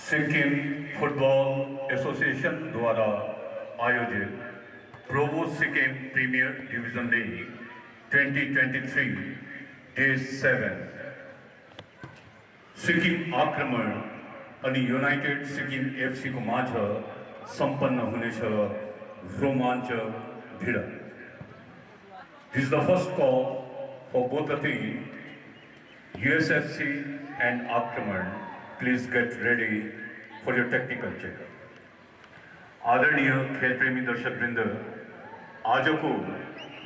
Sikkim football association द्वारा आयोजित प्रोबो Sikkim premier division league 2023 day 7 Sikkim Aakraman अनि यूनाइटेड सिक्किम एफसी को माझ सम्पन्न हुनेछ रोमाञ्चक भिडन्त. This is the first call for both the team, USFC and Aakraman. Please get ready for your technical check. आदरणीय खेलप्रेमी दर्शकवृन्द, आजको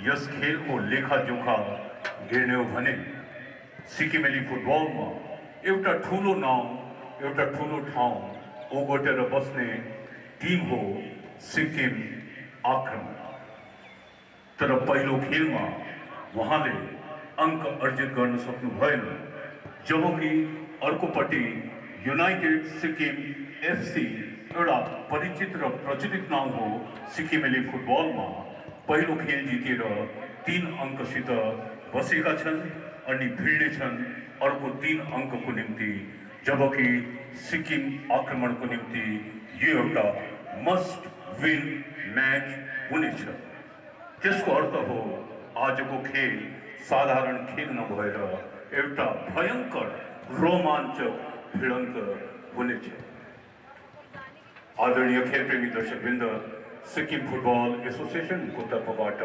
यस खेलको लेखाजोखा हेर्ने हो भने सिक्किमेली फुटबलमा एउटा ठूलो नाउँ, एउटा ठूलो ठाउँ ओगटेर बस्ने टिम हो सिक्किम आक्रमण. तर पहिलो खेलमा उहाँले अंक अर्जित गर्न सक्नु भएन, जबकि अर्कोपट्टि यूनाइटेड सिक्किम एफसी एउटा परिचित र प्रचलित नाउँ हो सिक्किमेली फुटबलमा पहिलो खेल जितेर 3 अंकसित बसेका छन् अनि भिड्नेछन् अर्को 3 अंकको निम्ति, जबकि सिक्किम आक्रमणको निम्ति यो एउटा मस्ट विन म्याच हुनेछ. त्यसको अर्थ हो आजको खेल साधारण खेल नभएर एउटा भयंकर रोमाञ्चक भिडन्त हुनेछ. आदरणीय खेलप्रेमी दर्शकवृन्द, सिक्किम फुटबल एसोसिएसनको तर्फबाट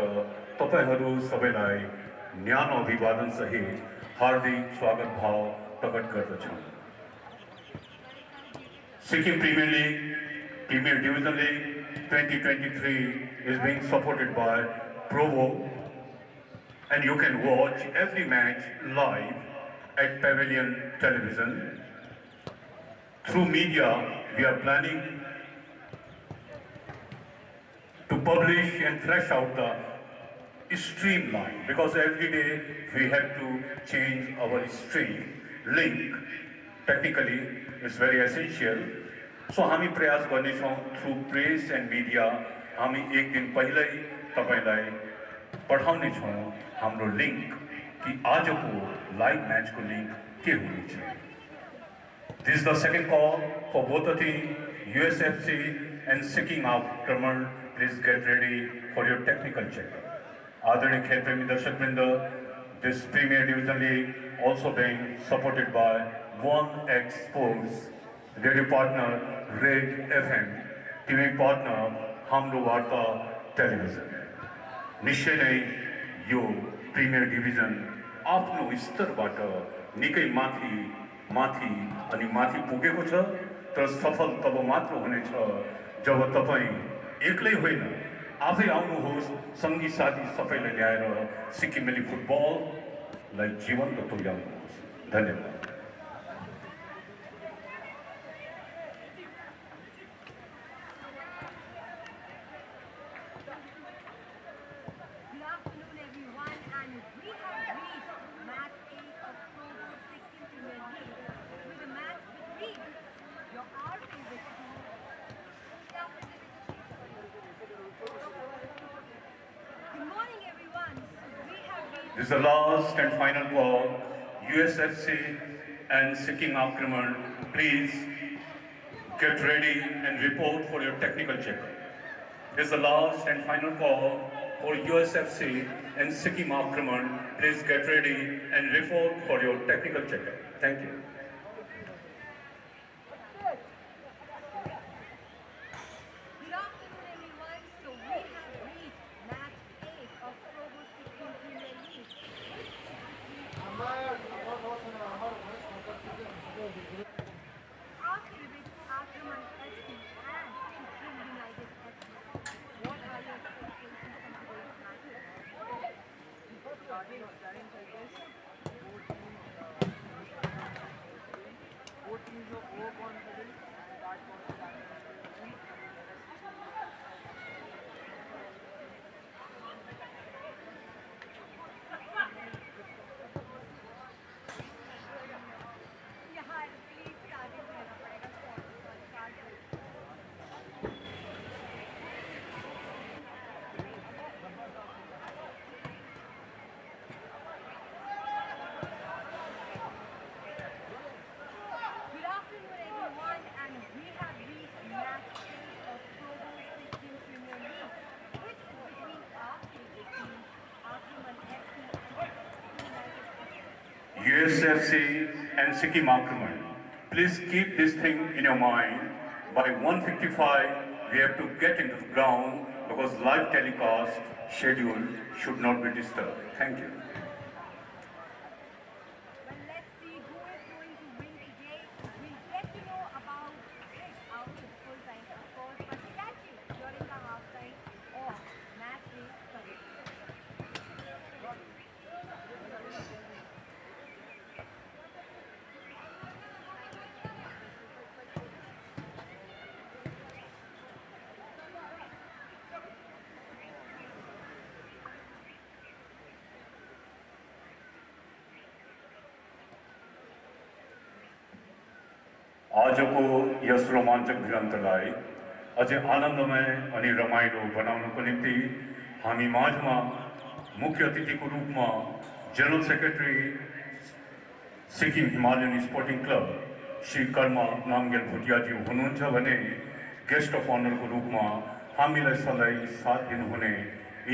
तपाईहरू सबैलाई न्यानो अभिवादन सहित हार्दिक स्वागत भाव प्रकट गर्दछौं. Sikkim premier division league 2023 is being supported by Probo, and you can watch every match live at Pavilion television. Through media, we are planning to publish and flesh out the streamline, because every day we have to change our stream link. Technically, it's very essential. So हामी प्रयास गर्नेछौं through press end media. हामी एक दिन पहिल्यै तपाईलाई पठाउने छौं हाम्रो लिंक कि आजको लाइभ म्याचको लिंक के हुनेछ. This is the second call for both the team, USFC and Sikkim Aakraman. Please get ready for your technical check. आदरणीय खेलप्रेमी दर्शकवृन्द, this Premier Division League also being supported by 1X Sports, radio partner Red FM, TV partner हाम्रो वार्ता television. निश्चय नै यो premier division आफ्नो स्तरबाट निकै माथि अनि माथि पुगेको छ. तर सफल तब मात्र हुनेछ जब तपाई एक्लै होइन, आफै आउनुहोस्, सँगी साथी सबैलाई ल्याएर सिक्किमेली फुटबललाई जीवन्त तुल्याउनुहोस्. धन्यवाद. This is the last and final call. USFC and Sikkim Aakraman, please get ready and report for your technical checkup. This is the last and final call for USFC and Sikkim Aakraman. Please get ready and report for your technical checkup. Thank you. GSFC and Sikkim Aakraman. Please keep this thing in your mind. By 1:55, we have to get into the ground because live telecast schedule should not be disturbed. Thank you. Well, let's see who is going to win today. We'll get to know about it after the full time, of course, but catch it during the halftime or match day coverage. आजको yes रोमाञ्चक भिडन्तलाई अझै आनन्दमय अनि रमाइलो बनाउनको निम्ति हामी माझमा मुख्य अतिथिको रूपमा general secretary Sikkim Himalayan sporting club Shri कर्म नामगेल भुटियाज्यू हुनुहुन्छ भने गेस्ट अफ अनरको रूपमा हामीलाई सधैँ साथ दिनुहुने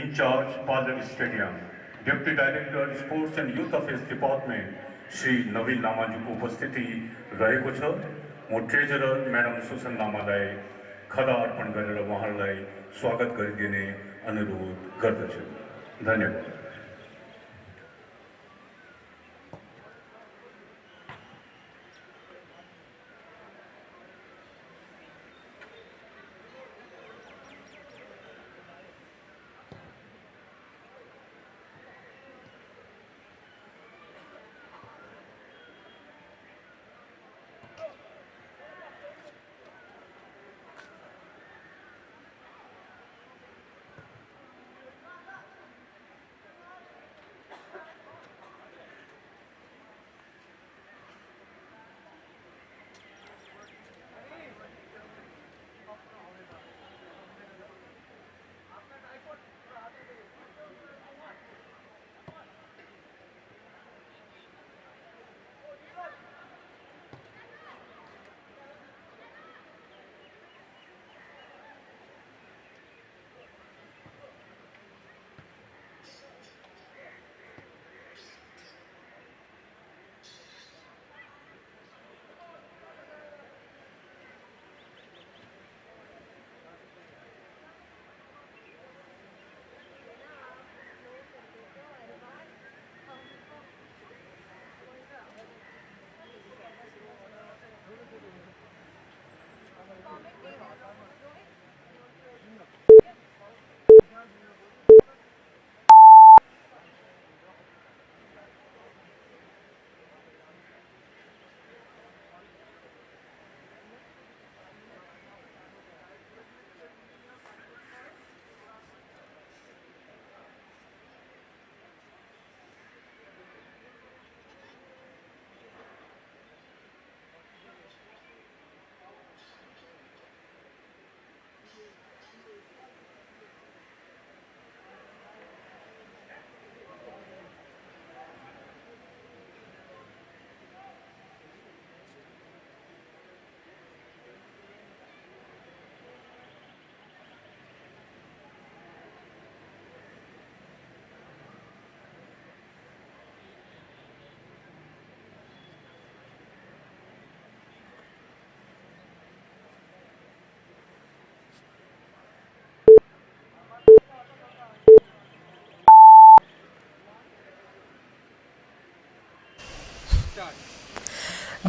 incharge Paljor stadium deputy director sports and youth affairs department Shri Naveen लामाज्यूको उपस्थिति रहेको छ। म ट्रेजरर म्याडम सुसन लामालाई खदा अर्पण गरेर उहाँहरूलाई स्वागत गरिदिने अनुरोध गर्दछु। धन्यवाद।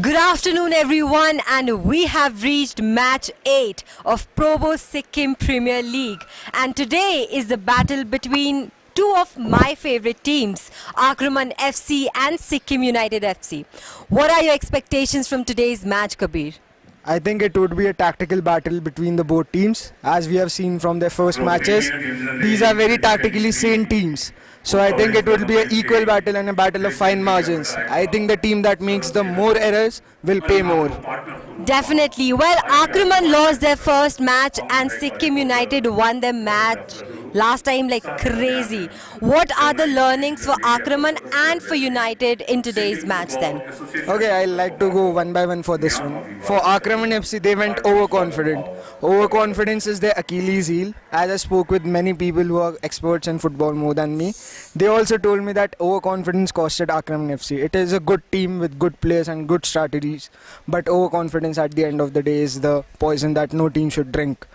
Good afternoon everyone, and we have reached match 8 of Probo Sikkim Premier League, and today is the battle between two of my favorite teams, Aakraman FC and Sikkim United FC. What are your expectations from today's match, Kabir? I think it would be a tactical battle between the both teams. As we have seen from their first matches, these are very tactically sane teams. So I think it will be an equal battle and a battle of fine margins. I think the team that makes the more errors will pay more. Definitely. Well, Aakraman lost their first match and Sikkim United won their match Last time, like crazy. What are the learnings for Aakraman and for United in today's match then? Okay, I like to go one by one for this one. For Aakraman FC, they went overconfident. Overconfidence is their Achilles heel. As I spoke with many people who are experts in football more than me, they also told me that overconfidence costed Aakraman FC. It is a good team with good players and good strategies, but overconfidence at the end of the day is the poison that no team should drink.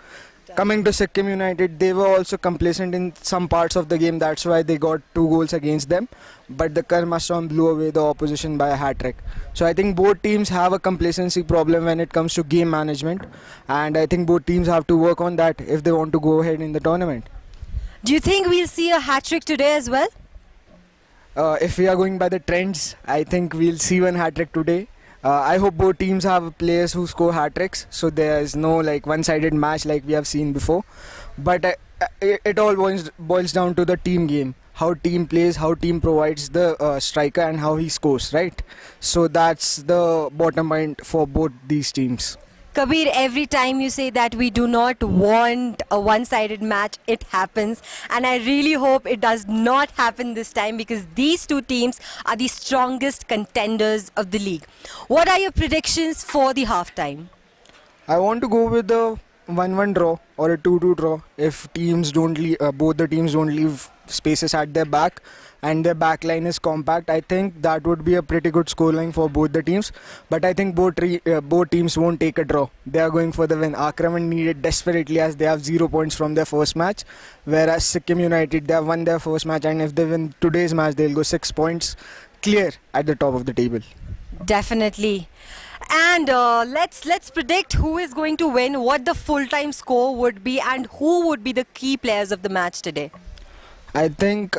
Coming to Sikkim United, they were also complacent in some parts of the game. That's why they got 2 goals against them. But the Karma Storm blew away the opposition by a hat-trick. So I think both teams have a complacency problem when it comes to game management. And I think both teams have to work on that if they want to go ahead in the tournament. Do you think we'll see a hat-trick today as well? If we are going by the trends, I think we'll see one hat-trick today. I hope both teams have players who score hat-tricks, so there is no like one-sided match like we have seen before. But it all boils down to the team game, how team plays, how team provides the striker and how he scores, right? So that's the bottom line for both these teams. Kabir, every time you say that we do not want a one-sided match, it happens. And I really hope it does not happen this time because these two teams are the strongest contenders of the league. What are your predictions for the halftime? I want to go with a 1-1 draw or a 2-2 draw if teams don't leave, both the teams don't leave spaces at their back and their back line is compact. I think that would be a pretty good scoreline for both the teams. But I think both teams won't take a draw. They are going for the win. Aakraman need it desperately as they have 0 points from their first match, whereas Sikkim United, they have won their first match, and if they win today's match, they'll go 6 points clear at the top of the table. Definitely. And let's predict who is going to win, what the full-time score would be, and who would be the key players of the match today. I think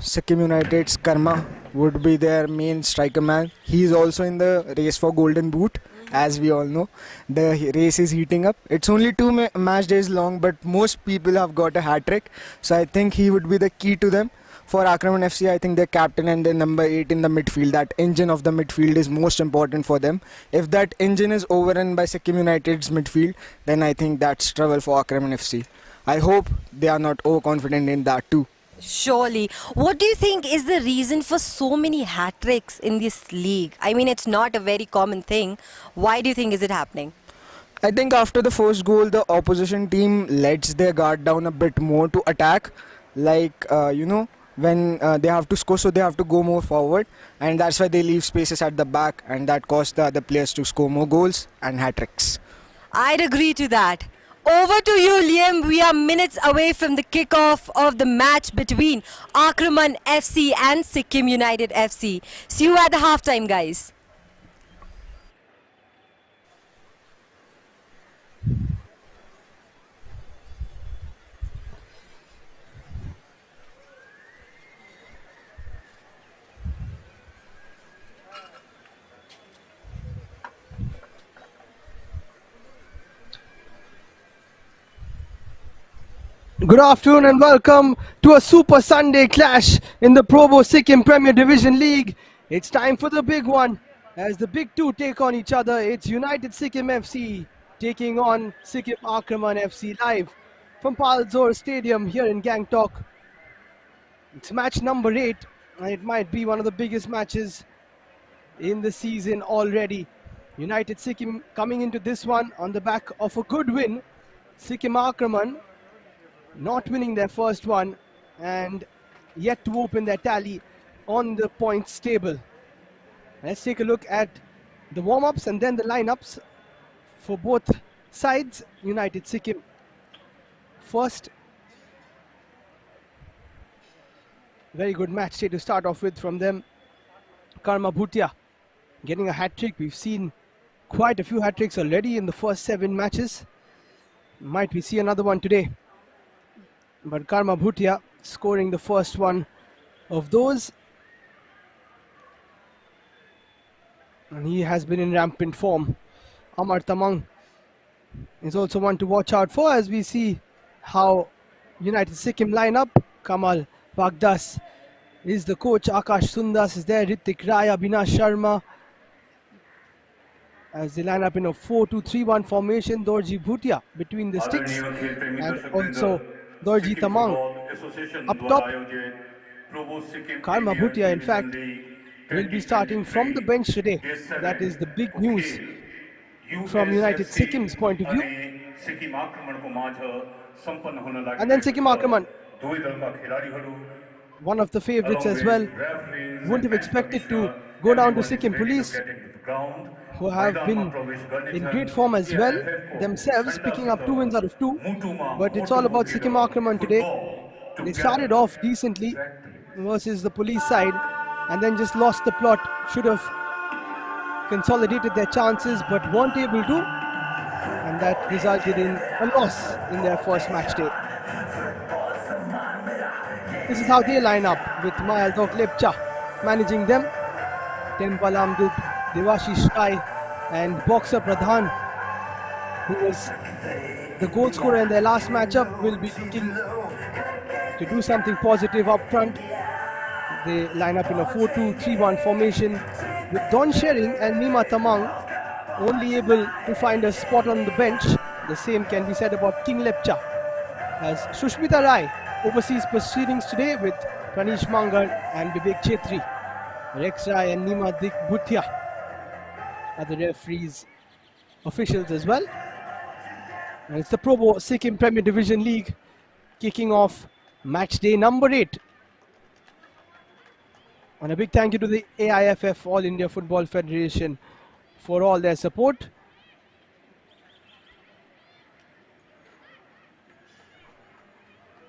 Sikkim United's Karma would be their main striker man. He is also in the race for Golden Boot, as we all know. The race is heating up. It's only 2 match days long, but most people have got a hat-trick. So I think he would be the key to them. For Aakraman FC, I think their captain and their number 8 in the midfield, that engine of the midfield is most important for them. If that engine is overrun by Sikkim United's midfield, then I think that's trouble for Aakraman FC. I hope they are not overconfident in that too. Surely. What do you think is the reason for so many hat-tricks in this league? I mean, it's not a very common thing. Why do you think is it happening? I think after the first goal, the opposition team lets their guard down a bit more to attack. Like, when they have to score, so they have to go more forward. And that's why they leave spaces at the back. And that caused the other players to score more goals and hat-tricks. I'd agree to that. Over to you, Liam. We are minutes away from the kickoff of the match between Aakraman FC and Sikkim United FC. See you at the halftime, guys. Good afternoon and welcome to a Super Sunday clash in the Probo Sikkim Premier Division League. It's time for the big one as the big two take on each other. It's United Sikkim FC taking on Sikkim Aakraman FC live from Palzor Stadium here in Gangtok. It's match number 8 and it might be one of the biggest matches in the season already. United Sikkim coming into this one on the back of a good win. Sikkim Aakraman not winning their first one and yet to open their tally on the points table. Let's take a look at the warm-ups and then the lineups for both sides. United Sikkim first. Very good match day to start off with from them. Karma Bhutia getting a hat-trick. We've seen quite a few hat-tricks already in the first 7 matches. Might we see another one today? But Karma Bhutia scoring the first one of those. And he has been in rampant form. Amar Tamang is also one to watch out for as we see how United Sikkim line up. Kamal Bagdas is the coach. Akash Sundas is there. Ritik Raya, Bina Sharma. As they line up in a 4-2-3-1 formation. Dorji Bhutia between the sticks. And also Dorji Tamang association Up द्वारा top, आयोजित प्रोबो Sikkim Karma premier Bhutia, in division fact, league will be starting from the bench today. 2023 That is the big को news खेल from United USFC Sikkim's point of view. अनि सिक्किम आक्रमणको माझ सम्पन्न हुन And then लागिरहेको Sikkim छ Aakraman, दुवै दलका खेलाडीहरू one of the favorites along as with well. referees Wouldn't and have match expected to commissioner, go down to everyone is Sikkim ready to Police, get into the ground. who have मैदानमा been प्रवेश in गर्नेछन् great form as well AIFF को themselves, picking up 2 wins out of 2. मुटुमा But it's मुटु all about बोकेर Sikkim Aakraman today. football They together. started off decently Exactly. versus the police side and then just lost the plot. Should have consolidated their chances but weren't able to, and that resulted in a loss in their first match day. This is how they line up, with Mayaldok Lepcha managing them, Temple Amdup, Devashish Rai and Boxer Pradhan, who was the goal scorer in their last matchup, will be looking to do something positive up front. They line up in a 4-2-3-1 formation with Don Shering and Nima Tamang only able to find a spot on the bench. The same can be said about King Lepcha, as Shushmita Rai oversees proceedings today with Pranish Mangal and Vivek Chetri. Rex Rai and Nima Dik Bhutia are the referees, officials as well. And it's the Probo Sikkim Premier Division League kicking off match day number 8. And a big thank you to the AIFF, All India Football Federation, for all their support.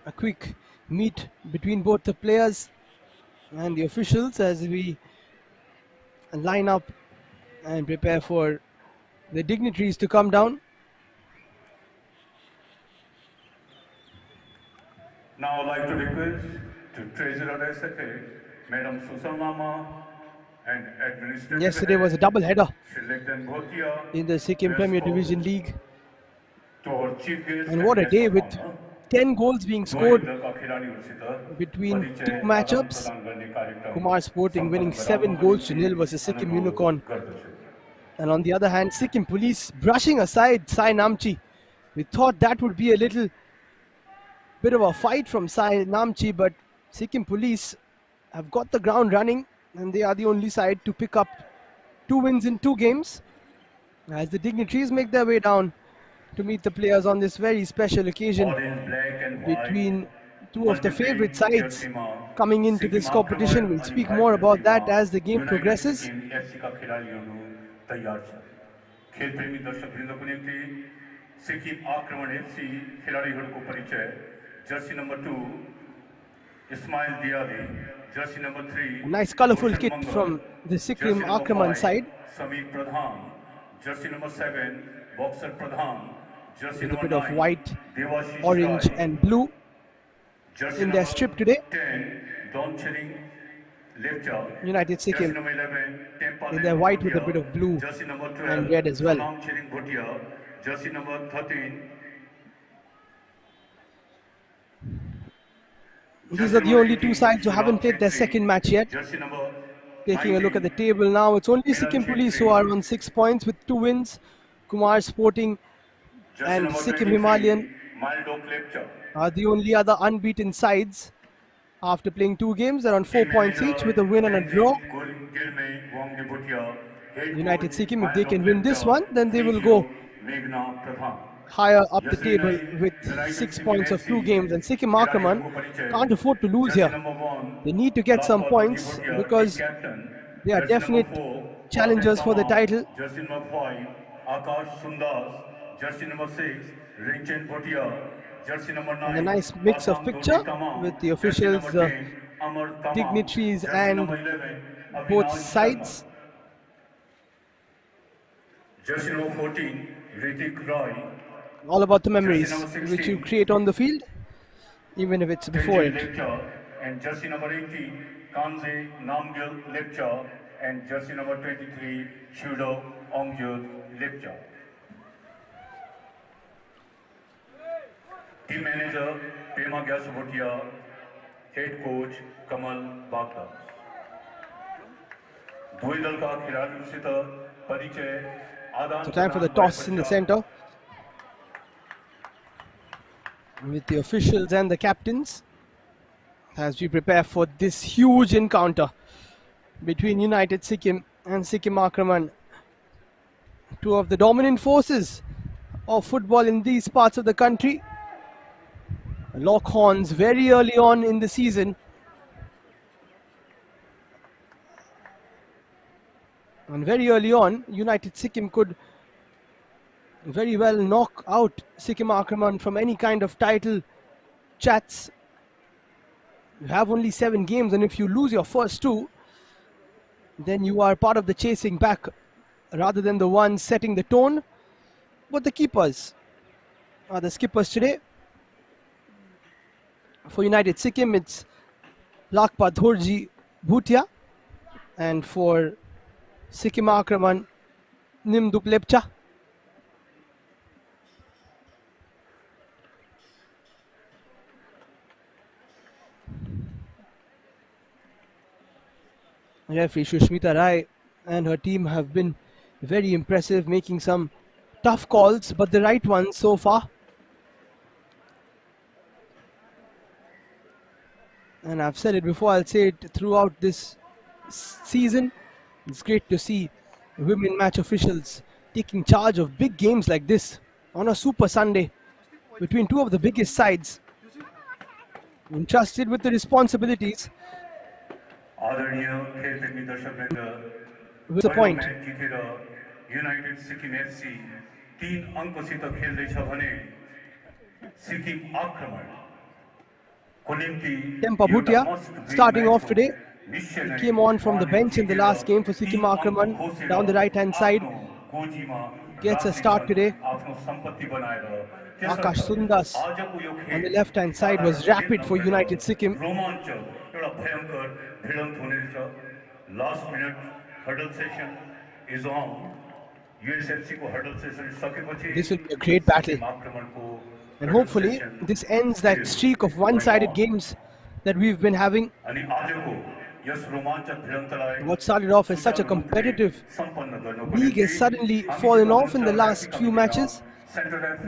A quick meet between both the players and the officials as we line up and prepare for the dignitaries to come down. Now I'd like to request to Treasurer SFA, Madam Susan Lama, and Administrative Yesterday was a Head, double header Shri Legden Bhotia, in the Sikkim Premier Division League. to our Chief Guest And what a guest day of with honor, 10 goals being दुवै scored दलका खेलाडीहरूसित between परिचय two matchups. आदान-प्रदान गर्ने कार्यक्रम Kumar Sporting winning सम्पन्न 7 गराउनको goals to निम्ति nil versus Sikkim अनुरोध Unicorn. गर्दछु। And on the other hand, Sikkim Police brushing aside Sai Namchi. We thought that would be a little bit of a fight from Sai Namchi, but Sikkim Police have got the ground running and they are the only side to pick up 2 wins in 2 games as the dignitaries make their way down to meet the players on this very special occasion Orange, black and white, between two of the favorite sides जर्सीमा coming into this Sikkim competition. आक्रमण We'll अनि speak white more about that जर्सीमा as the game United progresses. Sikkim FC का खेलाडीहरू तयार छन्। खेलप्रेमी दर्शकवृन्दको निम्ति सिक्किम आक्रमण FC खेलाडीहरूको परिचय। Jersey number 2 Ismail Diyali, jersey number 3 A nice colourful Roshan kit Mangal, from the Sikkim jersey number Aakraman 5 side Samir Pradhan, jersey number 7 Boxer Pradhan, jersey with a number bit of 9 white, Debashish orange Rai, and blue Jersey in their number strip today. 10, Don Chering, Lepcha. United Jersey Sikkim number 11, Tempa in their white with a bit of blue Jersey number 12, and red as well. Sonam Chering Bhutia. Jersey number 13. These are the only two sides who haven't played their second match yet. Jersey number Taking a look at the 19, table now, it's only Sikkim Police who are on 6 points with 2 wins. Kumar Sporting Jersey and number Sikkim 23, Himalayan Maldok Lepcha. are the only other unbeaten sides. After playing 2 games, they're on 4 points each with a win and a draw. Gilmay, Wongde Bhutia. Head United coach, Sikkim, if they can Maldok win this Lepcha. one, then they will Physio, go Meghna Pradhan. higher up the Yesterday table night, with United 6 Sikkim points of 2 FC games. And Sikkim Aakraman can't afford to lose Jersey here. number 1, They need to get some Lapa points Bhutia, because captain. they are Jersey number definite 4, challengers for the Tamam. title. Jersey number 5, Akash Sundas. Jersey number 6, Rinchen Bhutia. Jersey number 9, And a nice mix of Basam picture Dodi Tamam. with the Jersey officials, number 10, Amar Tamam. dignitaries Jersey and number 11, both Avinash sides. Sharma. Jersey number 14, Ritik Roy. All about the memories Jersey number which you 16, create on the field, even if it's before Tenjin it. Lepcha. And jersey number 18, Kanze Namgyal Lepcha. And jersey number 23, Shudo Ongyul Lepcha. Team manager, Pema Gyasubotia. Head coach, Kamal Bagda. दुवै दलका खेलाडीहरूसित परिचय आदान So time for the toss in the center with the officials and the captains. as we prepare for this huge encounter between United Sikkim and Sikkim Aakraman, two of the dominant forces of football in these parts of the country. Lock horns very early on in the season. And very early on, United Sikkim could very well knock out Sikkim Aakraman from any kind of title chats. You have only 7 games, and if you lose your first 2, then you are part of the chasing back rather than the ones setting the tone. But the keepers are the skippers today. For United Sikkim, it's Lakpa Dhorji Bhutia, and for Sikkim Aakraman, Nimdup Lepcha. Referee Shushmita Rai and her team have been very impressive, making some tough calls, but the right ones so far. And I've said it before, I'll say it throughout this season. It's great to see women match officials taking charge of big games like this on a Super Sunday between two of the biggest sides, entrusted with the responsibilities. With a point. United Sikkim FC 3 अङ्कसित खेल्दैछ भने Sikkim Aakraman Tempa Bhutia starting off today. He came on from the bench in the last game for Sikkim Aakraman down the right hand side. Gets a start today. Akash Sundas on the left hand side was rapid for United Sikkim. Last minute hurdle session is on. This will be a great battle. And hopefully this ends that streak of one-sided games that we've been having. What started off as such a competitive league has suddenly fallen off in the last few matches.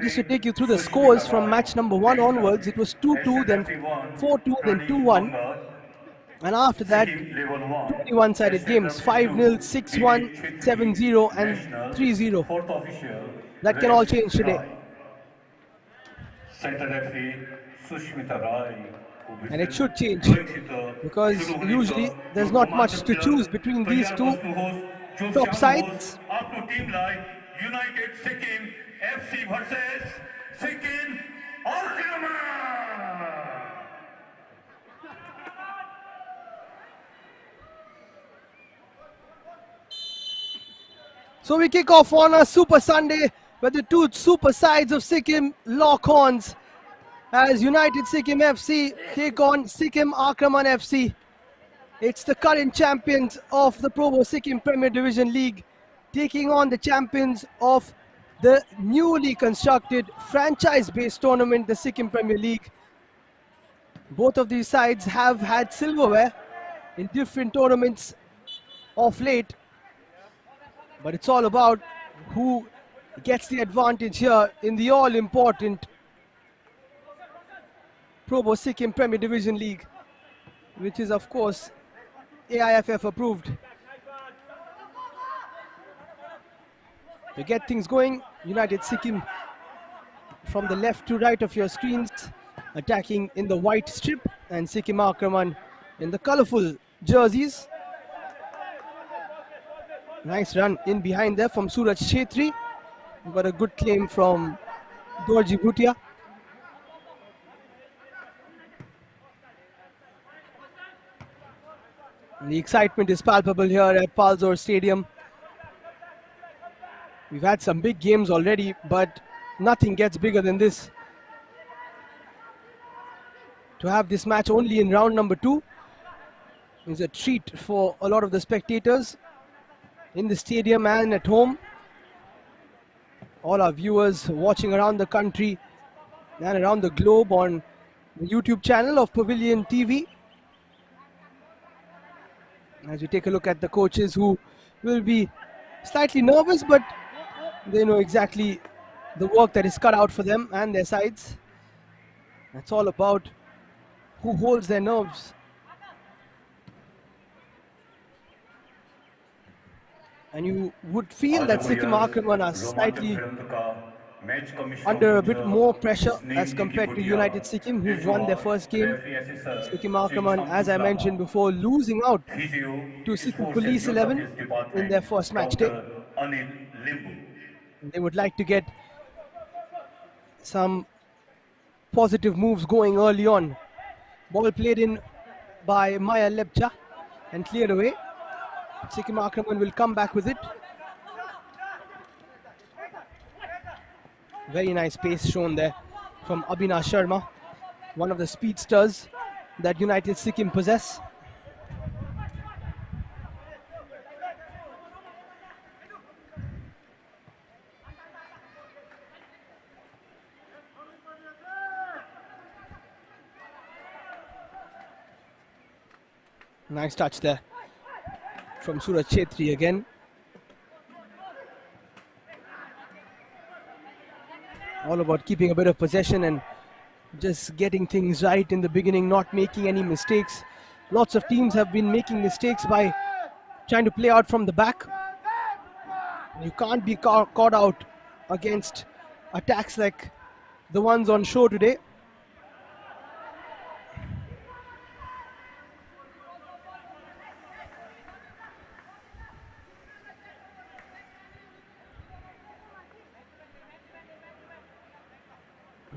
Just to take you through the scores from match number 1 onwards, it was 2-2, then 4-2, then 2-1. And after that, 21-sided games, 5-0, 6-1, 7-0 and 3-0. That can all change today. And it should change, because usually there's not much to choose between these two top sides. United Sikkim FC versus Sikkim Aakraman. So we kick off on a Super Sunday where the two super sides of Sikkim lock horns as United Sikkim FC take on Sikkim Aakraman FC. It's the current champions of the Probo Sikkim Premier Division League taking on the champions of the newly constructed franchise-based tournament, the Sikkim Premier League. Both of these sides have had silverware in different tournaments of late, but it's all about who gets the advantage here in the all-important Probo Sikkim Premier Division League, which is of course AIFF approved. To get things going, United Sikkim from the left to right of your screens, attacking in the white strip, and Sikkim Aakraman in the colourful jerseys. Nice run in behind there from Suraj Chetri. Got a good claim from Dorji Bhutia. The excitement is palpable here at Palzor Stadium. We've had some big games already, but nothing gets bigger than this. To have this match only in round number 2 is a treat for a lot of the spectators in the stadium and at home. All our viewers watching around the country and around the globe on the YouTube channel of Pavilion TV. As we take a look at the coaches who will be slightly nervous, but they know exactly the work that is cut out for them and their sides. That's all about who holds their nerves. And you would feel that Sikkim Aakraman are slightly under a bit more pressure as compared to United Sikkim, who've won their first game. Sikkim Aakraman, as I mentioned before, losing out to Sikkim Police 11 in their first match day. They would like to get some positive moves going early on. Ball played in by Maya Lepcha and cleared away. Sikkim Aakraman will come back with it. Very nice pace shown there from Abhinav Sharma, one of the speedsters that United Sikkim possess. Nice touch there from Suraj Chetri again. All about keeping a bit of possession and just getting things right in the beginning, not making any mistakes. Lots of teams have been making mistakes by trying to play out from the back. You can't be caught out against attacks like the ones on show today.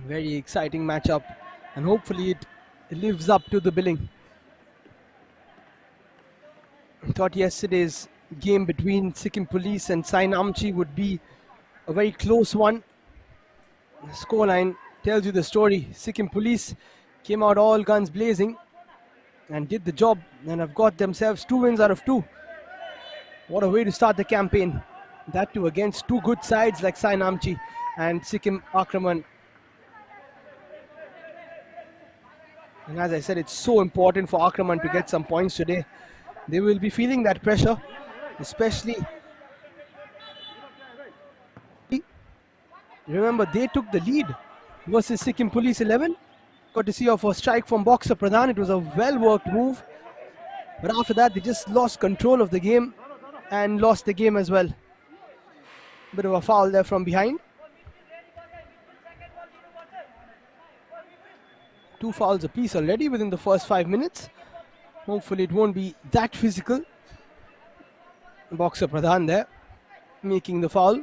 Very exciting matchup, and hopefully it lives up to the billing. I thought yesterday's game between Sikkim Police and Sai Namchi would be a very close one. The scoreline tells you the story. Sikkim Police came out all guns blazing and did the job, and have got themselves 2 wins out of 2. What a way to start the campaign. That too against 2 good sides like Sai Namchi and Sikkim Aakraman. And as I said, it's so important for Aakraman to get some points today. They will be feeling that pressure, especially. Remember, they took the lead versus Sikkim Police 11. Got to see off a strike from Boxer Pradhan. It was a well-worked move. But after that, they just lost control of the game and lost the game as well. Bit of a foul there from behind. 2 fouls apiece already within the first 5 minutes. Hopefully it won't be that physical. Boxer Pradhan there making the foul.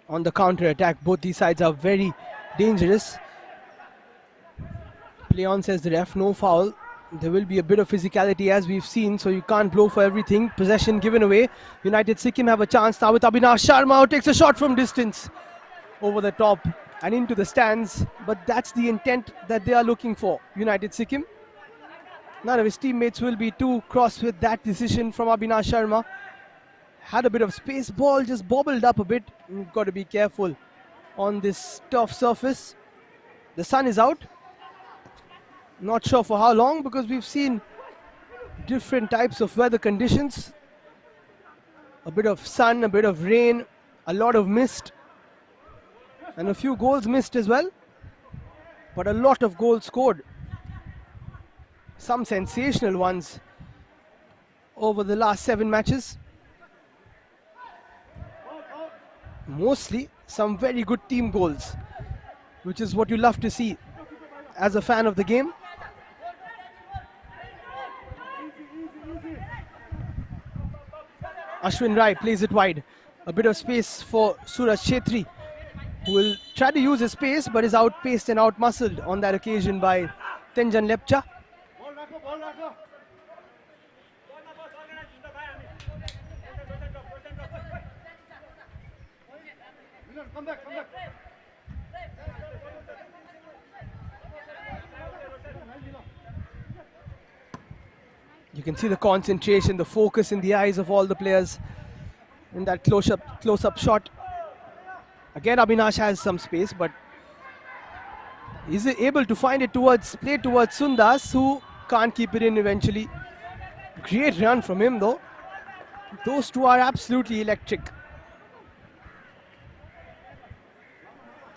On the counter attack, both these sides are very dangerous. Play on, says the ref, no foul. There will be a bit of physicality as we've seen, so you can't blow for everything. Possession given away. United Sikkim have a chance now with Abhinav Sharma, who takes a shot from distance over the top and into the stands. But that's the intent that they are looking for, United Sikkim. None of his teammates will be too cross with that decision from Abhinav Sharma. Had a bit of space, ball just bobbled up a bit. You've got to be careful on this tough surface. The sun is out. Not sure for how long, because we've seen different types of weather conditions. A bit of sun, a bit of rain, a lot of mist, and a few goals missed as well. But a lot of goals scored. Some sensational ones over the last 7 matches. Mostly some very good team goals, which is what you love to see as a fan of the game. Ashwin Rai plays it wide. A bit of space for Suraj Chetri, who will try to use his pace but is outpaced and outmuscled on that occasion by Tenjan Lepcha. You can see the concentration, the focus in the eyes of all the players in that close-up shot. Again, Abhinav has some space, but is able to find it play towards Sundas, who Can't keep it in eventually. Great run from him though. Those two are absolutely electric.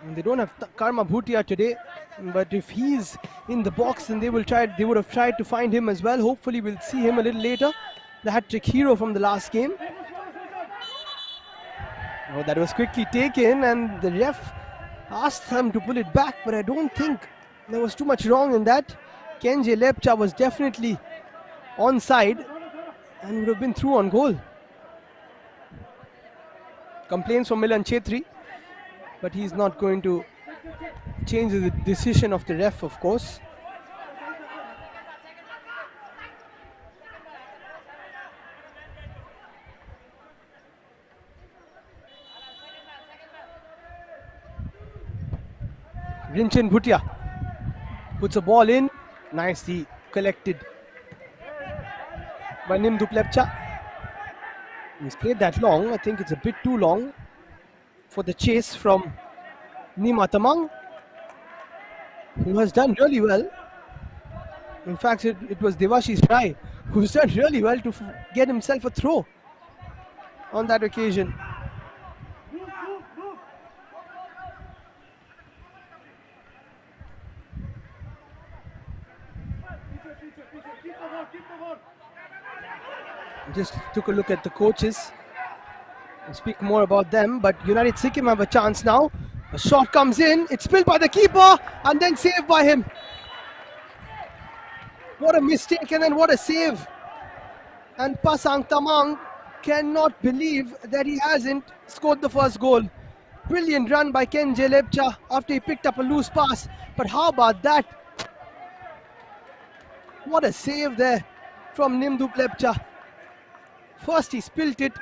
And they don't have Karma Bhutia today, but if he's in the box, then they would have tried to find him as well. Hopefully we'll see him a little later. The hat-trick hero from the last game. Oh, that was quickly taken, and the ref asked them to pull it back, but I don't think there was too much wrong in that. Kenje Lepcha was definitely onside and would have been through on goal. Complaints from Milan Chetri, but he's not going to change the decision of the ref, of course. Rinchin Bhutia puts a ball in, nicely collected by Nimdu Plepcha. He's played that long. I think it's a bit too long for the chase from Nima Tamang, who has done really well. In fact, it was Devashish Rai who's done really well to get himself a throw on that occasion. Just took a look at the coaches. We'll speak more about them, but United Sikkim have a chance now. A shot comes in, it's spilled by the keeper and then saved by him. What a mistake and then what a save. And Pasang Tamang cannot believe that he hasn't scored the first goal. Brilliant run by Kenje Lepcha after he picked up a loose pass. But how about that? What a save there from Nimdu Plepcha. First he spilt it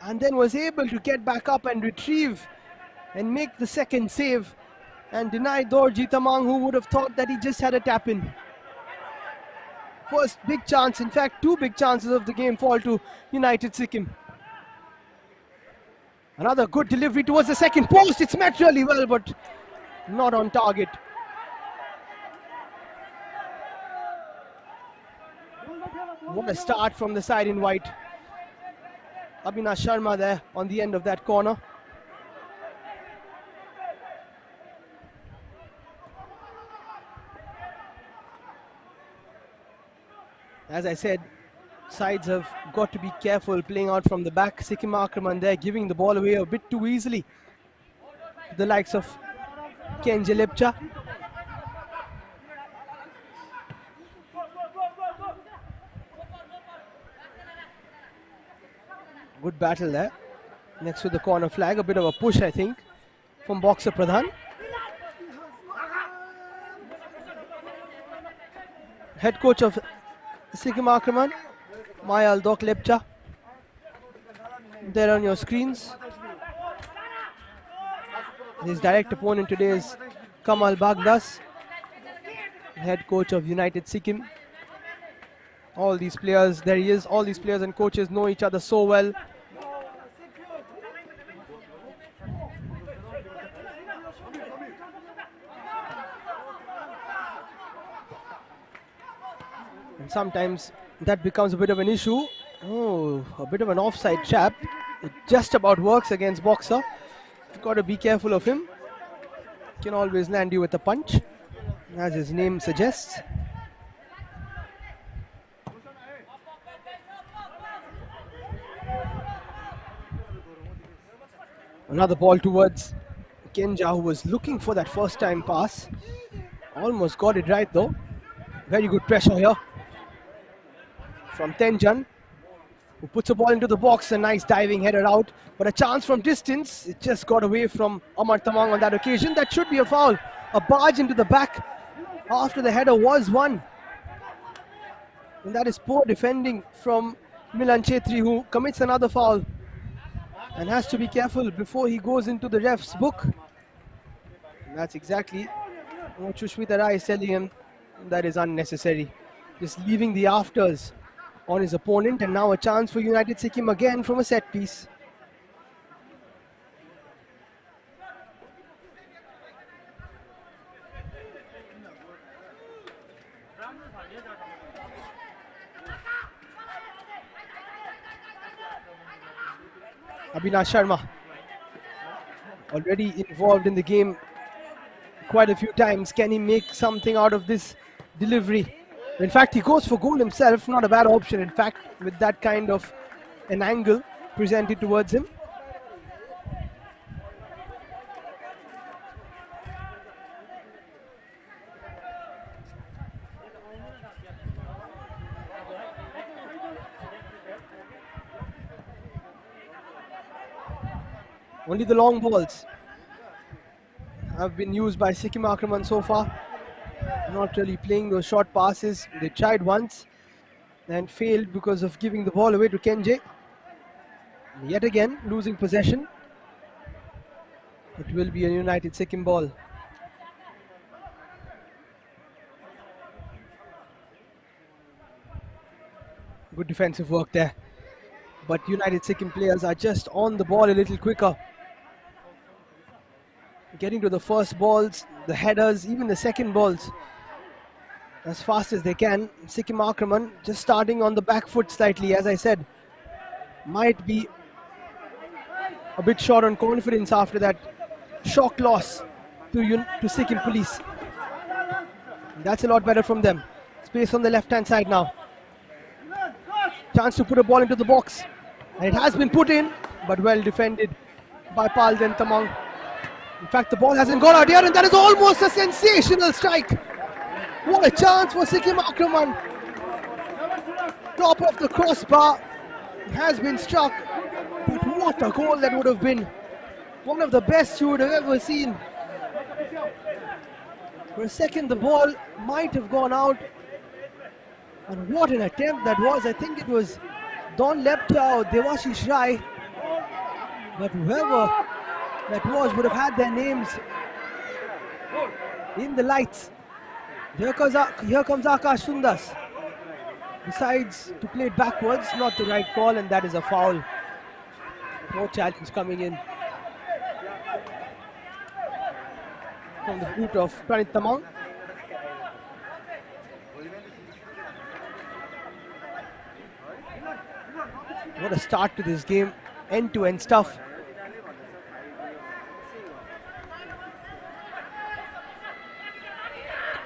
and then was able to get back up and retrieve and make the second save and deny Dorji Tamang, who would have thought that he just had a tap in. First big chance, in fact two big chances of the game fall to United Sikkim. Another good delivery towards the second post. It's met really well but not on target. What a start from the side in white. Abhinav Sharma there on the end of that corner. As I said, sides have got to be careful playing out from the back. Sikkim Aakraman there giving the ball away a bit too easily to the likes of Kenje Lepcha. Good battle there next to the corner flag. A bit of a push, I think, from Boxer Pradhan. Head coach of Sikkim Aakraman, Mayal Dok Lepcha, there on your screens. His direct opponent today is Kamal Bagdas, head coach of United Sikkim. All these players, there he is, all these players and coaches know each other so well. And sometimes that becomes a bit of an issue. Oh, a bit of an offside trap. It just about works against Boxer. You've got to be careful of him. Can always land you with a punch, as his name suggests. Another ball towards Kenja, who was looking for that first time pass. Almost got it right though. Very good pressure here from Tenjan, who puts a ball into the box. A nice diving header out, but a chance from distance. It just got away from Amar Tamang on that occasion. That should be a foul. A barge into the back after the header was won. And that is poor defending from Milan Chetri, who commits another foul and has to be careful before he goes into the ref's book. And that's exactly what Shushmita Rai is telling him. That is unnecessary. Just leaving the afters on his opponent, and now a chance for United Sikkim again from a set piece. Abhinav Sharma, already involved in the game quite a few times. Can he make something out of this delivery? In fact, he goes for goal himself. Not a bad option, in fact, with that kind of an angle presented towards him. Only the long balls have been used by Sikkim Aakraman so far. Not really playing those short passes. They tried once and failed because of giving the ball away to Kenje. Yet again, losing possession. It will be a United Sikkim ball. Good defensive work there. But United Sikkim players are just on the ball a little quicker. Getting to the first balls, the headers, even the second balls as fast as they can. Sikkim Aakraman just starting on the back foot slightly, as I said. Might be a bit short on confidence after that shock loss to Sikkim Police. That's a lot better from them. Space on the left-hand side now. Chance to put a ball into the box. And it has been put in, but well defended by Palzor and Tamang. In fact, the ball hasn't gone out here, and that is almost a sensational strike. What a chance for Sikkim Aakraman. Top of the crossbar has been struck. But what a goal that would have been. One of the best you would have ever seen. For a second, the ball might have gone out. And what an attempt that was. I think it was Don Lepta or Devashish Rai. But whoever that was would have had their names in the lights. Here comes Akash Sundas. Decides to play it backwards, not the right call, and that is a foul. No challenge coming in from the boot of Pranit Tamang. What a start to this game, end-to-end stuff.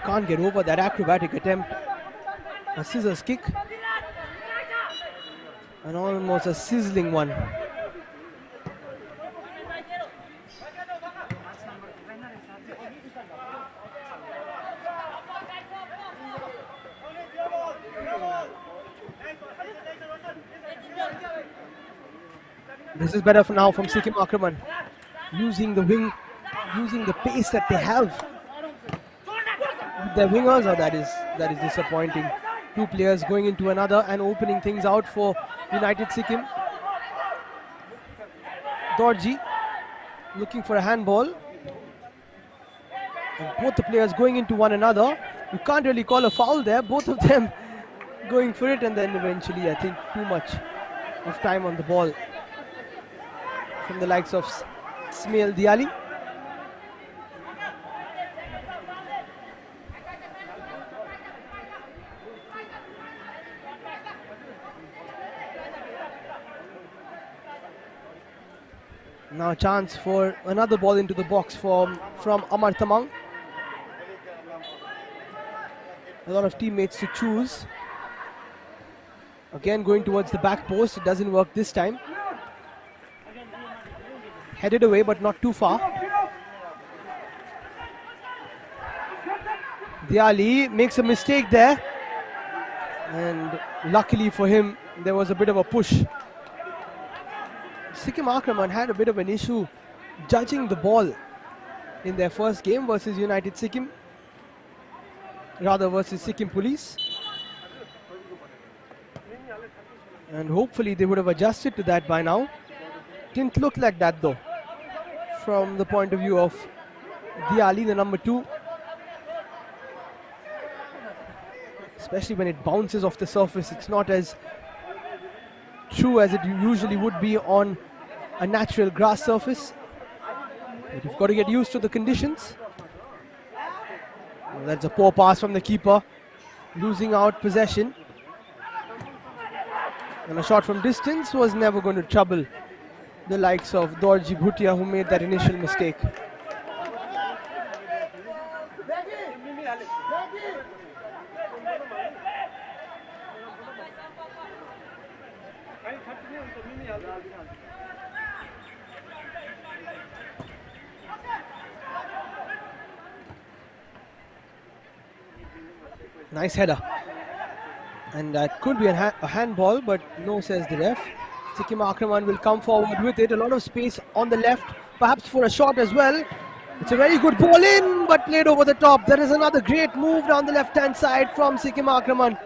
Can't get over that acrobatic attempt. A scissors kick. And almost a sizzling one. This is better for now from Sikkim Aakraman. Using the wing, using the pace that they have. With their wingers, oh, that is disappointing. Two players going into another and opening things out for United Sikkim. Dorji looking for a handball. And both the players going into one another. You can't really call a foul there. Both of them going for it, and then eventually I think too much of time on the ball from the likes of Smail Diali. Now a chance for another ball into the box from Amar Tamang. A lot of teammates to choose. Again going towards the back post. It doesn't work this time. Headed away but not too far. Diali makes a mistake there. And luckily for him, there was a bit of a push. Sikkim Aakraman had a bit of an issue judging the ball in their first game versus United Sikkim, rather versus Sikkim Police. And hopefully they would have adjusted to that by now. Didn't look like that though, from the point of view of Diali, the number 2. Especially when it bounces off the surface, it's not as true as it usually would be on a natural grass surface. But you've got to get used to the conditions. Well, that's a poor pass from the keeper. losing out possession. And a shot from distance was never going to trouble the likes of Dorji Bhutia, who made that initial mistake. Nice header. And that could be a handball, but no, says the ref. Sikkim Aakraman will come forward with it. A lot of space on the left, perhaps for a shot as well. It's a very good ball in, but played over the top. There is another great move down the left-hand side from Sikkim Aakraman.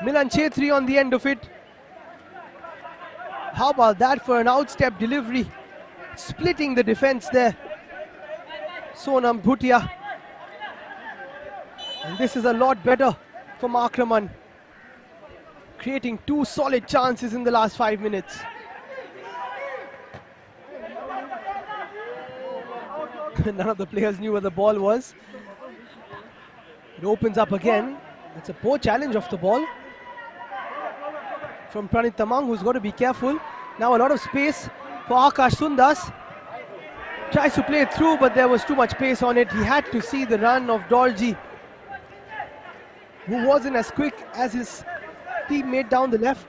Milan Chetri on the end of it. How about that for an outstep delivery? Splitting the defense there. Sonam Bhutia. And this is a lot better from Aakraman, creating two solid chances in the last 5 minutes. None of the players knew where the ball was. It opens up again. It's a poor challenge off the ball from Pranit Tamang, who's got to be careful. Now a lot of space for Akash Sundas. Tries to play it through, but there was too much pace on it. He had to see the run of Dorji, who wasn't as quick as his teammate down the left.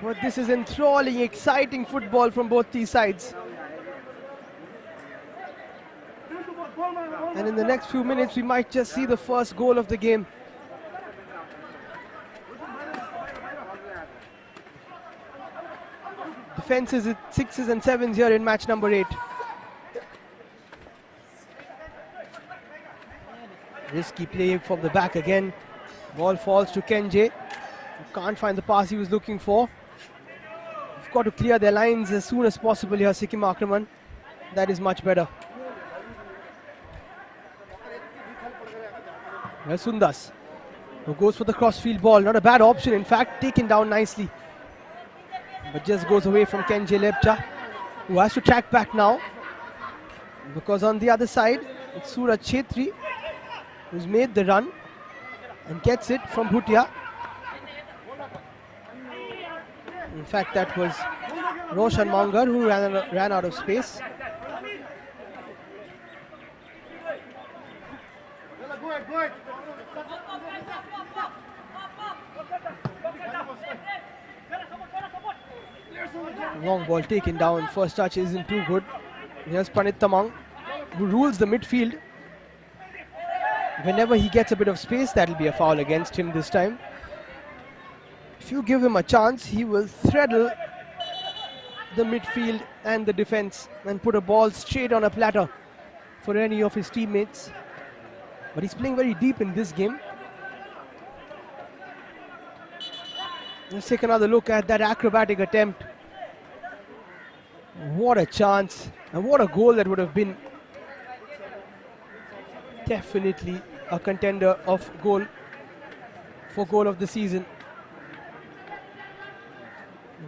But this is enthralling, exciting football from both these sides. And in the next few minutes, we might just see the first goal of the game. Defenses at 6s and 7s here in match number 8. Risky play from the back again. Ball falls to Kenje, who can't find the pass he was looking for. We've got to clear their lines as soon as possible here, Sikkim Aakraman. That is much better. There's Sundas, who goes for the crossfield ball. Not a bad option, in fact, taken down nicely. But just goes away from Kenje Lepcha, who has to track back now. Because on the other side, it's Suraj Chetri, who's made the run and gets it from Bhutia. In fact, that was Roshan Mangar who ran out of space. Long ball taken down. First touch isn't too good. Here's Pranit Tamang, who rules the midfield. Whenever he gets a bit of space, that'll be a foul against him this time. If you give him a chance, he will threadle the midfield and the defense and put a ball straight on a platter for any of his teammates. But he's playing very deep in this game. Let's take another look at that acrobatic attempt. What a chance, and what a goal that would have been. Definitely a contender of goal of the season.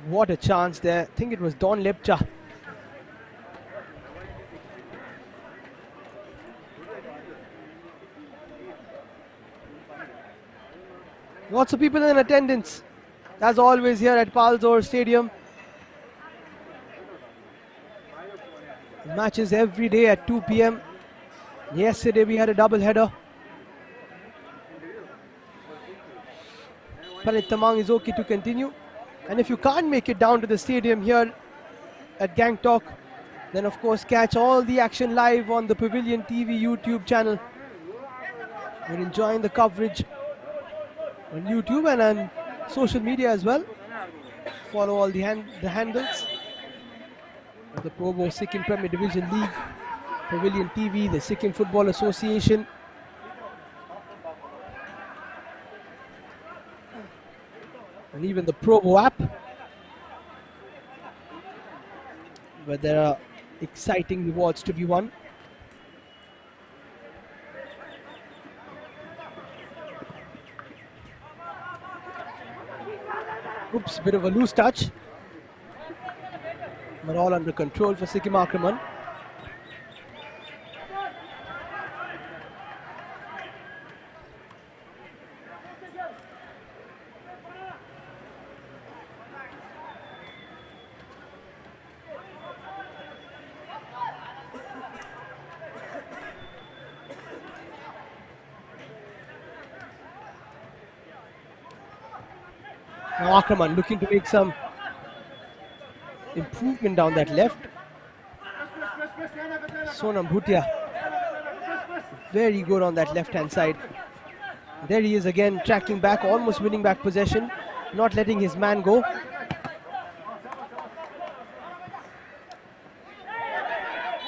What a chance there. I think it was Don Lepcha. Lots of people in attendance, as always, here at Palzor Stadium. Matches every day at 2 p.m. Yesterday we had a double header. Pranit Tamang is okay to continue. And if you can't make it down to the stadium here at Gangtok, then of course catch all the action live on the Pavilion TV YouTube channel. We're enjoying the coverage on YouTube and on social media as well. Follow all the handles of the Probo Sikkim Premier Division League, Pavilion TV, the Sikkim Football Association. And even the Probo app, where there are exciting rewards to be won. Oops, bit of a loose touch. But all under control for Sikkim Aakraman. Now Aakraman looking to make some improvement down that left. Sonam Bhutia very good on that left hand side. There he is again, tracking back, almost winning back possession, not letting his man go.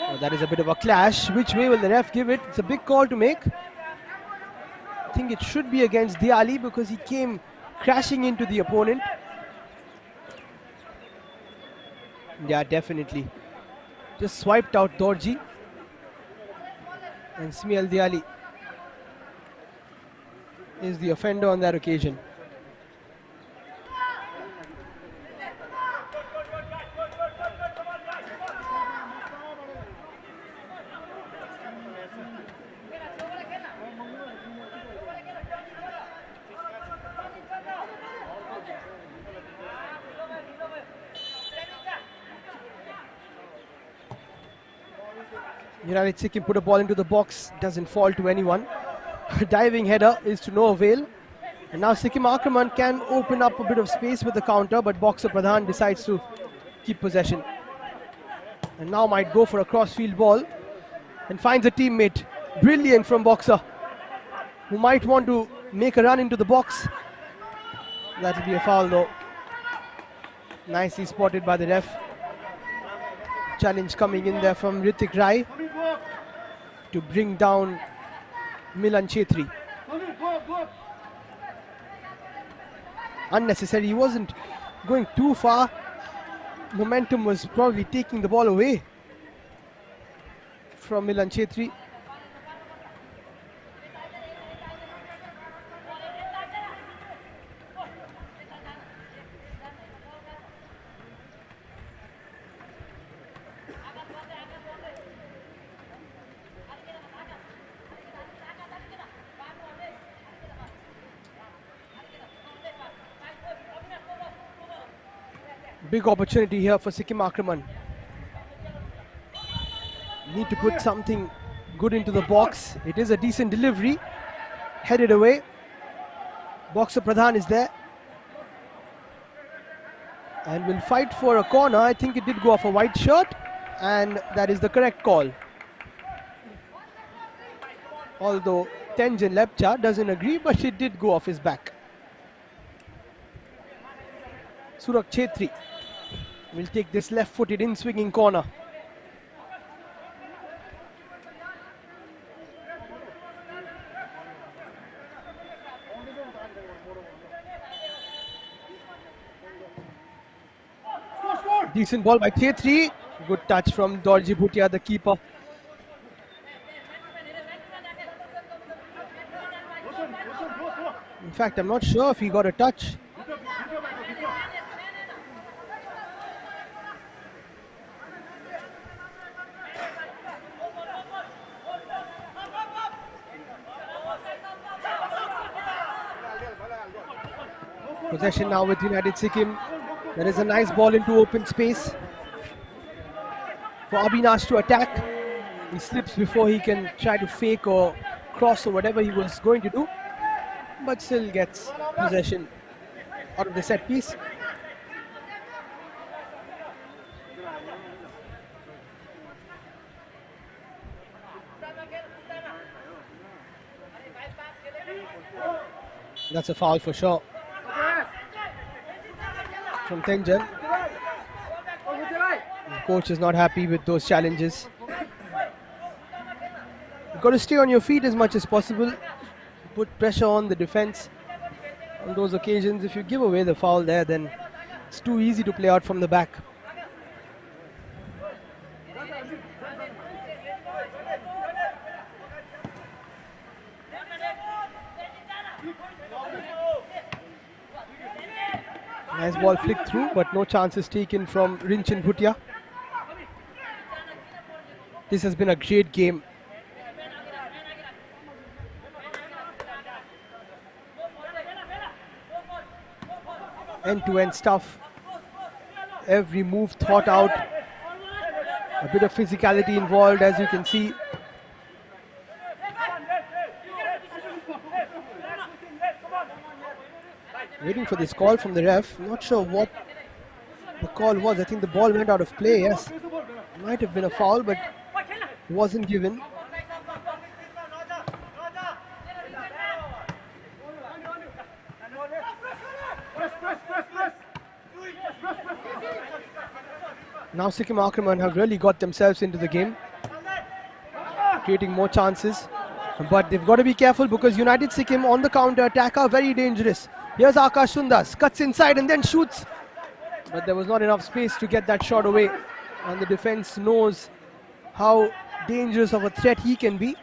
Oh, that is a bit of a clash. Which way will the ref give it? It's a big call to make. I think it should be against Diali because he came crashing into the opponent. Yeah, definitely. Just swiped out Dorji. And Smial Diali is the offender on that occasion. United Sikkim put a ball into the box, doesn't fall to anyone. Diving header is to no avail. And now Sikkim Aakraman can open up a bit of space with the counter, but Boxer Pradhan decides to keep possession. And now might go for a cross-field ball and finds a teammate. Brilliant from Boxer, who might want to make a run into the box. That'll be a foul though. Nicely spotted by the ref. Challenge coming in there from Ritik Rai to bring down Milan Chetri. Unnecessary, he wasn't going too far. Momentum was probably taking the ball away from Milan Chetri. Big opportunity here for Sikkim Aakraman. Need to put something good into the box. It is a decent delivery. Headed away. Boxer Pradhan is there. And will fight for a corner. I think it did go off a white shirt. And that is the correct call. Although Tenjin Lepcha doesn't agree, but it did go off his back. Surak Chetri will take this left-footed in-swinging corner. Decent ball by Chetri. Good touch from Dorji Bhutia, the keeper. In fact, I'm not sure if he got a touch. Possession now with United Sikkim. There is a nice ball into open space for Abhinash to attack. He slips before he can try to fake or cross or whatever he was going to do, but still gets possession out of the set piece. That's a foul for sure from Tenjan. The coach is not happy with those challenges. You've got to stay on your feet as much as possible. Put pressure on the defense on those occasions. If you give away the foul there, then it's too easy to play out from the back. Nice ball flicked through, but no chances taken from Rinchin Bhutia. This has been a great game. End-to-end stuff. Every move thought out. A bit of physicality involved, as you can see. Waiting for this call from the ref. Not sure what the call was. I think the ball went out of play, yes. Might have been a foul, but wasn't given. Now Sikkim Aakraman have really got themselves into the game, creating more chances. But they've got to be careful because United Sikkim on the counter attack are very dangerous. Here's Akash Sundas, cuts inside and then shoots. But there was not enough space to get that shot away. And the defense knows how dangerous of a threat he can be.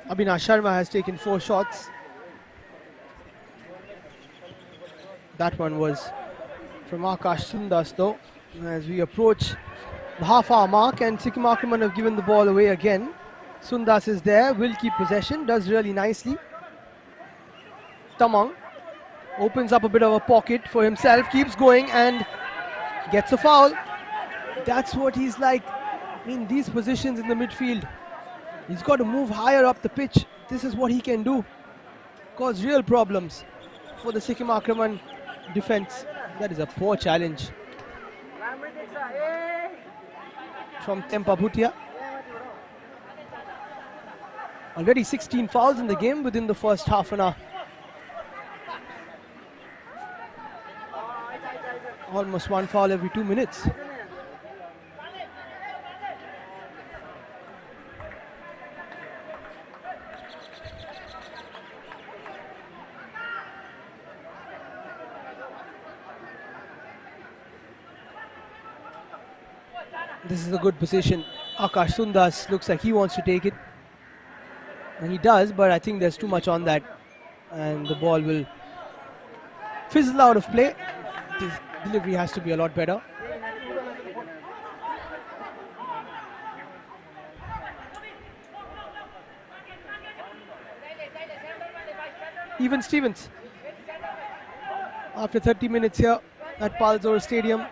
Abhinav Sharma has taken 4 shots. That one was from Akash Sundas though. As we approach the half-hour mark and Sikkim Aakraman have given the ball away again. Sundas is there, will keep possession, does really nicely. Tamang opens up a bit of a pocket for himself, keeps going and gets a foul. That's what he's like in these positions in the midfield. He's got to move higher up the pitch. This is what he can do. Cause real problems for the Sikkim Aakraman defense. That is a poor challenge from Tempa Bhutia. Already 16 fouls in the game within the first half an hour. Almost 1 foul every 2 minutes. This is a good position. Akash Sundas looks like he wants to take it. And he does, but I think there's too much on that. And the ball will fizzle out of play. The delivery has to be a lot better. Even Stevens. After 30 minutes here at Palzor Stadium.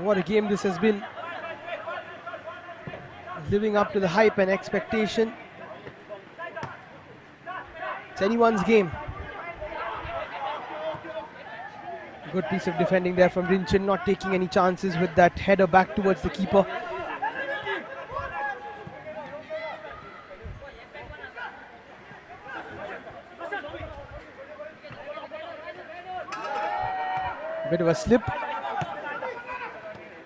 What a game this has been. Living up to the hype and expectation. It's anyone's game. Good piece of defending there from Rinchin, not taking any chances with that header back towards the keeper. Bit of a slip.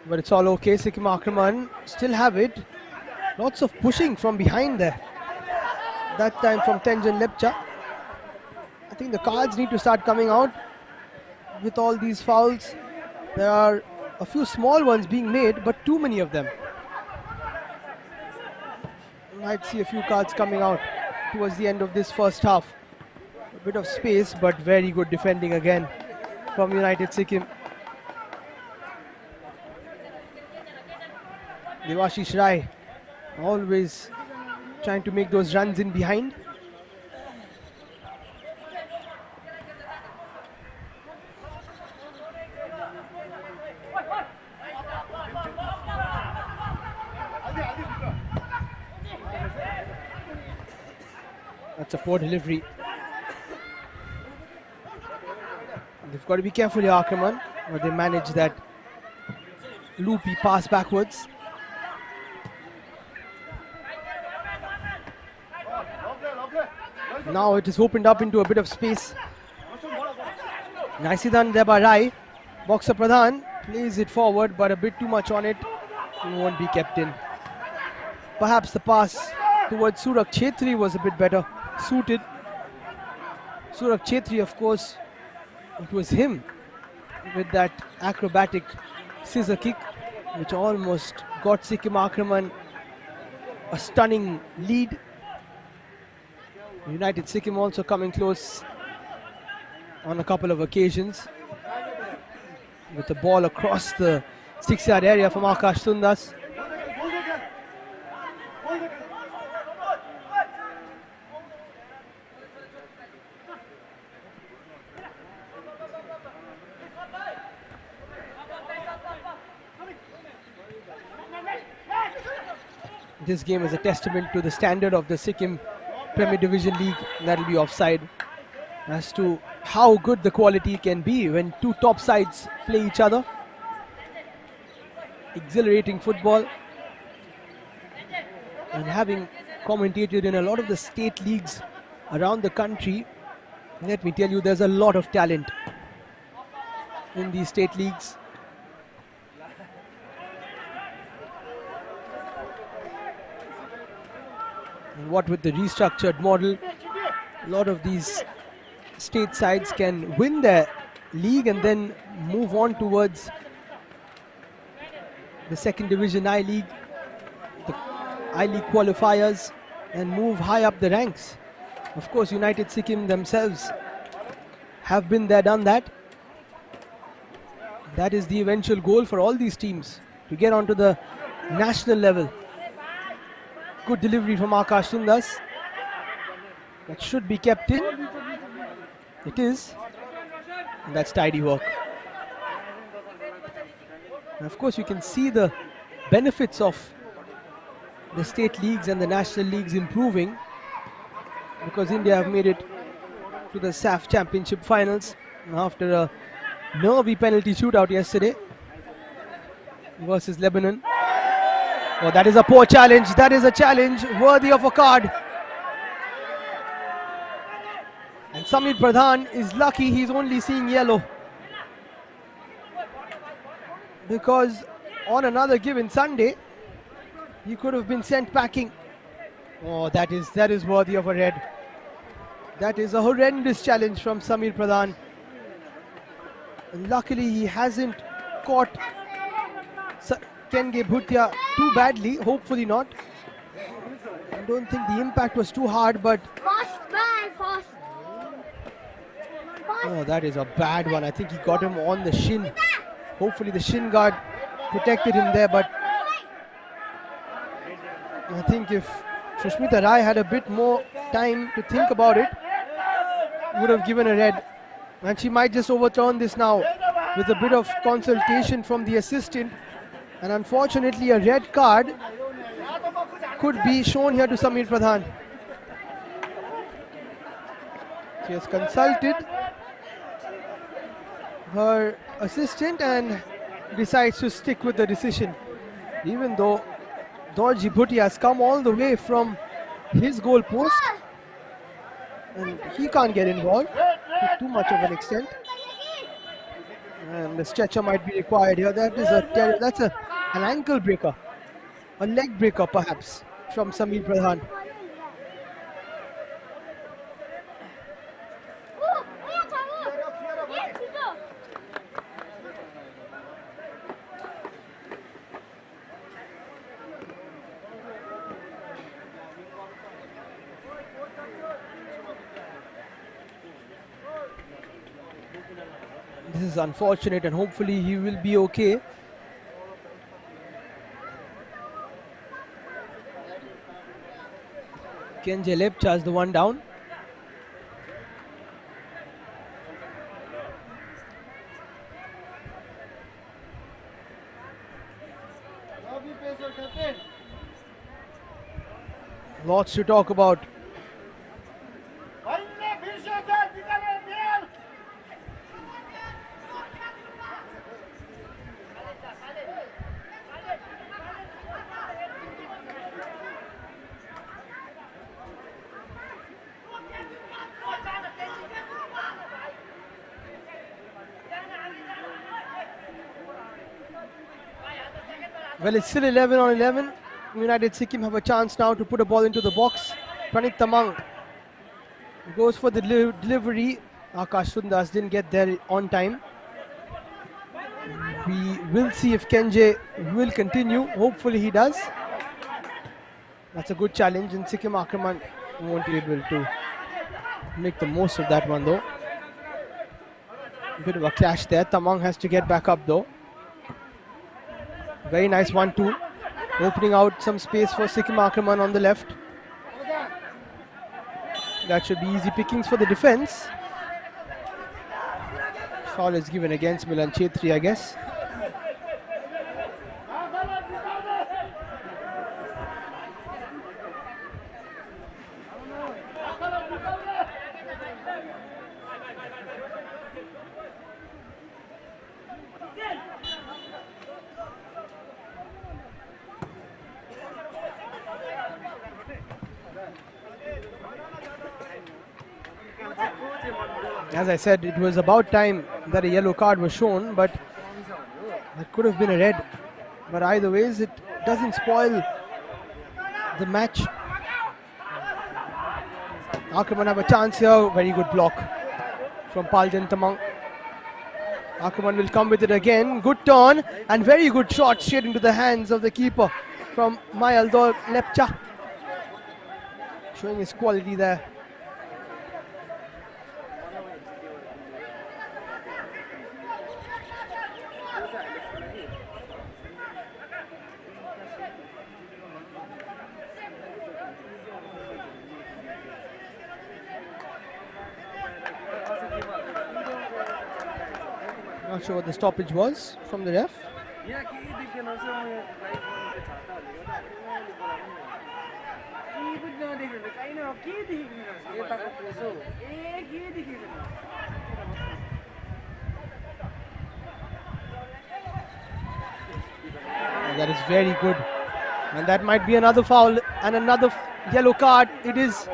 But it's all okay. Sikkim Aakraman still have it. Lots of pushing from behind there. That time from Tenjan Lepcha. I think the cards need to start coming out with all these fouls. There are a few small ones being made, but too many of them. Might see a few cards coming out towards the end of this first half. A bit of space, but very good defending again from United Sikkim. Devashish Rai always trying to make those runs in behind. That's a poor delivery. They've got to be careful here, Aakraman, where they manage that loopy pass backwards. Now it is opened up into a bit of space. Nicely done there by Rai. Boxer Pradhan plays it forward, but a bit too much on it. It won't be kept in. Perhaps the pass towards Surak Chetri was a bit better suited. Surak Chetri, of course, it was him with that acrobatic scissor kick, which almost got Sikkim Aakraman a stunning lead. United Sikkim also coming close on a couple of occasions with the ball across the 6-yard area from Akash Sundas. This game is a testament to the standard of the Sikkim Premier Division League. That will be offside as to how good the quality can be when two top sides play each other. Exhilarating football. And having commentated in a lot of the state leagues around the country, let me tell you, there's a lot of talent in these state leagues. And what with the restructured model, a lot of these state sides can win their league and then move on towards the second division I-League, the I-League qualifiers, and move high up the ranks. Of course, United Sikkim themselves have been there, done that. That is the eventual goal for all these teams, to get onto the national level. Good delivery from Aakraman. That should be kept in. It is. And that's tidy work. And of course, you can see the benefits of the state leagues and the national leagues improving, because India have made it to the SAF Championship finals after a nervy penalty shootout yesterday versus Lebanon. Oh, that is a poor challenge. That is a challenge worthy of a card. And Samir Pradhan is lucky he's only seeing yellow, because on another given Sunday he could have been sent packing. Oh, that is worthy of a red. That is a horrendous challenge from Samir Pradhan. And luckily he hasn't caught Kenge Bhutia too badly, hopefully not. I don't think the impact was too hard, but oh, that is a bad one. I think he got him on the shin. Hopefully the shin guard protected him there, but I think if Sushmita Rai had a bit more time to think about it, would have given a red. And she might just overturn this now with a bit of consultation from the assistant. And unfortunately, a red card could be shown here to Samir Pradhan. She has consulted her assistant and decides to stick with the decision, even though Dorji Bhutia has come all the way from his goal post and he can't get involved to too much of an extent. And the stretcher might be required here. That's an ankle breaker, a leg breaker perhaps from Samir Pradhan. This is unfortunate, and hopefully he will be okay. Kenje Lepcha is the one down. Lots to talk about. Well, it's still 11 on 11. United Sikkim have a chance now to put a ball into the box. Pranit Tamang goes for the delivery. Akash Sundas didn't get there on time. We will see if Kenje will continue. Hopefully he does. That's a good challenge, and Sikkim Aakraman won't be able to make the most of that one though. A bit of a clash there. Tamang has to get back up though. Very nice 1-2. Opening out some space for Sikkim Aakraman on the left. That should be easy pickings for the defense. Foul is given against Milan Chetri, I guess. As I said, it was about time that a yellow card was shown, but it could have been a red. But either ways, it doesn't spoil the match. Aakraman have a chance here. Very good block from Palzor. Aakraman will come with it again. Good turn and very good shot straight into the hands of the keeper from Palzor Lepcha. Showing his quality there. Not sure what the stoppage was from the ref. That is very good. And that might be another foul and another yellow card. It is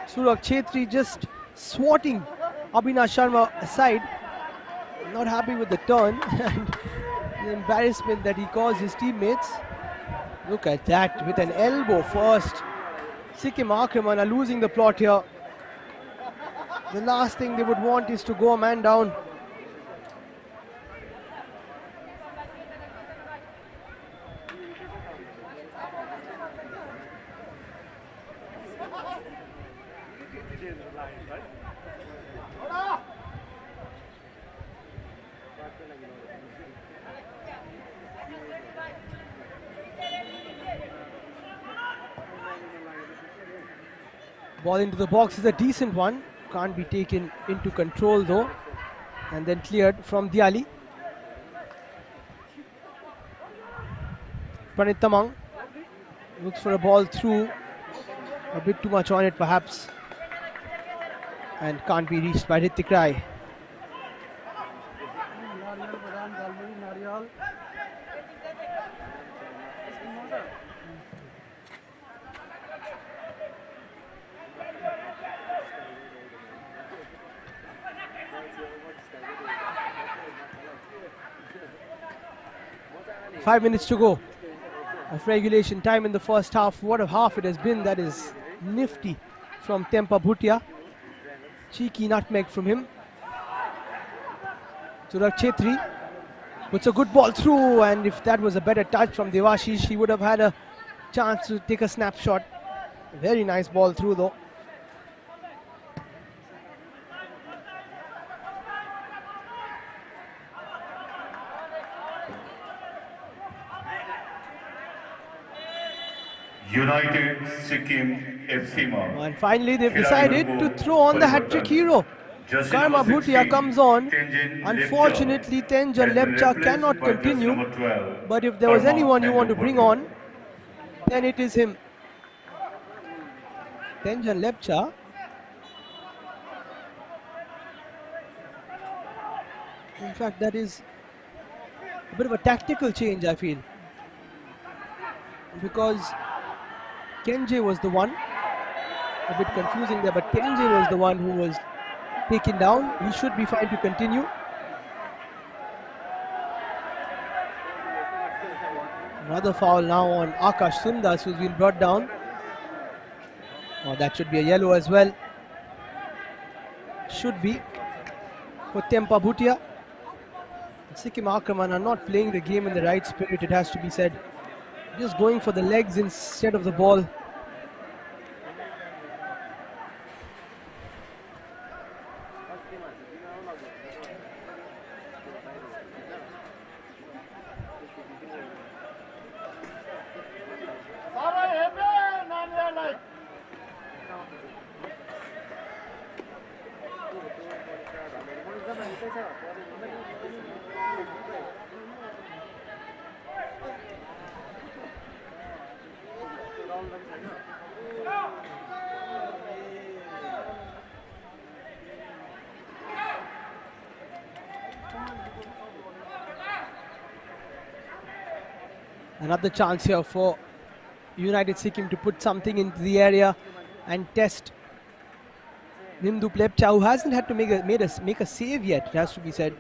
Surak Chetri just swatting Abhinav Sharma aside. Not happy with the turn and the embarrassment that he caused his teammates. Look at that, with an elbow first. Sikkim Aakraman are losing the plot here. The last thing they would want is to go a man down. Ball into the box is a decent one. Can't be taken into control though. And then cleared from Diali. Pranit Tamang looks for a ball through. A bit too much on it perhaps. And can't be reached by Ritik Rai. Five minutes to go of regulation time in the first half. What a half it has been. That is nifty from Tempa Bhutia. Cheeky nutmeg from him. Surak Chetri puts a good ball through, and if that was a better touch from Devashish, he would have had a chance to take a snapshot. Very nice ball through though. United Sikkim FC And finally they've decided to throw on the hat-trick hero. Karma Bhutia comes on. Unfortunately, Tenjan Lepcha cannot continue. But if there was anyone you want to bring on, then it is him. Tenjan Lepcha. In fact, that is a bit of a tactical change, I feel. Because Kenje was the one. A bit confusing there, but Kenje was the one who was taken down. He should be fine to continue. Another foul now on Akash Sundas, who's been brought down. Oh, that should be a yellow as well. Should be for Tempa Bhutia. Sikkim Aakraman are not playing the game in the right spirit, it has to be said. Just going for the legs instead of the ball. Another chance here for United Sikkim to put something into the area and test Nimdu Plepcha, who hasn't had to make a save yet, it has to be said.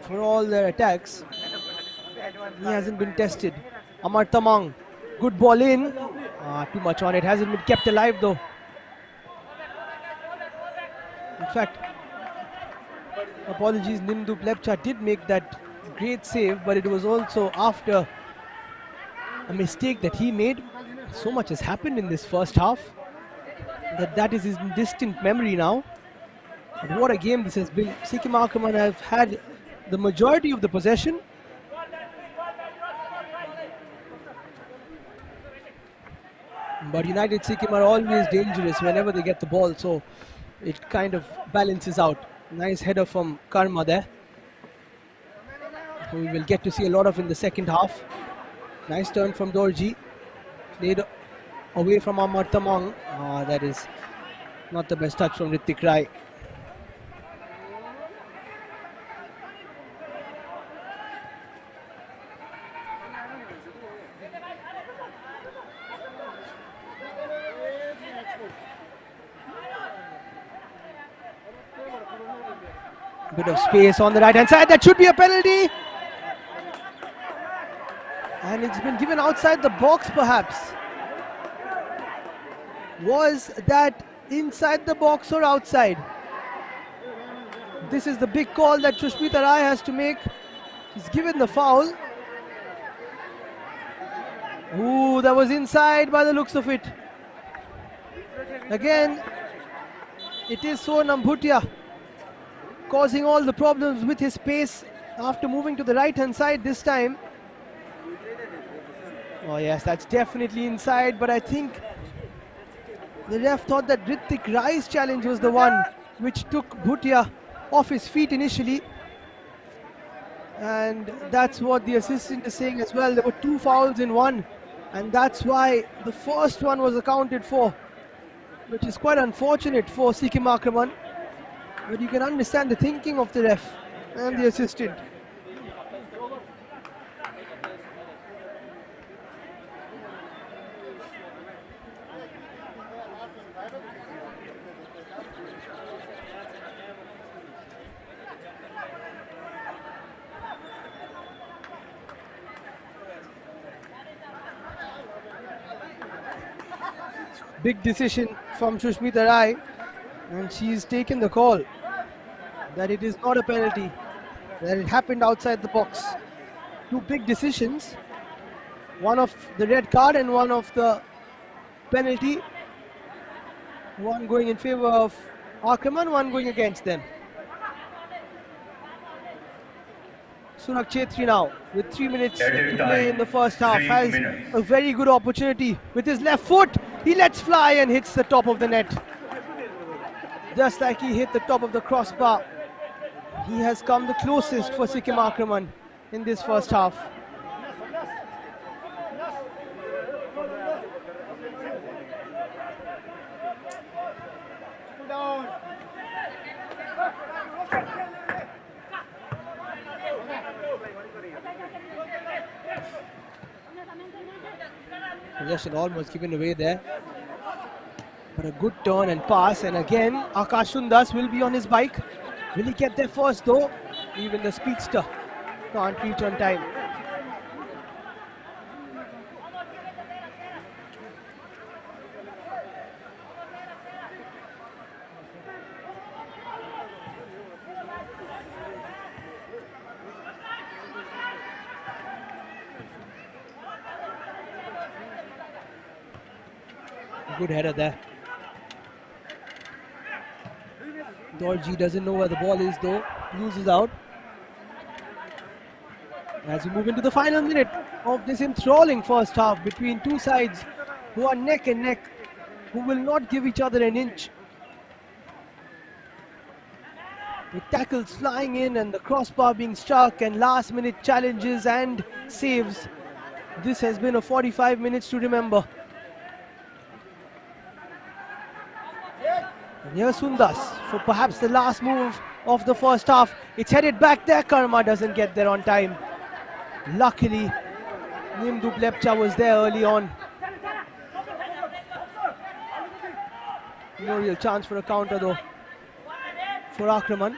For all their attacks, he hasn't been tested. Amar Tamang, good ball in. Too much on it, hasn't been kept alive though. In fact, apologies, Nimdu Plepcha did make that great save, but it was also after a mistake that he made. So much has happened in this first half that is his distant memory now. But what a game this has been. Sikkim Aakraman have had the majority of the possession. But United Sikkim are always dangerous whenever they get the ball, so it kind of balances out. Nice header from Karma there, who we will get to see a lot of in the second half. Nice turn from Dorji. Played away from Amar Tamang. That is not the best touch from Ritik Rai. Bit of space on the right hand side. That should be a penalty. And it's been given outside the box perhaps. Was that inside the box or outside? This is the big call that Sushmita Rai has to make. He's given the foul. Ooh, that was inside by the looks of it. Again, it is Sonam Bhutia causing all the problems with his pace after moving to the right hand side this time. Oh yes, that's definitely inside, but I think the ref thought that Ritik Rai's challenge was the one which took Bhutia off his feet initially. And that's what the assistant is saying as well. There were two fouls in one, and that's why the first one was accounted for, which is quite unfortunate for Sikkim Aakraman. But you can understand the thinking of the ref and the assistant. Big decision from Sushmita Rai, and she's taken the call that it is not a penalty, that it happened outside the box. Two big decisions, one of the red card and one of the penalty, one going in favor of Aakraman, one going against them. Surak Chetri now, with 3 minutes to play in the first half, has a very good opportunity with his left foot. He lets fly and hits the top of the net. Just like he hit the top of the crossbar. He has come the closest for Sikkim Aakraman in this first half. Possession almost given away there. But a good turn and pass, and again Akash Sundas will be on his bike. Will he get there first though? Even the speedster can't reach on time. Good header there. Dorji doesn't know where the ball is though, loses out. As we move into the final minute of this enthralling first half between two sides who are neck and neck, who will not give each other an inch. With tackles flying in and the crossbar being struck and last minute challenges and saves. This has been a 45 minutes to remember. And here's Sundas for perhaps the last move of the first half. It's headed back there. Karma doesn't get there on time. Luckily, Nimdu Plepcha was there early on. No real chance for a counter though for Aakraman.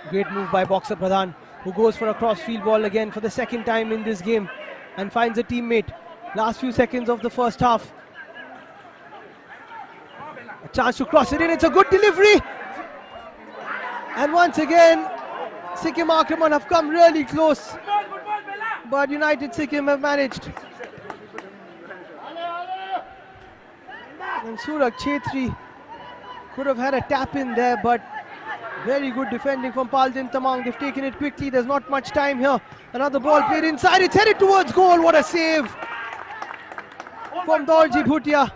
Great move by Boxer Pradhan, who goes for a cross-field ball again for the second time in this game and finds a teammate. Last few seconds of the first half. A chance to cross it in. It's a good delivery. And once again, Sikkim Aakraman have come really close. But United Sikkim have managed. And Surak Chetri could have had a tap in there, but very good defending from Palzor Tamang. They've taken it quickly. There's not much time here. Another ball played inside. It's headed towards goal. What a save from Dorji Bhutia.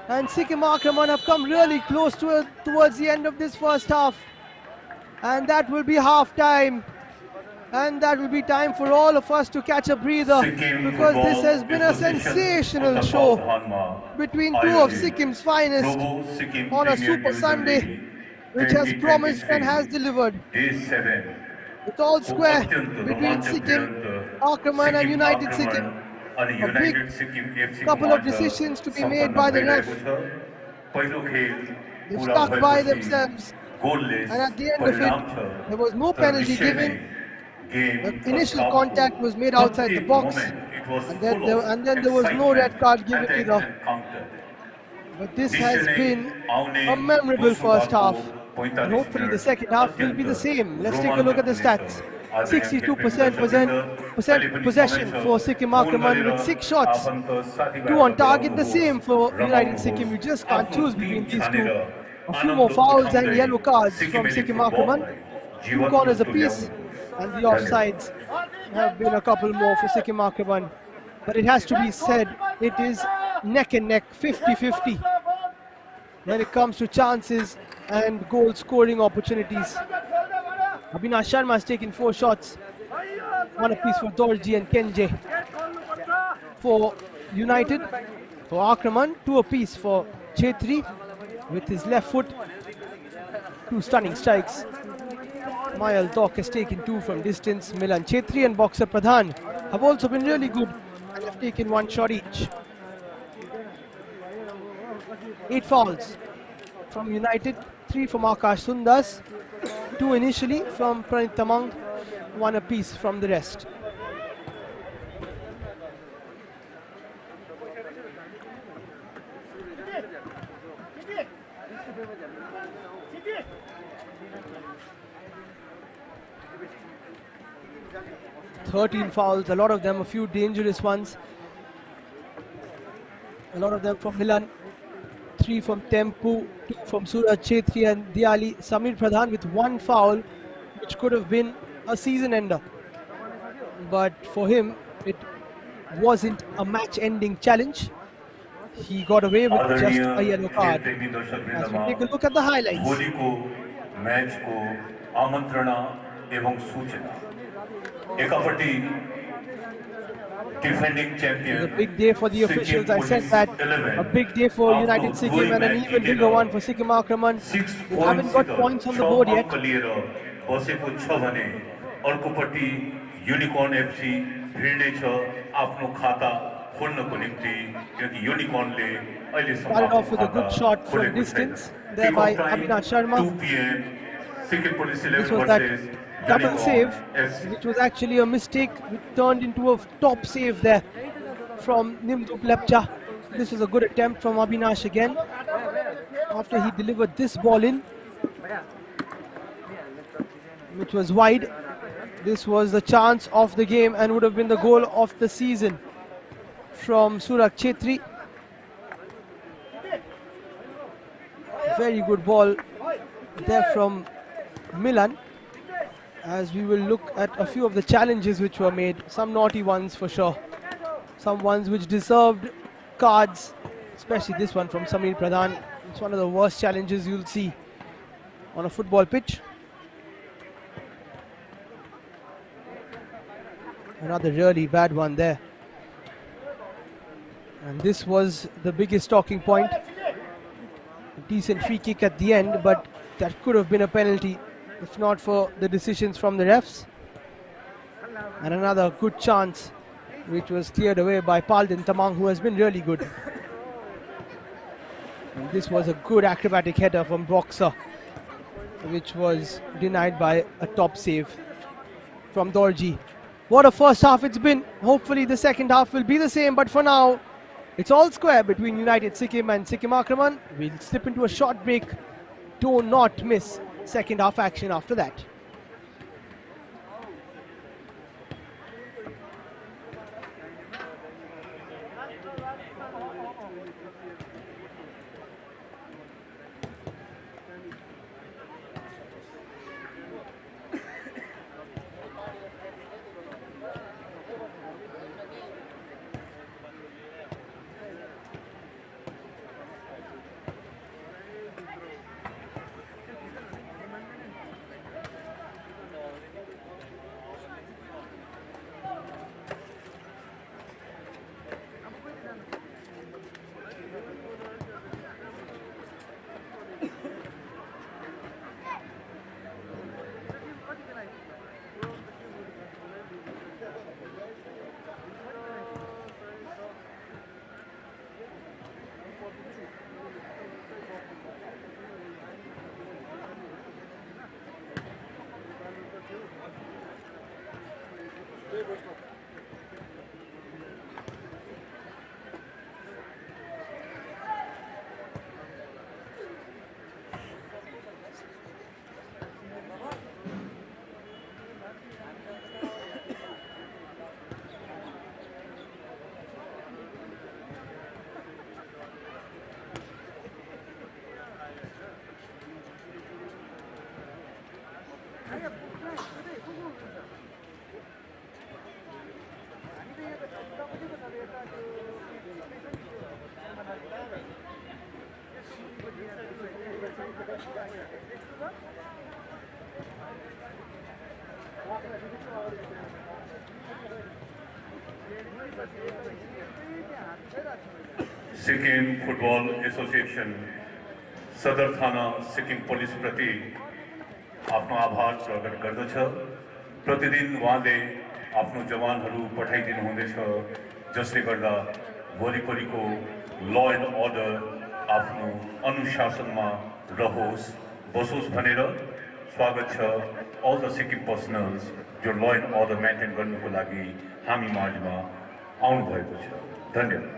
And Sikkim Aakraman have come really close towards the end of this first half. And that will be half time. And that will be time for all of us to catch a breather, because this has been a sensational show between two of Sikkim's finest on a Super Sunday, which has promised and has delivered. It's all square between Sikkim, Aakraman and United Sikkim. A big couple of decisions to be made by the ref. They've stuck by themselves, and at the end of it, there was no penalty given. The initial contact was made outside the box, and then there was no red card given either. But this has been a memorable first half, and hopefully the second half will be the same. Let's take a look at the stats. 62% possession for Sikkim Aakraman with 6 shots, 2 on target, the same for United Sikkim. You just can't choose between these two. A few more fouls and yellow cards from Sikkim Aakraman, 2 corners apiece, and the offsides have been a couple more for Sikkim Aakraman. But it has to be said, it is neck and neck, 50-50 when it comes to chances and goal scoring opportunities. Abhinav Sharma has taken 4 shots, 1 apiece for Dorji and Kenje. For United, for Aakraman, 2 apiece for Chetri with his left foot, 2 stunning strikes. Mayal Tok has taken 2 from distance. Milan Chetri and Boxer Pradhan have also been really good and have taken 1 shot each. 8 fouls from United, 3 from Akash Sundas, 2 initially from Pranit Tamang, 1 apiece from the rest. "13 fouls, a lot of them, a few dangerous ones. A lot of them from Milan, 3 from Tempu, 2 from Suraj Chetri and Diali. Samir Pradhan with 1 foul, which could have been a season ender. But for him, it wasn't a match-ending challenge. He got away with just a yellow card. As we take a look at the highlights. Defending champion. It's a big day for the officials. I said that. A big day for United Sikkim and an even bigger one for Sikkim Aakraman. They haven't got points on the board yet. Unicorn FC Started off with a good shot from distance there by Abhinav Sharma. 2 p.m. Sikkim Police This was that double save, which was actually a mistake, which turned into a top save there from Nimdup Lepcha. This was a good attempt from Abhinash again, after he delivered this ball in, which was wide. This was the chance of the game and would have been the goal of the season from Surak Chetri. Very good ball there from Milan. As we will look at a few of the challenges which were made, some naughty ones for sure, some ones which deserved cards, especially this one from Samir Pradhan. It's one of the worst challenges you'll see on a football pitch. Another really bad one there. And this was the biggest talking point. A decent free kick at the end, but that could have been a penalty if not for the decisions from the refs. And another good chance which was cleared away by Tamang, who has been really good. And this was a good acrobatic header from Boxer, which was denied by a top save from Dorji. What a first half it's been. Hopefully the second half will be the same, but for now, it's all square between United Sikkim and Sikkim Aakraman. We'll slip into a short break. Do not miss second half action after that. Sikkim football association सदर थाना Sikkim police प्रति आफ्नो आभार प्रकट गर्दछ। प्रतिदिन उहाँले आफ्नो जवानहरू पठाइदिनु हुँदैछ, जसले गर्दा वरिपरिको ल एन्ड अर्डर आफ्नो अनुशासनमा रहोस् बसोस् भनेर स्वागत छ। अल द सिक्किम पर्सनल्स जो ल एन्ड अर्डर मेन्टेन गर्नुको लागि हामी माझमा आउनुभएको छ। धन्यवाद।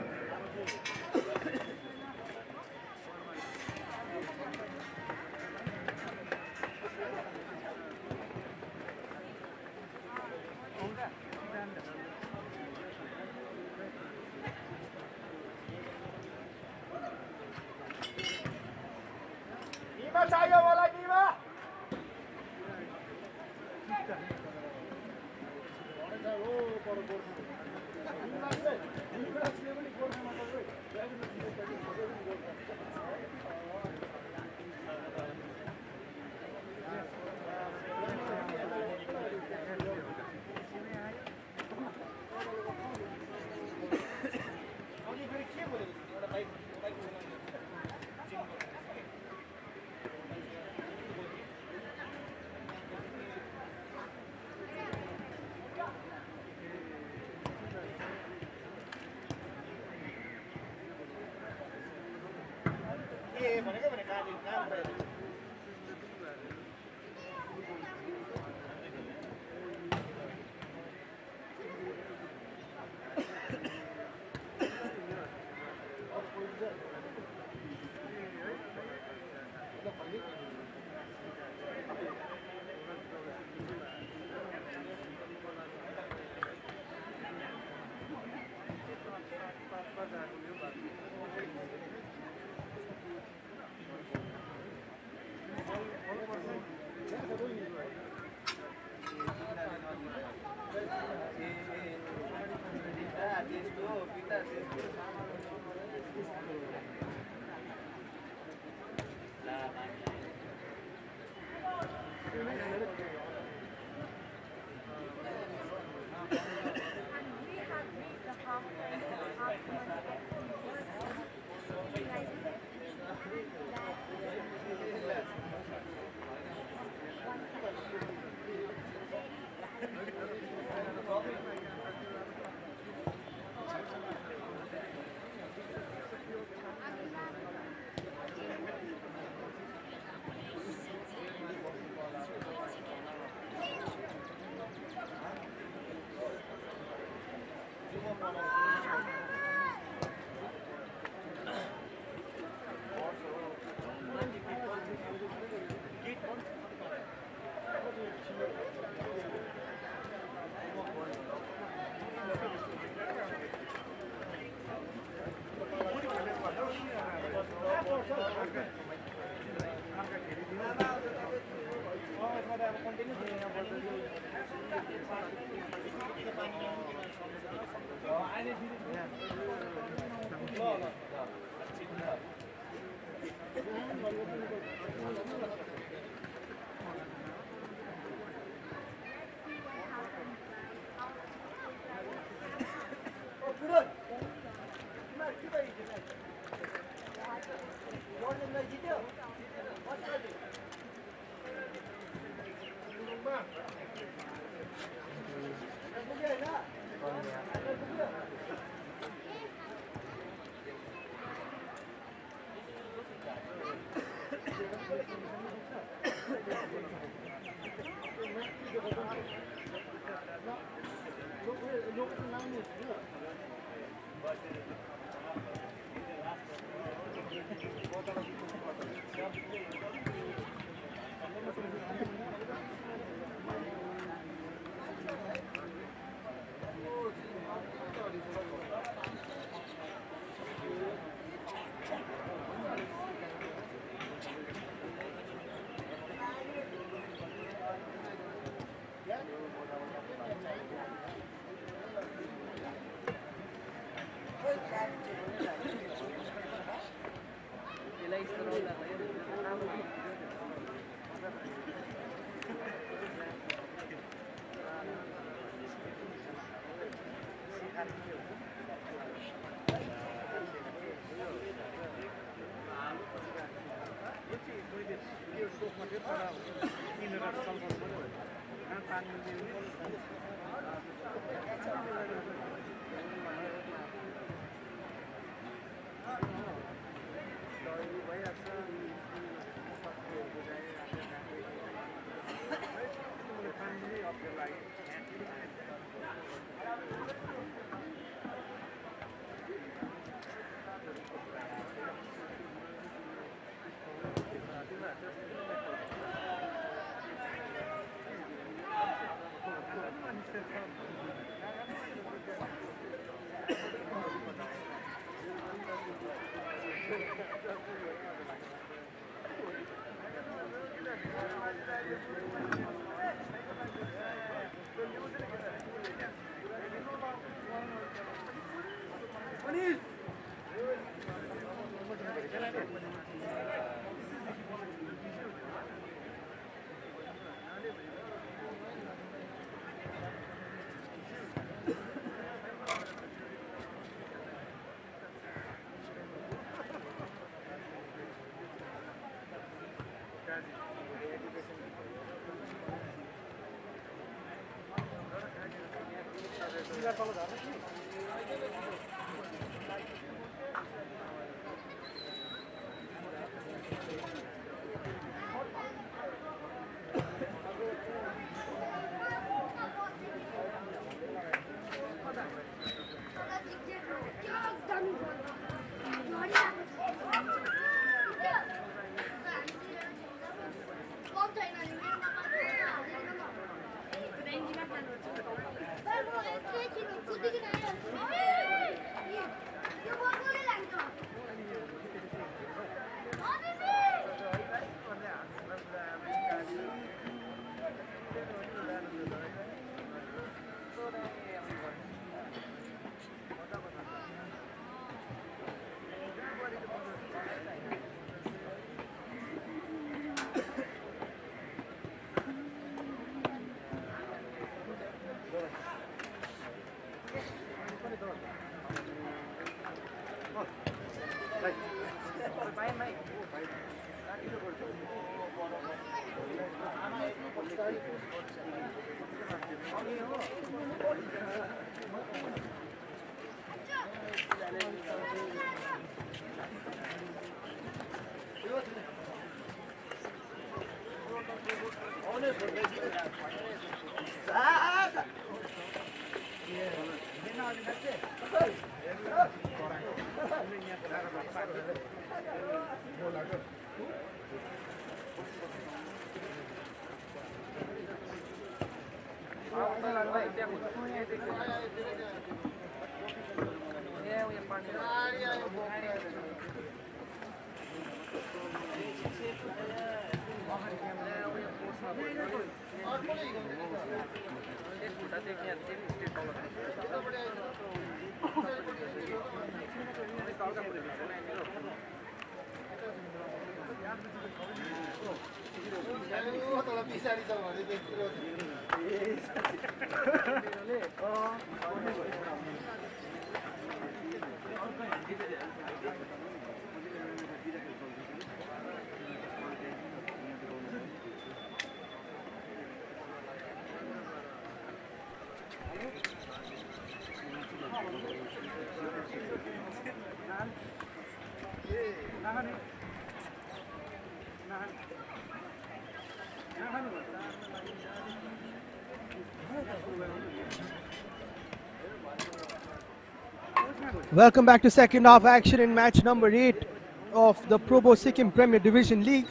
Welcome back to second half action in match number 8 of the Probo Sikkim Premier Division League.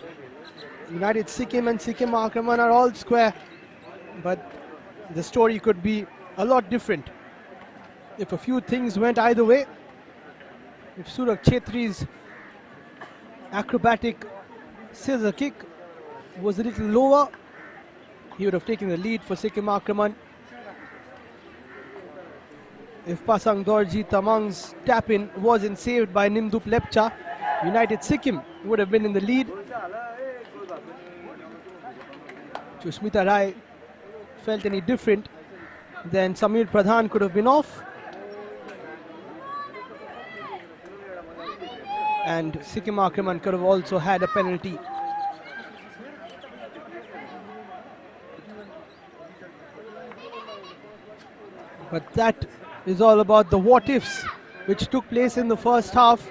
United Sikkim and Sikkim Aakraman are all square, but the story could be a lot different if a few things went either way. If Surak Chetri's acrobatic scissor kick was a little lower, he would have taken the lead for Sikkim Aakraman. If Pasang Dorji Tamang's tap-in wasn't saved by Nimdup Lepcha, United Sikkim would have been in the lead. Sushmita Rai felt any different, then Samir Pradhan could have been off. And Sikkim Aakraman could have also had a penalty. But that is all about the what-ifs which took place in the first half.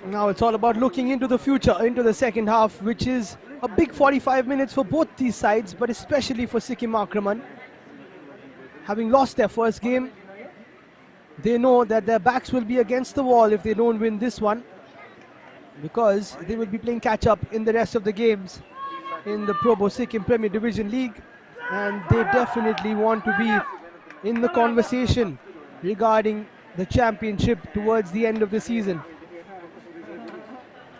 Now it's all about looking into the future, into the second half, which is a big 45 minutes for both these sides, but especially for Sikkim Aakraman. Having lost their first game, they know that their backs will be against the wall if they don't win this one, because they will be playing catch-up in the rest of the games in the Probo Sikkim Premier Division League, and they definitely want to be in the conversation regarding the championship towards the end of the season.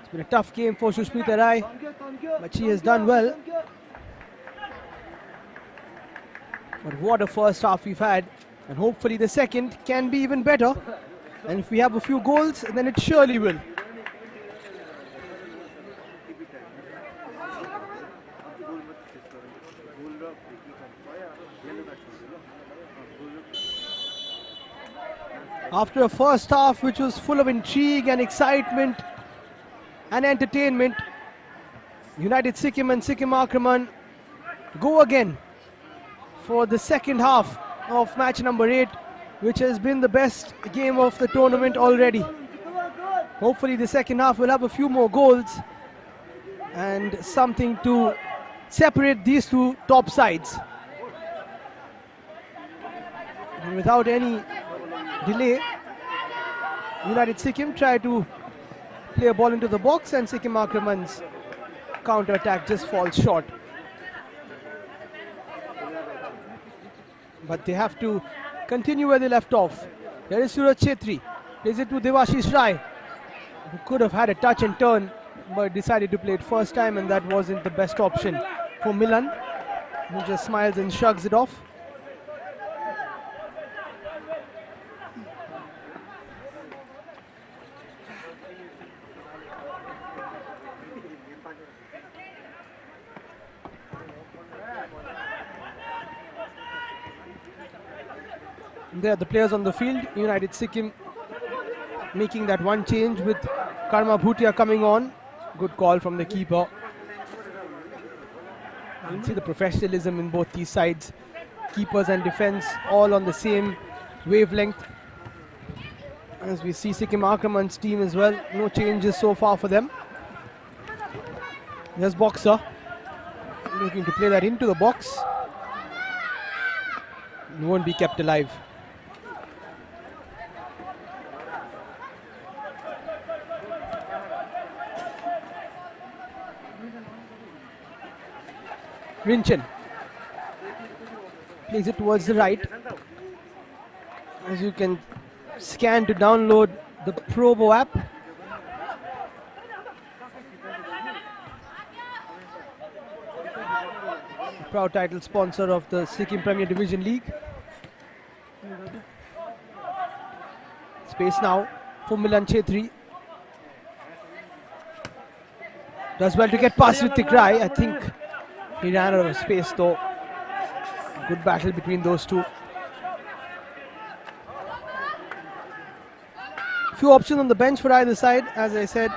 It's been a tough game for Sushmita Rai, but she has done well. But what a first half we've had, and hopefully the second can be even better. And if we have a few goals, then it surely will. After a first half which was full of intrigue and excitement and entertainment, United Sikkim and Sikkim Aakraman go again for the second half of match number 8, which has been the best game of the tournament already. Hopefully the second half will have a few more goals and something to separate these two top sides. And without any delay, United Sikkim try to play a ball into the box, and Sikkim Aakraman's counter-attack just falls short. But they have to continue where they left off. There is Suraj Chetri, plays it to Devashish Rai, who could have had a touch and turn, but decided to play it first time, and that wasn't the best option for Milan, who just smiles and shrugs it off. There are the players on the field. United Sikkim making that one change with Karma Bhutia coming on. Good call from the keeper. You can see the professionalism in both these sides. Keepers and defense all on the same wavelength. As we see Sikkim Aakraman's team as well. No changes so far for them. There's Boxer looking to play that into the box. It won't be kept alive. Rinchen plays it towards the right. As you can scan to download the Probo app. proud title sponsor of the Sikkim Premier Division League. Space now for Milan Chetri. Does well to get past with the cry. I think he ran out of space though. Good battle between those two. Few options on the bench for either side, as I said.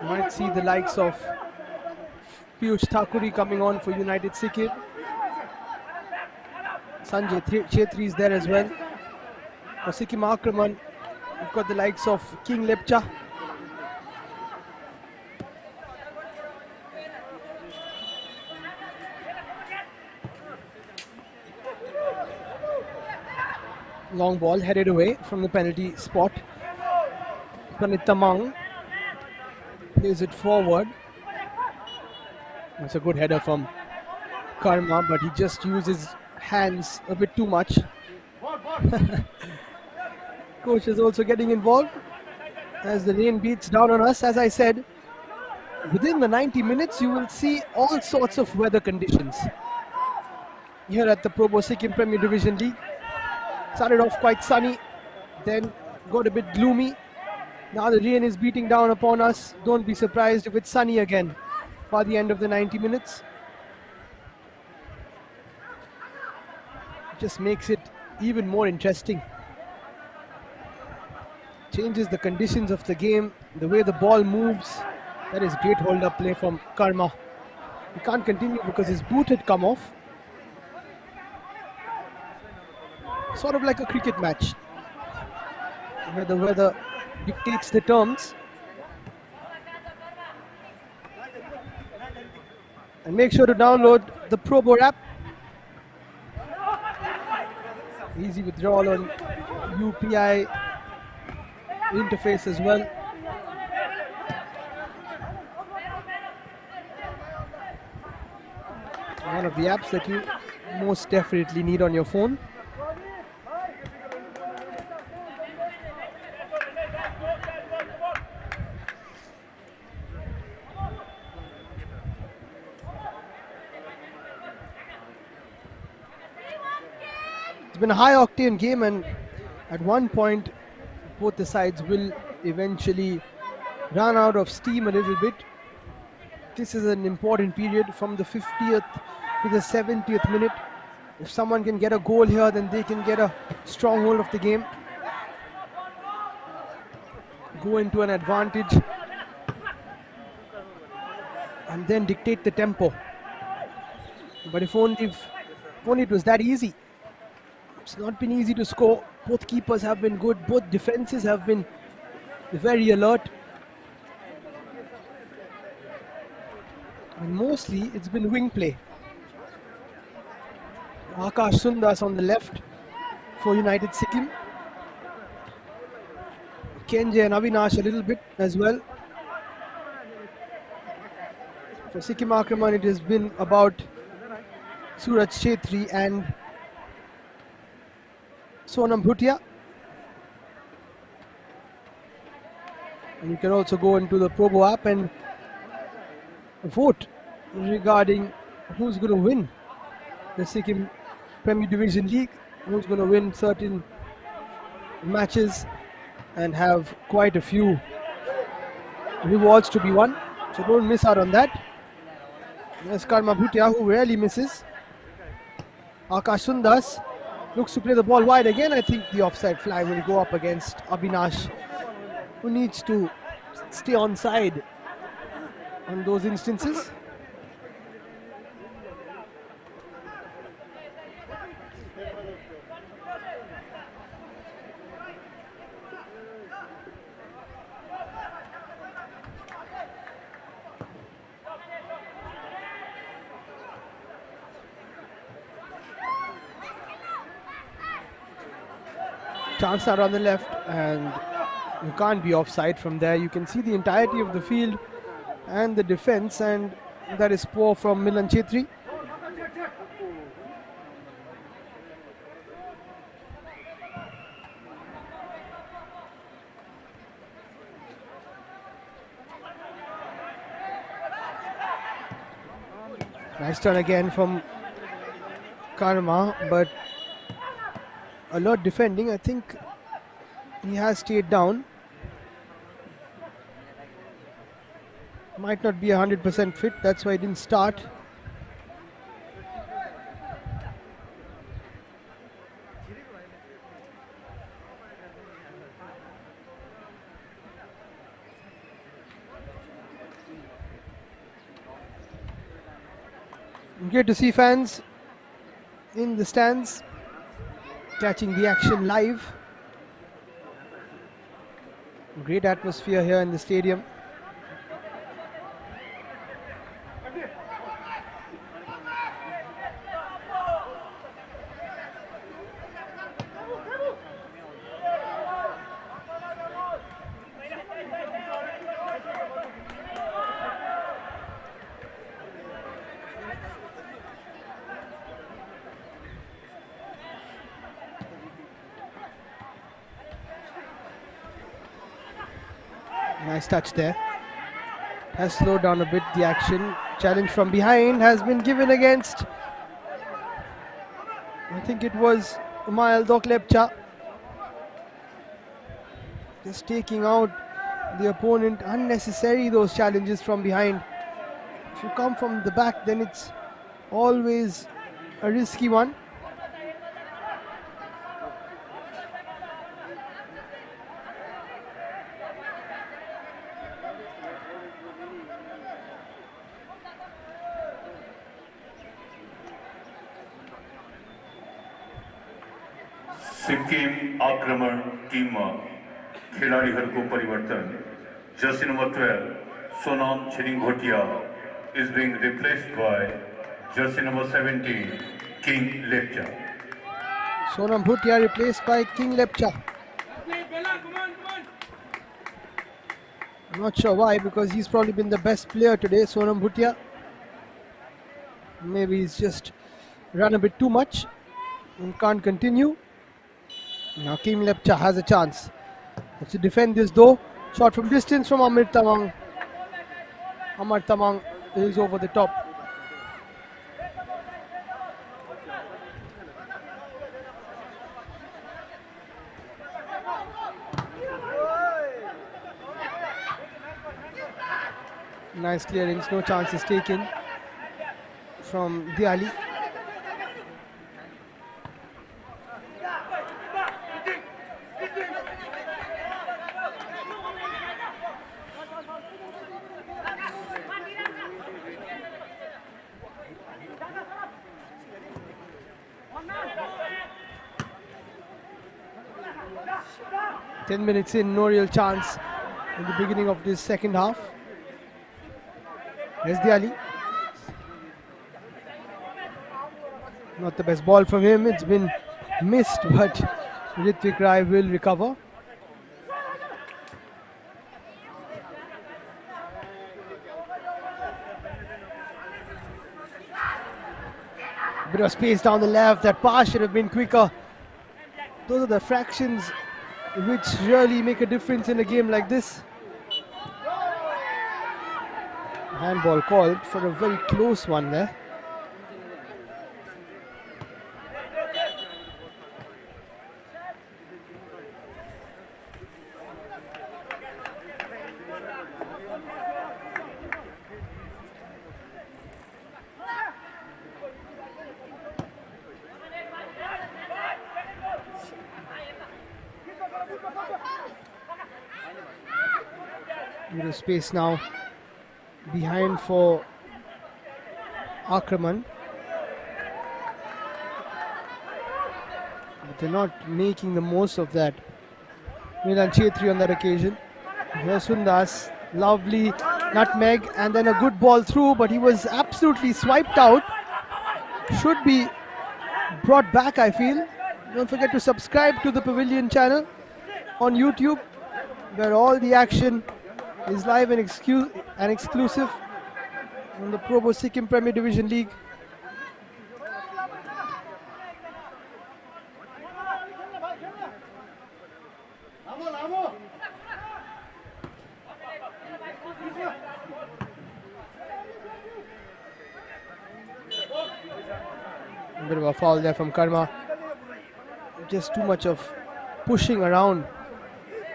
You might see the likes of Piyush Thakuri coming on for United Sikkim. Sanjay Chetri is there as well. For Sikkim Aakraman, we've got the likes of King Lepcha. Long ball headed away from the penalty spot. Pranit Tamang plays it forward. It's a good header from Karma, but he just uses hands a bit too much. Coach is also getting involved as the rain beats down on us. As I said, within the 90 minutes you will see all sorts of weather conditions here at the Probo Sikkim Premier Division League. Started off quite sunny, then got a bit gloomy. Now the rain is beating down upon us. Don't be surprised if it's sunny again by the end of the 90 minutes. Just makes it even more interesting. Changes the conditions of the game, the way the ball moves. That is great hold-up play from Karma. He can't continue because his boot had come off. Sort of like a cricket match, where the weather dictates the terms. And make sure to download the Probo app. Easy withdrawal on UPI interface as well. One of the apps that you most definitely need on your phone. It's been a high-octane game, and at one point both the sides will eventually run out of steam a little bit. This is an important period from the 50th to the 70th minute. If someone can get a goal here, then they can get a stronghold of the game, go into an advantage, and then dictate the tempo. But if only it was that easy. It's not been easy to score. Both keepers have been good. Both defenses have been very alert. And mostly it's been wing play. Akash Sundas on the left for United Sikkim. Kenji and Avinash a little bit as well. For Sikkim Aakraman, it has been about Suraj Chetri and Sonam Bhutia. And you can also go into the Probo app and vote regarding who's going to win the Sikkim Premier Division League, who's going to win certain matches and have quite a few rewards to be won. So don't miss out on that. There's Karma Bhutia, who rarely misses. Akash Sundas looks to play the ball wide again. I think the offside flag will go up against Abhinash, who needs to stay onside on those instances. Chance out on the left, and you can't be offside from there. You can see the entirety of the field and the defense, and that is poor from Milan Chetri. Nice turn again from Karma, but a lot defending. I think he has stayed down. Might not be 100% fit, that's why he didn't start. Great to see fans in the stands catching the action live. Great atmosphere here in the stadium. Nice touch there. Has slowed down a bit the action. Challenge from behind has been given against, I think it was Doklepcha. Just taking out the opponent. Unnecessary, those challenges from behind. If you come from the back, then it's always a risky one. Sikkim आक्रमण टीममा खेलाडीहरूको परिवर्तन jersey number 12 Sonam Tshering Bhutia is being replaced by jersey number 17 King Lepcha. Sonam Bhutia replaced by King Lepcha. I'm not sure why, because he's probably been the best player today, Sonam Bhutia. Maybe he's just run a bit too much and can't continue. Now King Lepcha has a chance. Has to defend this though. Shot from distance from Amar Tamang. Amar Tamang is over the top. Nice clearings, no chances taken from Diali. Ten minutes in, no real chance in the beginning of this second half. There's Diali. Not the best ball from him, it's been missed, but Ritvik Rai will recover. Bit of space down the left, that pass should have been quicker. Those are the fractions which really make a difference in a game like this. Handball called for a very close one there. Bit of space now behind for Aakraman. But they're not making the most of that. Milan Chetri on that occasion. Here's Sundas, lovely nutmeg and then a good ball through, but he was absolutely swiped out. Should be brought back, I feel. Don't forget to subscribe to the Pavilion channel on YouTube, where all the action is live and exclusive on the Probo Sikkim Premier Division League. A bit of a foul there from Karma. Just too much of pushing around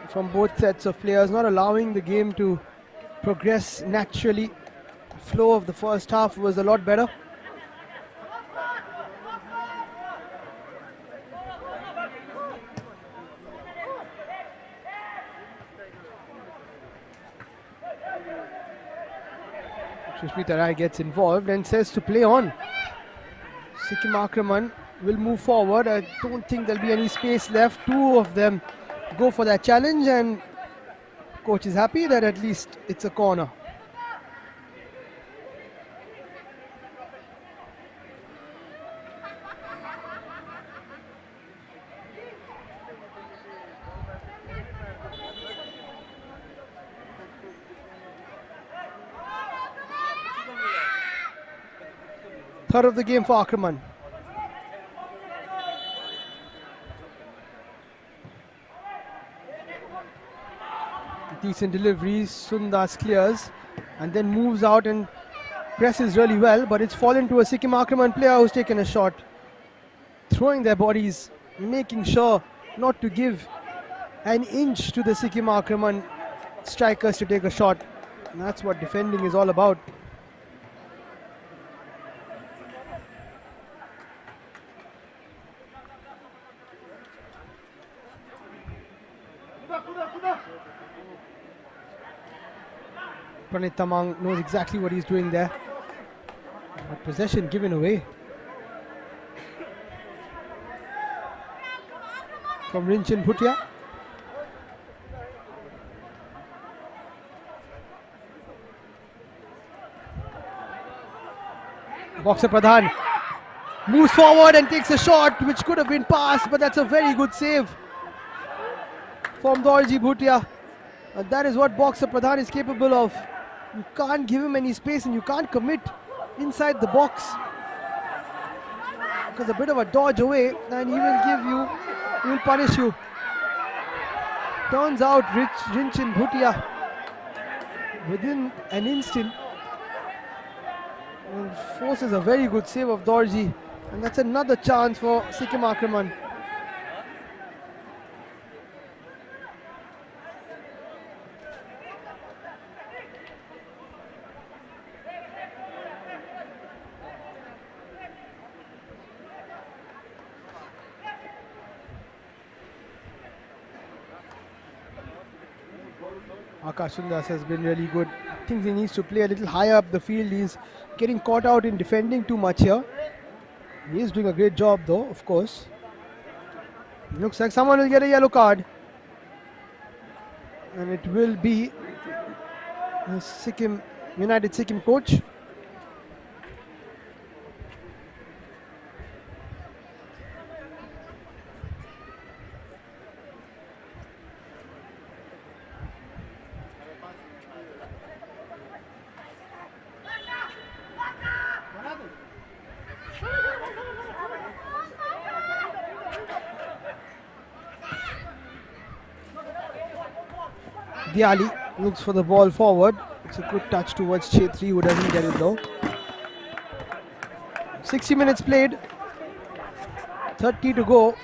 from both sets of players, not allowing the game to progress naturally. Flow of the first half was a lot better. Sushmita Rai gets involved and says to play on. Sikkim Aakraman will move forward. I don't think there'll be any space left. Two of them go for that challenge, and coach is happy that at least it's a corner. Third of the game for Aakraman. Decent deliveries, Sundas clears and then moves out and presses really well, but it's fallen to a Sikkim Aakraman player who's taken a shot. Throwing their bodies, making sure not to give an inch to the Sikkim Aakraman strikers to take a shot. And that's what defending is all about. Pranit Tamang knows exactly what he's doing there. But possession given away. From Rinchin Bhutia. Boxer Pradhan moves forward and takes a shot which could have been passed, but that's a very good save from Dorji Bhutia. And that is what Boxer Pradhan is capable of. You can't give him any space and you can't commit inside the box, because a bit of a dodge away and he will punish you. Turns out Rinchin Bhutia within an instant and forces a very good save of Dorji, and that's another chance for Sikkim Aakraman. Akash Sundas has been really good. I think he needs to play a little higher up the field. He's getting caught out in defending too much here. He is doing a great job though, of course. Looks like someone will get a yellow card. And it will be the United Sikkim coach. Diali looks for the ball forward. It's a good touch towards Chetri, who doesn't get it though. 60 minutes played, 30 to go.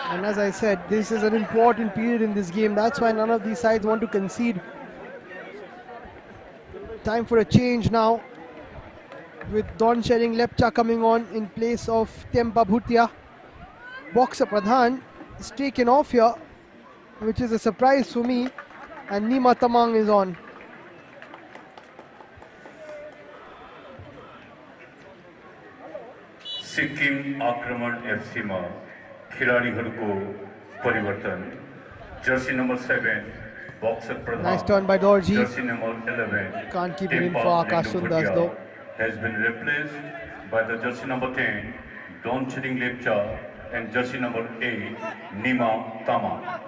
And as I said, this is an important period in this game. That's why none of these sides want to concede. Time for a change now, with Don Shering Lepcha coming on in place of Tempa Bhutia. Boxer Pradhan is taken off here, which is a surprise for me, and Nima Tamang is on. Sikkim आक्रमण एफसीमा खिलाडीहरूको परिवर्तन Jersey number 7 boxer Pradhan. Nice turn by Dorji. Jersey number 11 Can't keep it in for Akash Sundas though. has been replaced by the jersey number 10 Don Chiring Lepcha and jersey number 8 Nima Tamang.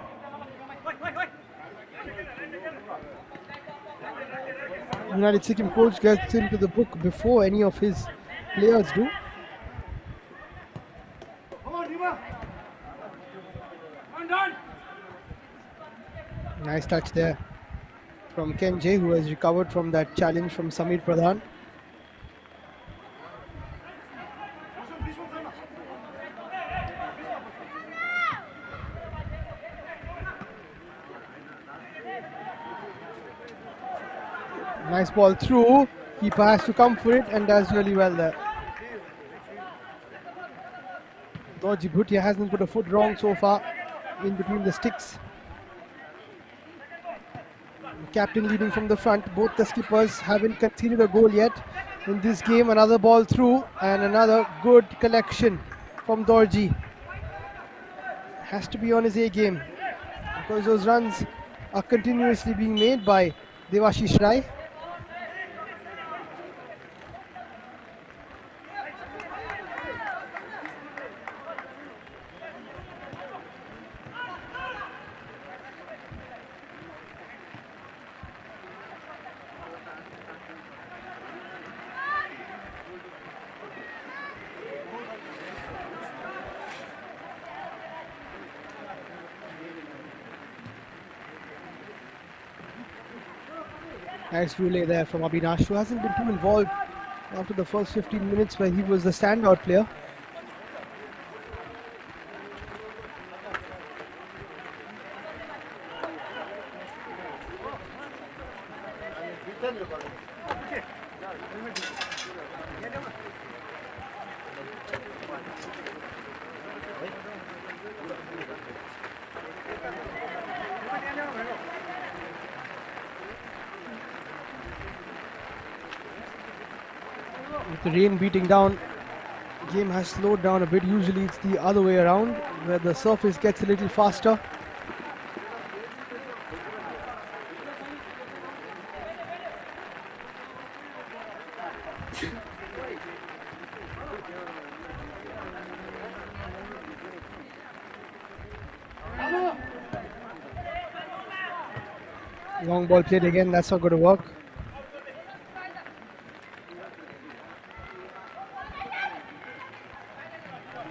United Sikkim coach gets into the book before any of his players do. Nice touch there from Kenjay, who has recovered from that challenge from Samir Pradhan. Nice ball through. Keeper has to come for it and does really well there. Dorji Bhutia hasn't put a foot wrong so far in between the sticks. The captain leading from the front. Both the skippers haven't conceded a goal yet in this game. Another ball through and another good collection from Dorji. Has to be on his A game because those runs are continuously being made by Devashish Rai. Nice relay there from Abhinash, who hasn't been too involved after the first 15 minutes where he was the standout player. With the rain beating down, the game has slowed down a bit. Usually it's the other way around, where the surface gets a little faster. Long ball played again, that's not going to work.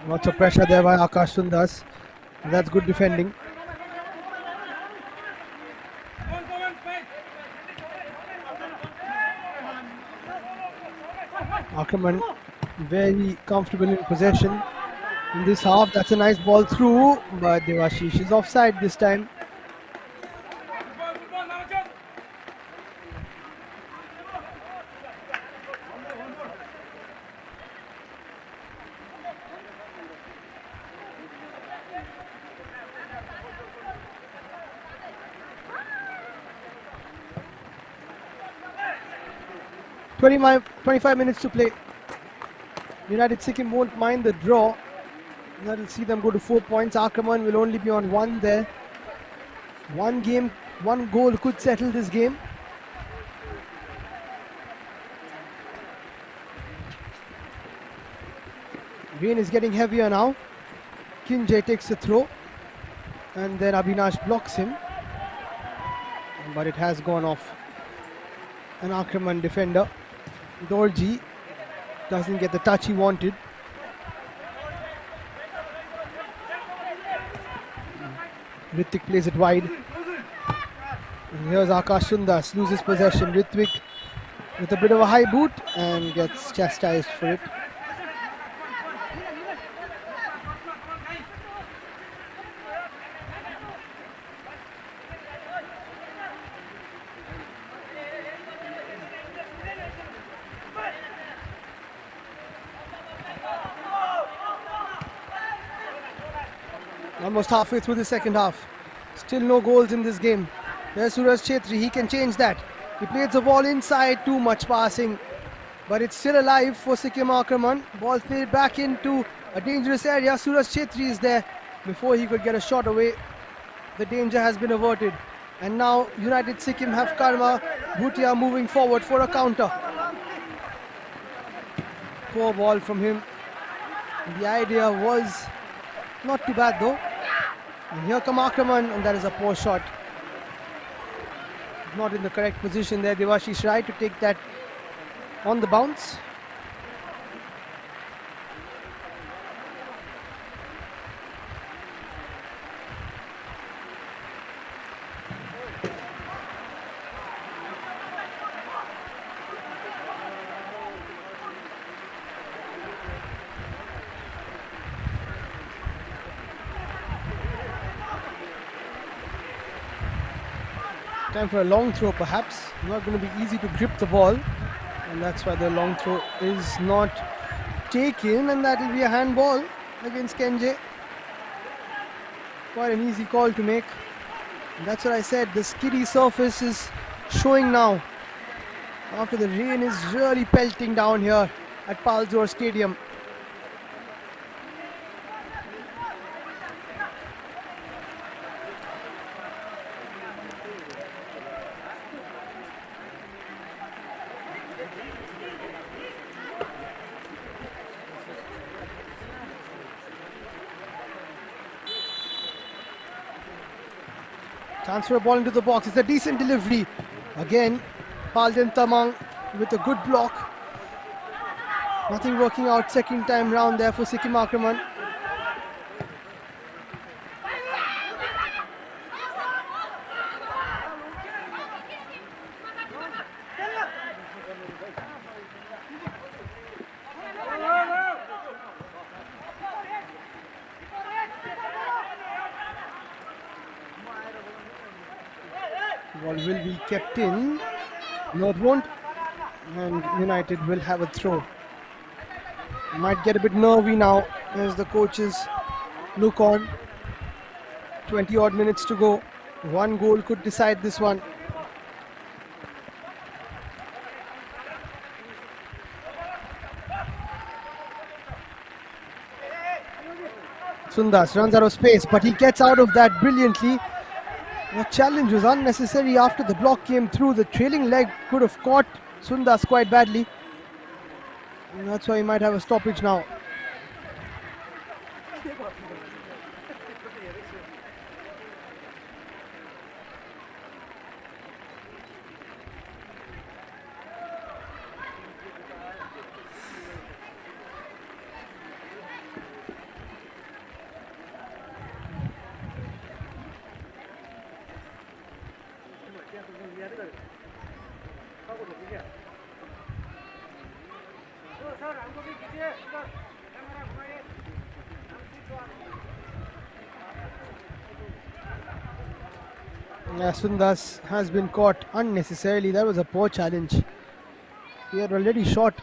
Lots of pressure there by Akash Sundas. That's good defending. Aakraman very comfortable in possession in this half. That's a nice ball through, but Devashish is offside this time. Twenty-five 25 minutes to play. United Sikkim won't mind the draw. That'll see them go to 4 points. Aakraman will only be on 1 there. One goal could settle this game. Rain is getting heavier now. Kinjay takes the throw and then Abhinash blocks him, but it has gone off. An Aakraman defender, Dorji, doesn't get the touch he wanted. Ritvik plays it wide. And here's Akash Sundas, loses possession. Ritvik with a bit of a high boot and gets chastised for it. Almost halfway through the second half. Still no goals in this game. There's Suraj Chetri, he can change that. He plays the ball inside, too much passing. But it's still alive for Sikkim Aakraman. Ball played back into a dangerous area. Suraj Chetri is there before he could get a shot away. The danger has been averted. And now United Sikkim have Karma Bhutia moving forward for a counter. Poor ball from him. The idea was not too bad though. And here come Aakraman, and that is a poor shot. Not in the correct position there. Devashish Rai to take that on the bounce. Time for a long throw perhaps. Not going to be easy to grip the ball. And that's why the long throw is not taken. And that will be a handball against Kenje. Quite an easy call to make. And that's what I said. The skiddy surface is showing now. After the rain is really pelting down here at Palzor Stadium. Transfer a ball into the box. It's a decent delivery. Again, Palden Tamang with a good block. Nothing working out second time round there for Sikkim Aakraman. Ball will be kept in. No, it won't. And United will have a throw. Might get a bit nervy now as the coaches look on. 20 odd minutes to go. One goal could decide this one. Sundas runs out of space, but he gets out of that brilliantly. The challenge was unnecessary after the block came through. The trailing leg could have caught Sundas quite badly. And that's why he might have a stoppage now. Sundas has been caught unnecessarily. That was a poor challenge. He had already shot.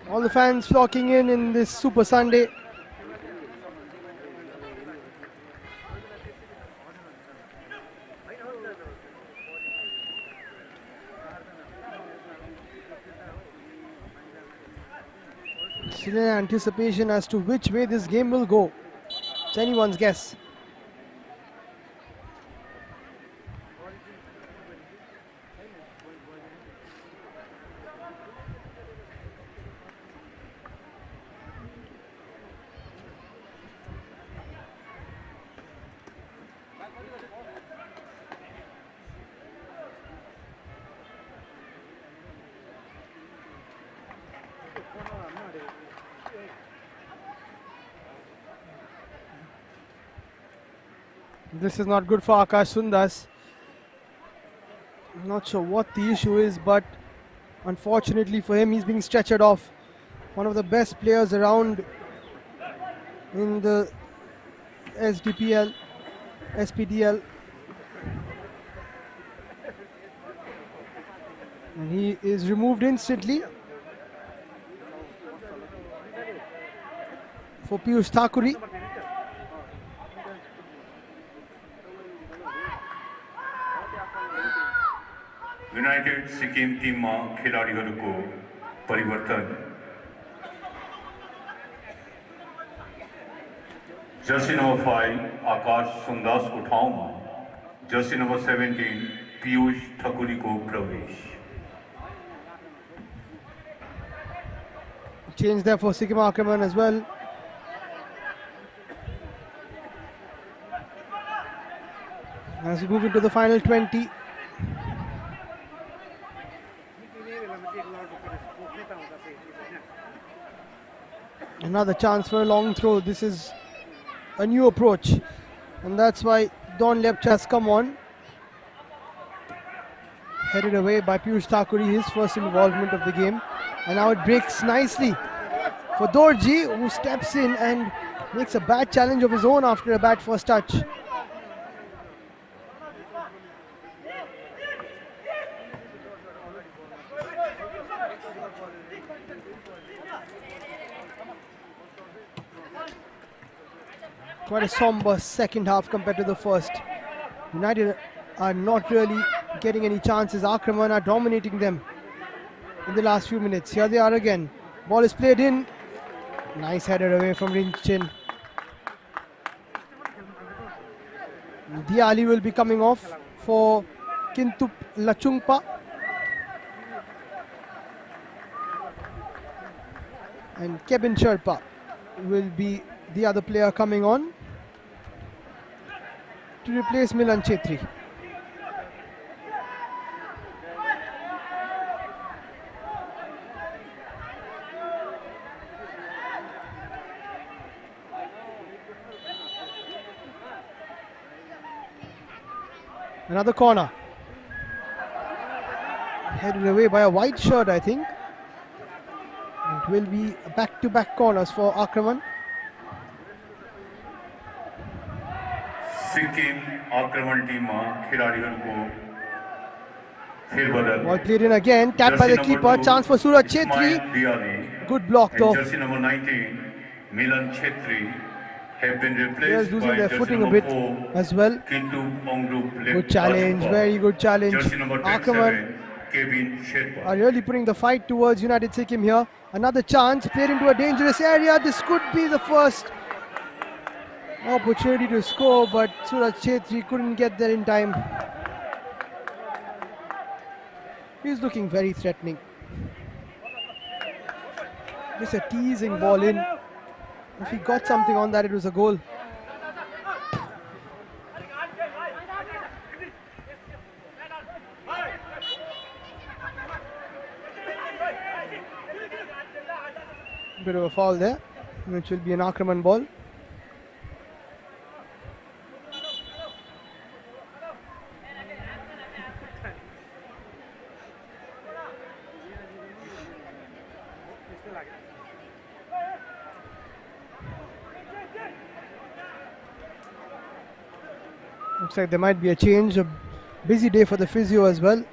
All the fans flocking in this Super Sunday. Still in anticipation as to which way this game will go. It's anyone's guess. This is not good for Akash Sundas. I'm not sure what the issue is, but unfortunately for him, he's being stretchered off. One of the best players around in the SDPL, SPDL. And he is removed instantly for Piyush Thakuri. United Sikkim टिममा खेलाडीहरूको परिवर्तन Jersey number 5 आकाश सुन्दासको ठाउँमा Jersey number 17 Piyush ठकुरीको प्रवेश. Change there for Sikkim Aakraman as well. As we move into the final 20. Another chance for a long throw. This is a new approach, and that's why Don Lepcha has come on. Headed away by Piyush Thakuri, his first involvement of the game. And now it breaks nicely for Dorji, who steps in and makes a bad challenge of his own after a bad first touch. Quite a somber second half compared to the first. United are not really getting any chances. Aakraman are dominating them in the last few minutes. Here they are again. Ball is played in. Nice header away from Rinchin. Diali will be coming off for Kintup Lachungpa. And Kevin Sherpa will be the other player coming on to replace Milan Chetri. Another corner. Headed away by a white shirt, I think. It will be back-to-back corners for Aakraman. Sikkim आक्रमण टीममा खिलाडीहरूको फेरबदल Ball played in again, tapped by the keeper. Chance for Suraj Chetri. Good block though. Jersey number 19, Milan Chetri, have been Players replaced losing by their jersey footing a number bit 4, as well. Kintu Ongrup. Good challenge, very good challenge. Jersey number Aakraman 27, Kevin Sherpa. are really putting the fight towards United Sikkim here. Another chance, played into a dangerous area. This could be the first opportunity to score, but Suraj Chetri couldn't get there in time. He's looking very threatening. Just a teasing ball in. If he got something on that, it was a goal. Bit of a foul there, which will be an Aakraman ball. Looks like there might be a change. A busy day for the physio as well.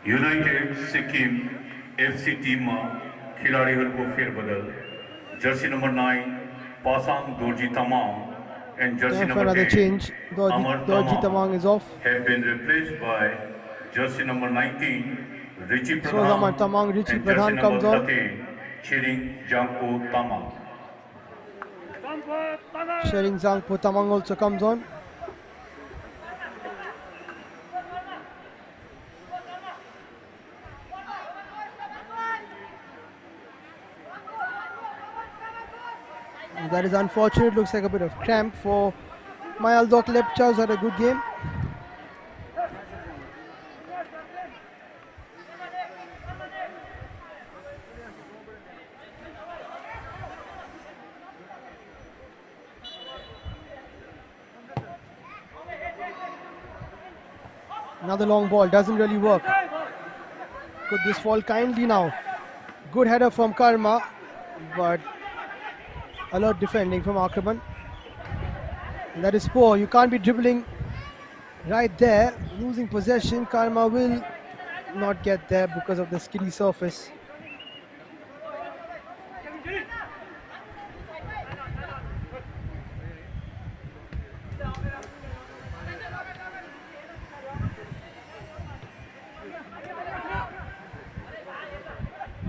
United Sikkim FC teamमा खिलाडीहरूको फेरबदल. Jersey number 9, Pasang Dorji Tamang, and jersey Time for number another 10, change. Amar Dorji Tamang is off. have been replaced by jersey number 19, Richie So Pradhan, Amar Tamang, Richie and jersey Pradhan comes number on. 13, Chiring Jangpo Tamang. Sharing Zangpo Tamang also comes on. And that is unfortunate. Looks like a bit of cramp for Mayaldok Lepcha, who's had a good game. Another long ball, doesn't really work. Could this fall kindly now? Good header from Karma, but alert defending from Aakraman. And that is poor. You can't be dribbling right there. Losing possession, Karma will not get there because of the skiddy surface.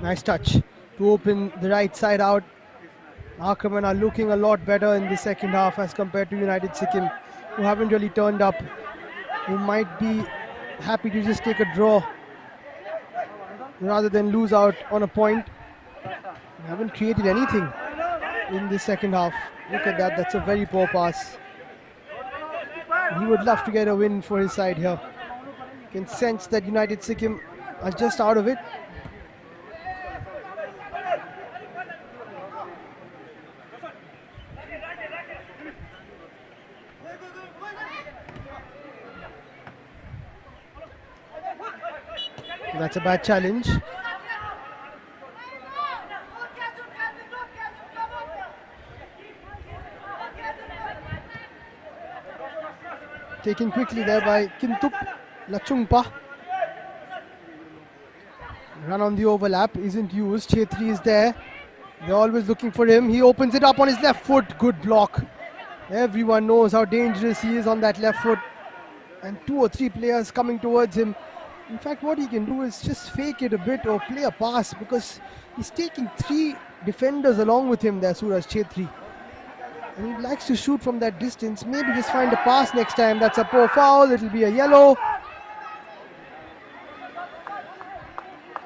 Nice touch to open the right side out. Aakraman are looking a lot better in the second half as compared to United Sikkim, who haven't really turned up, who might be happy to just take a draw. rather than lose out on a point. They haven't created anything in the second half. Look at that, that's a very poor pass. He would love to get a win for his side here. You can sense that United Sikkim are just out of it. That's a bad challenge. Taken quickly there by Kintup Lachungpa. Run on the overlap isn't used. Chetri is there. They're always looking for him. He opens it up on his left foot. Good block. Everyone knows how dangerous he is on that left foot. And 2 or 3 players coming towards him. In fact, what he can do is just fake it a bit or play a pass, because he's taking 3 defenders along with him there, Suraj Chetri. And he likes to shoot from that distance. Maybe just find a pass next time. That's a poor foul. It'll be a yellow.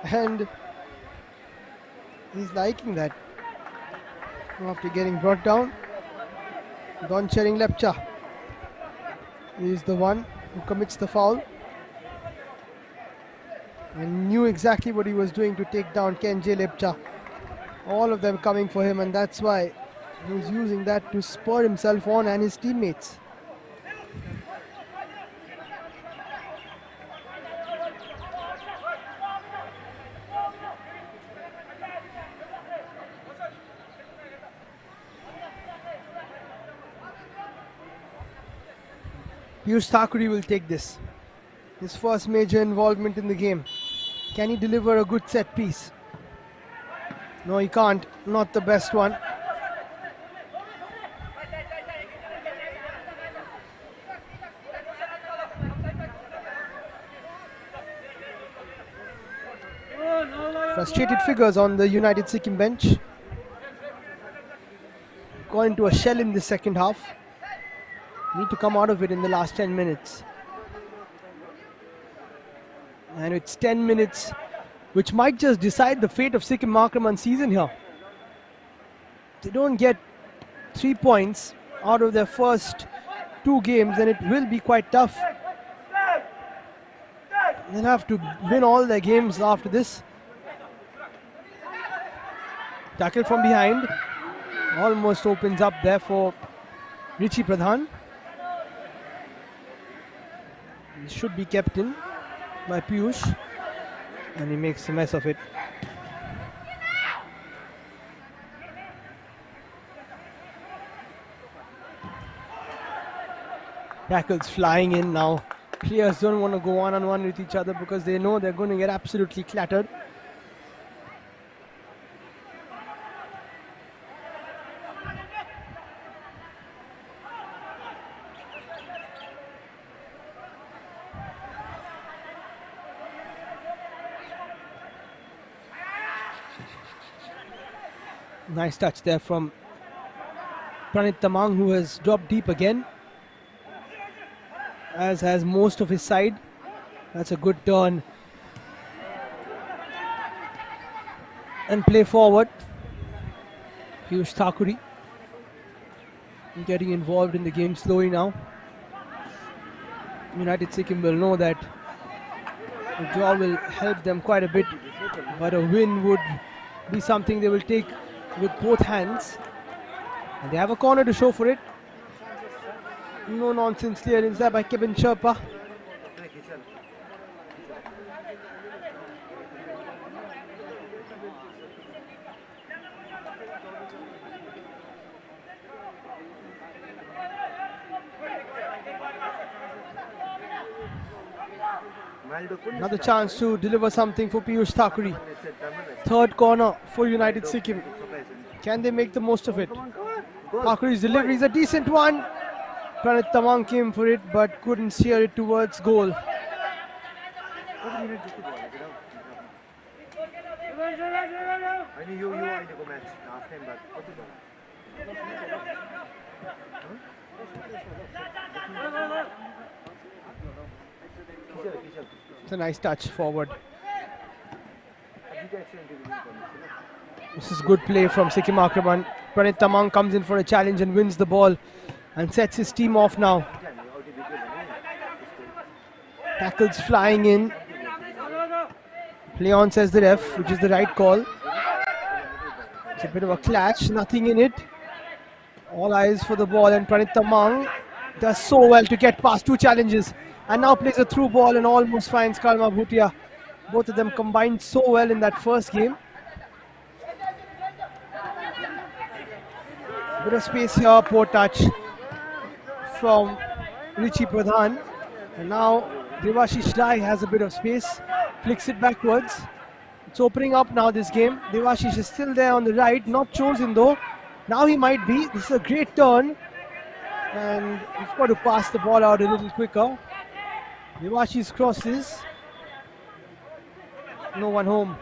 And he's liking that. After getting brought down, Don Chering Lepcha is the one who commits the foul. And knew exactly what he was doing to take down Ken J. Lepcha. All of them coming for him, and that's why he was using that to spur himself on and his teammates. Piyush Thakuri will take this. His first major involvement in the game. Can he deliver a good set piece? No, he can't. Not the best one. Frustrated figures on the United Sikkim bench. Gone into a shell in the second half. Need to come out of it in the last 10 minutes. And it's 10 minutes which might just decide the fate of Sikkim Aakraman season here. They don't get 3 points out of their first 2 games, then it will be quite tough. They'll have to win all their games after this. Tackle from behind. Almost opens up there for Richie Pradhan. He should be kept in by Piyush, and he makes a mess of it. Tackles flying in now. Players don't want to go one-on-one with each other because they know they're going to get absolutely clattered. Nice touch there from Pranit Tamang, who has dropped deep again, as has most of his side. That's a good turn. And play forward. Piyush Thakuri getting involved in the game slowly now. United Sikkim will know that the draw will help them quite a bit, but a win would be something they will take with both hands. And they have a corner to show for it. No nonsense clearance there by Kevin Sherpa. Another chance to deliver something for Piyush Thakuri. Third corner for United Sikkim. Can they make the most of it? Thakuri's delivery is a decent one. Pranit Tamang came for it but couldn't steer it towards goal. It's a nice touch forward. This is good play from Sikkim Aakraman. Pranit Tamang comes in for a challenge and wins the ball and sets his team off now. Tackles flying in. Play on, says the ref, which is the right call. It's a bit of a clash, nothing in it. All eyes for the ball, and Pranit Tamang does so well to get past two challenges and now plays a through ball and almost finds Karma Bhutia. Both of them combined so well in that first game. Bit of space here, poor touch from Richie Pradhan. And now Devashish Rai has a bit of space, flicks it backwards. It's opening up now, this game. Devashish is still there on the right, not chosen though. Now he might be. This is a great turn. And we've got to pass the ball out a little quicker. Devashish crosses. No one home.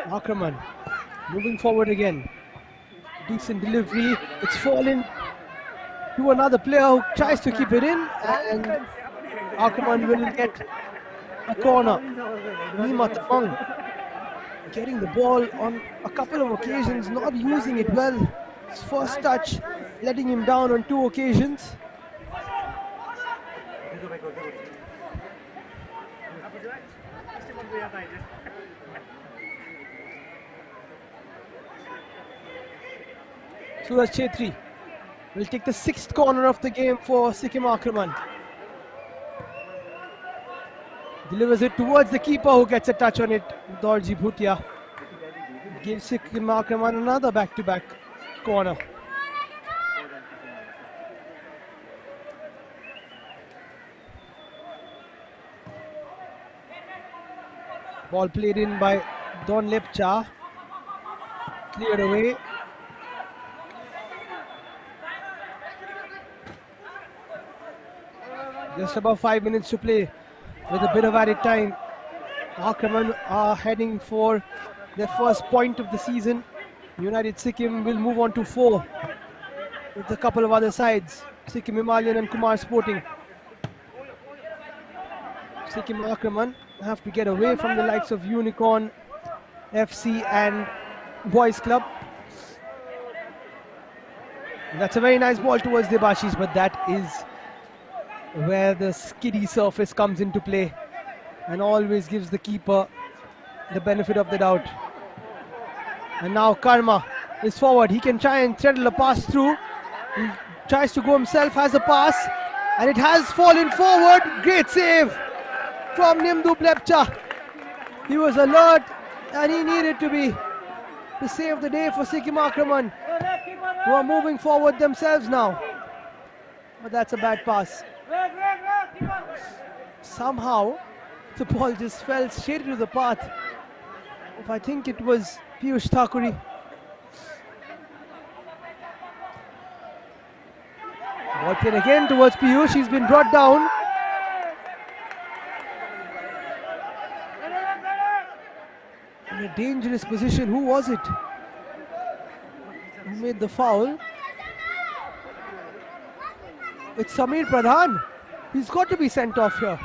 Aakraman moving forward again. Decent delivery. It's fallen to another player who tries to keep it in. And Aakraman will get a corner. Nima Tamang getting the ball on a couple of occasions, not using it well. His first touch letting him down on two occasions. Suraj Chetri will take the sixth corner of the game for Sikkim Aakraman. Delivers it towards the keeper who gets a touch on it, Dorji Bhutia. Gives Sikkim Aakraman another back-to-back corner. Ball played in by Don Lepcha. Cleared away. Just about 5 minutes to play with a bit of added time. Aakraman are heading for their first point of the season. United Sikkim will move on to 4 with a couple of other sides. Sikkim Himalayan and Kumar Sporting. Sikkim Aakraman have to get away from the likes of Unicorn, FC and Boys Club. And that's a very nice ball towards Debashish, but that is where the skiddy surface comes into play and always gives the keeper the benefit of the doubt. And now Karma is forward. He can try and treadle a pass through. He tries to go himself, has a pass, and it has fallen forward. Great save from Nimdu Plepcha. He was alert and he needed to be to save the day for Sikkim Aakraman, who are moving forward themselves now. But that's a bad pass. Somehow the ball just fell straight into the path of, I think it was Piyush Thakuri. Ball played again towards Piyush. He's been brought down. In a dangerous position. Who was it who made the foul? It's Samir Pradhan. He's got to be sent off here.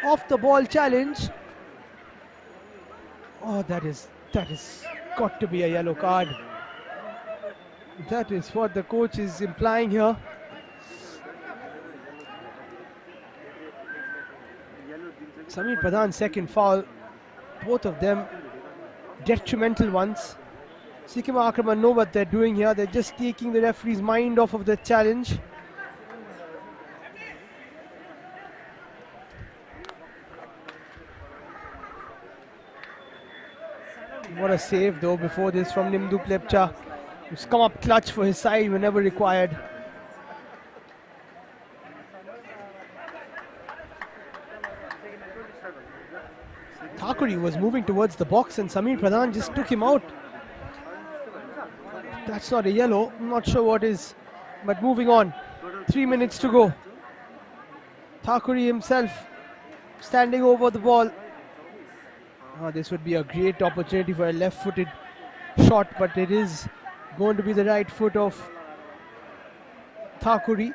Off the ball challenge. Oh, that is got to be a yellow card. That is what the coach is implying here. Samir Pradhan's second foul. Both of them detrimental ones. Sikkim Aakraman know what they're doing here. They're just taking the referee's mind off of the challenge. What a save though before this from Nimdu Plepcha, who's come up clutch for his side whenever required. Thakuri was moving towards the box and Samir Pradhan just took him out. That's not a yellow, I'm not sure what is, but moving on. 3 minutes to go. Thakuri himself standing over the ball. Oh, this would be a great opportunity for a left-footed shot, but it is going to be the right foot of Thakuri.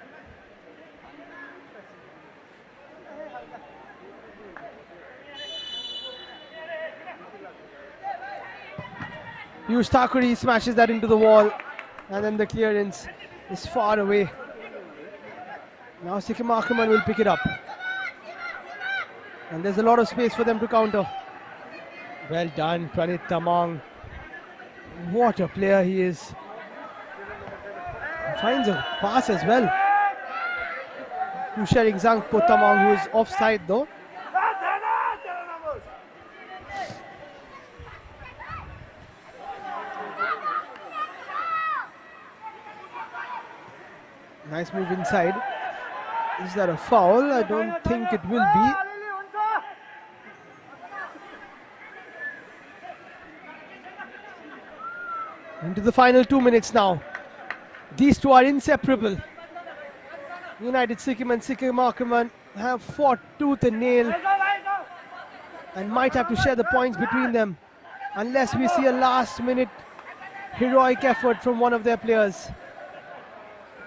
Yush Thakuri smashes that into the wall, and then the clearance is far away. Now Sikkim Aakraman will pick it up. And there's a lot of space for them to counter. Well done, Pranit Tamang. What a player he is. He finds a pass as well. To sharing Zangpo Tamang, who is offside though. Nice move inside. Is that a foul? I don't think it will be. Into the final 2 minutes now. These two are inseparable. United Sikkim and Sikkim Aakraman have fought tooth and nail and might have to share the points between them unless we see a last minute heroic effort from one of their players.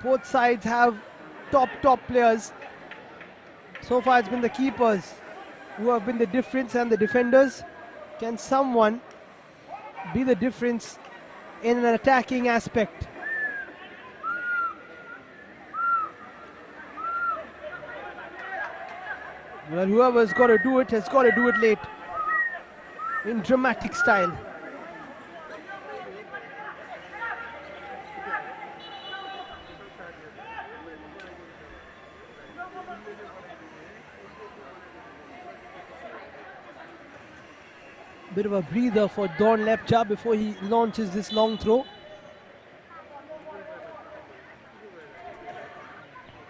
Both sides have top players. So far it's been the keepers who have been the difference and the defenders. Can someone be the difference in an attacking aspect? Well, whoever's got to do it has got to do it late in dramatic style. Bit of a breather for Don Lepcha before he launches this long throw.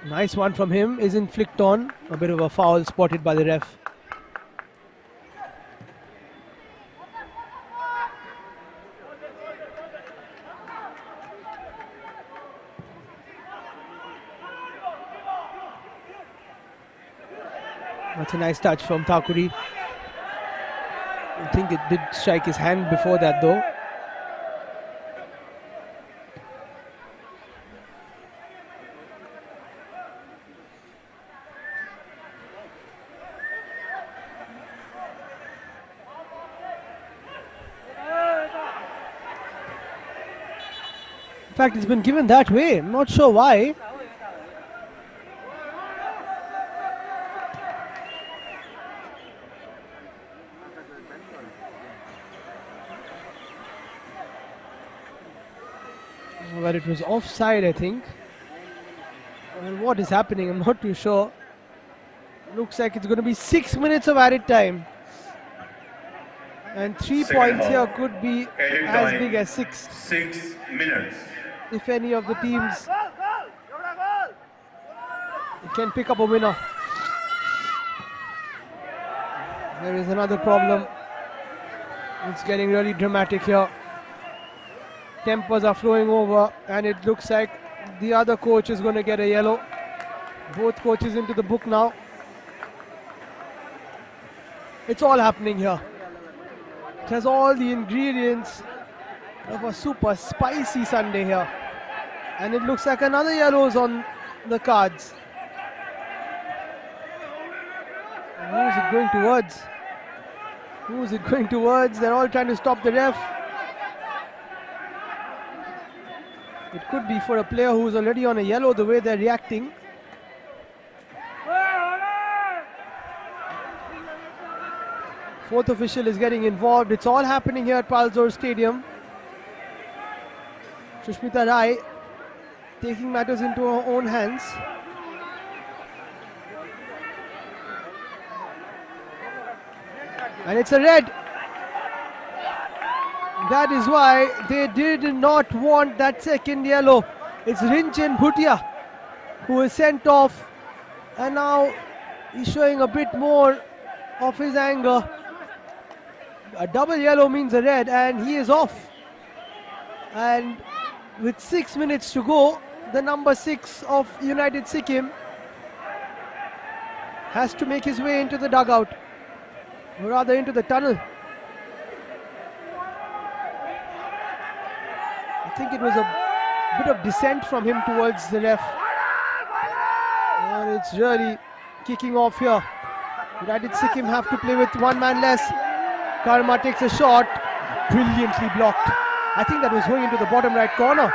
Nice one from him, isn't flicked on. A bit of a foul spotted by the ref. That's a nice touch from Thakuri. I think it did strike his hand before that though. In fact, it's been given that way. I'm not sure why. Well, it was offside, I think. Well, what is happening? I'm not too sure. Looks like it's going to be 6 minutes of added time. And 3 points here could be as big as 6. 6 minutes. If any of the teams can pick up a winner. There is another problem. It's getting really dramatic here. Tempers are flowing over and it looks like the other coach is going to get a yellow. Both coaches into the book now. It's all happening here. It has all the ingredients of a super spicy Sunday here. And it looks like another yellow is on the cards. Who is it going towards? Who is it going towards? They're all trying to stop the ref. It could be for a player who's already on a yellow the way they're reacting. Fourth official is getting involved. It's all happening here at Palzor Stadium. Sushmita Rai taking matters into her own hands. And it's a red. That is why they did not want that second yellow. It's Rinchen Bhutia who is sent off. And now he's showing a bit more of his anger. A double yellow means a red and he is off. And with 6 minutes to go, the number 6 of United Sikkim has to make his way into the dugout, or rather into the tunnel. I think it was a bit of dissent from him towards the ref. And it's really kicking off here. United Sikkim have to play with one man less. Karma takes a shot, brilliantly blocked. I think that was going into the bottom right corner.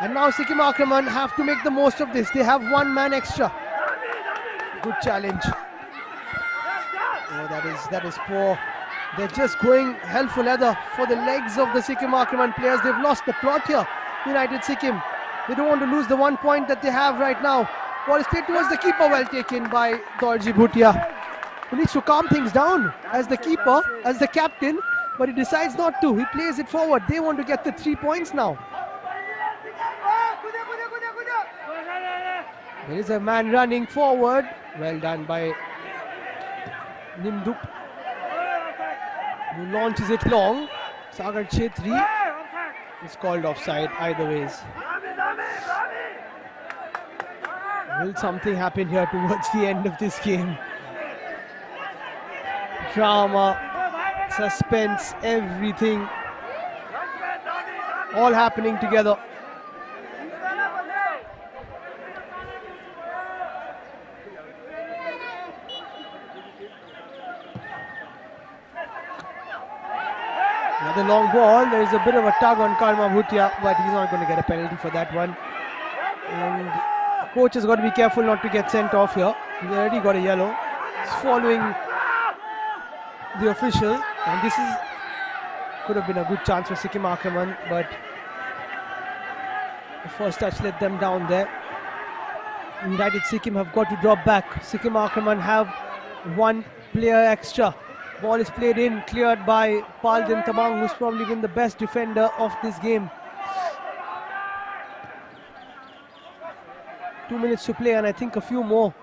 And now Sikkim Aakraman have to make the most of this. They have one man extra. Good challenge. Oh, that is poor. They're just going hell for leather for the legs of the Sikkim Aakraman players. They've lost the plot here, United Sikkim. They don't want to lose the 1 point that they have right now. Ball is played towards the keeper, well taken by Dorji Bhutia, who needs to calm things down as the keeper, as the captain, but he decides not to. He plays it forward. They want to get the 3 points now. There is a man running forward. Well done by Nimdup, who launches it long. Sagar Chetri is called offside either ways. Will something happen here towards the end of this game? Drama, suspense, everything all happening together. Another long ball. There is a bit of a tug on Karma Bhutia, but he's not going to get a penalty for that one. And coach has got to be careful not to get sent off here. He's already got a yellow. He's following the official, and this could have been a good chance for Sikkim Aakraman, but the first touch let them down there. United Sikkim have got to drop back. Sikkim Aakraman have one player extra. Ball is played in, cleared by Palzor Tamang, who's probably been the best defender of this game. 2 minutes to play, and I think a few more.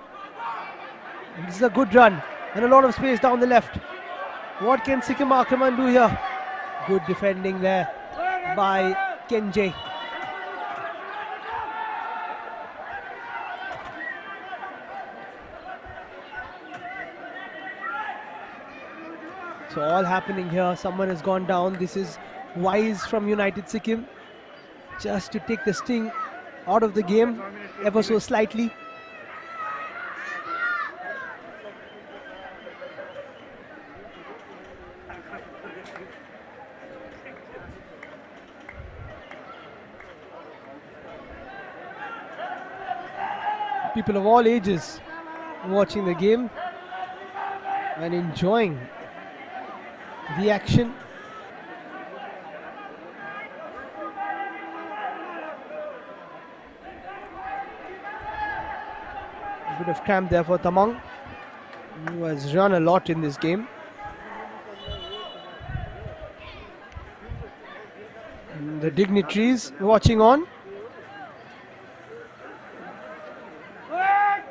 And this is a good run and a lot of space down the left. What can Sikkim Aakraman do here? Good defending there by Kenjay. So all happening here. Someone has gone down. This is wise from United Sikkim, just to take the sting out of the game ever so slightly. People of all ages watching the game and enjoying the action. A bit of cramp there for Tamang, who has run a lot in this game. And the dignitaries watching on.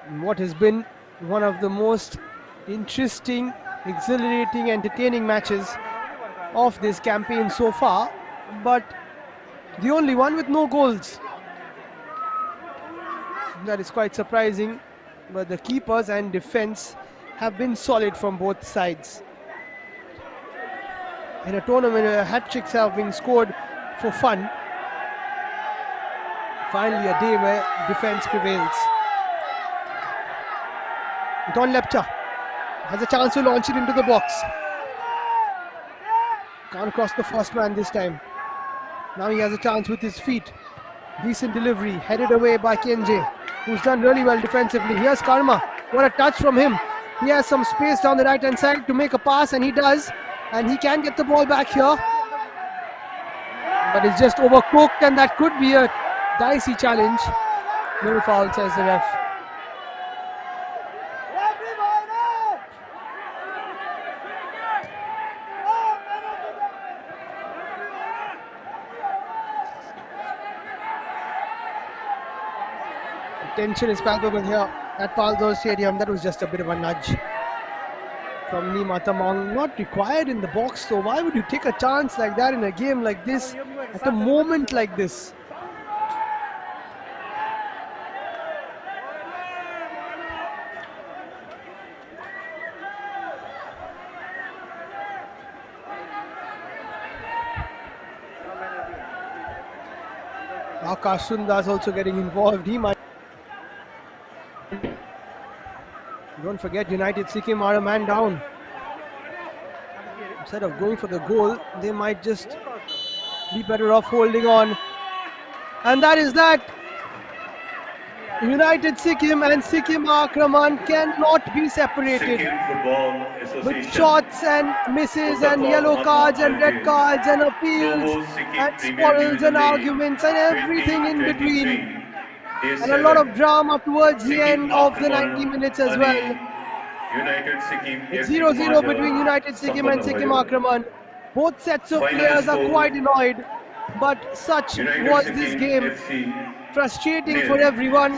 And what has been one of the most interesting, exhilarating, entertaining matches of this campaign so far, but the only one with no goals. That is quite surprising, but the keepers and defense have been solid from both sides. In a tournament where hat-tricks have been scored for fun, finally a day where defense prevails. Don Lepcha has a chance to launch it into the box. Can't cross the first man this time. Now he has a chance with his feet. Decent delivery, headed away by Kenjay, who's done really well defensively. Here's Karma. What a touch from him. He has some space down the right hand side to make a pass, and he does. And he can get the ball back here. But it's just overcooked, and that could be a dicey challenge. No foul, says the ref. Tension is palpable here at Palzor Stadium. That was just a bit of a nudge from Nima Tamang. Not required in the box, so why would you take a chance like that in a game like this at a moment like this? Akash Sundas also getting involved. He might. Don't forget, United Sikkim are a man down. Instead of going for the goal, they might just be better off holding on. And that is that. United Sikkim and Sikkim Aakraman cannot be separated. Sikkim Football With Association. shots and misses and yellow cards and red cards and appeals and squabbles and arguments and everything in between. And a lot of drama towards the end of the 90 minutes as well. United Sikkim. It's 0-0 between United Sikkim and Sikkim Aakraman. Both sets of players are quite annoyed, but such was this game. Frustrating for everyone,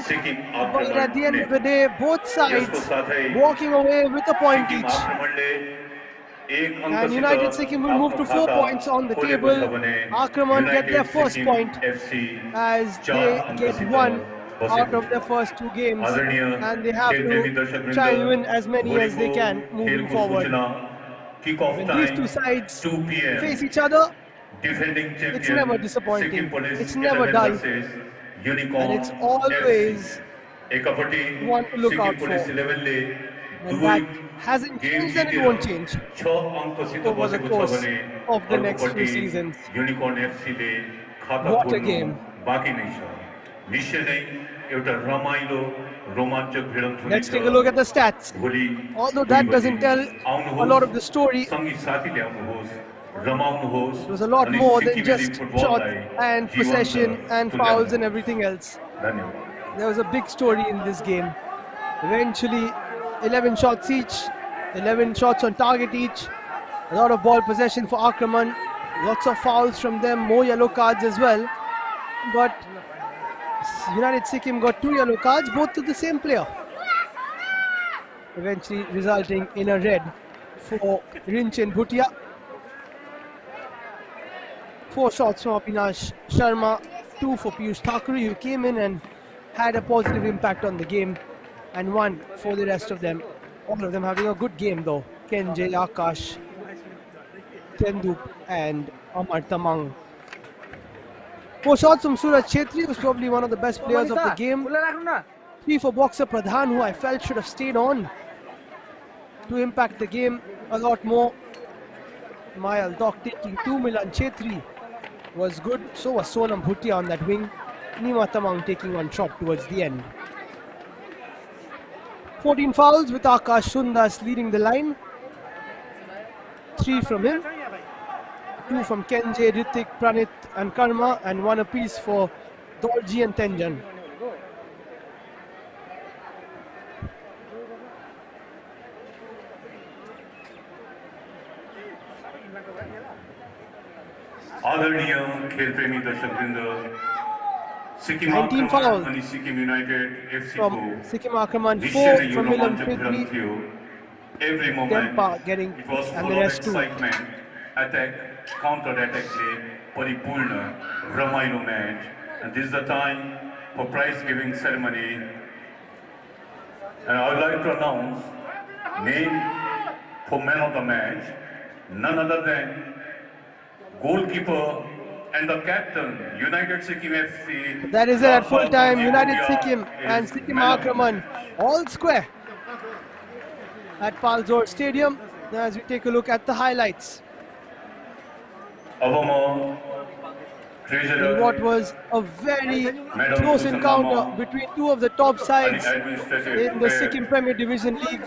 but at the end of the day, both sides walking away with a point each. And United Sikkim will move to 4 points on the table. Aakraman get their first point as they get one out of their first 2 games, and they have to try and win as many as they can moving forward. When these two sides face each other, it's never disappointing, it's never dull, and it's always one to look out for. And that hasn't changed and it won't change over the course of the next few seasons. What a game. Let's take a look at the stats. Although that doesn't tell a lot of the story, it was a lot more than just shot and possession and fouls and everything else. There was a big story in this game. Eventually, 11 shots each, 11 shots on target each, a lot of ball possession for Aakraman, lots of fouls from them, more yellow cards as well. But United Sikkim got 2 yellow cards, both to the same player, eventually resulting in a red for Rinchin Bhutia. 4 shots from Avinash Sharma, 2 for Piyush Thakuri, who came in and had a positive impact on the game, and 1 for the rest of them. All of them having a good game though. Kenjay, Akash, Tendup and Amar Tamang. 4 shots from Suraj Chetri, who's probably one of the best players of the game. 3 for boxer Pradhan, who I felt should have stayed on to impact the game a lot more. Mayal Dok taking 2, Milan Chetri was good, so was Sonam Bhutia on that wing. Nima Tamang taking 1 shot towards the end. 14 fouls with Akash Sundas leading the line. 3 from him, 2 from Kenjay, Ritik, Pranit and Karma, and 1 apiece for Dorji and Tenjan. आदरणीय खेल प्रेमी दर्शकवृन्द, Sikkim 19 fouls अनि Sikkim United FC को from Sikkim Aakraman, 4 निश्चय नै यो from Milan रोमाञ्चक भिडन्त Chetri, थियो. Every moment Dempa getting it was and full the of rest too. excitement, attack, counter attackले परिपूर्ण रमाइलो match, and this is the time for prize giving ceremony, and I would like to announce name for man of the match, none other than goalkeeper and the captain, United Sikkim FC. That is it at full time. United Sikkim and Sikkim Aakraman all square at Palzor Stadium. Now as we take a look at the highlights. In what was a very close encounter between 2 of the top sides in the Sikkim Premier Division League.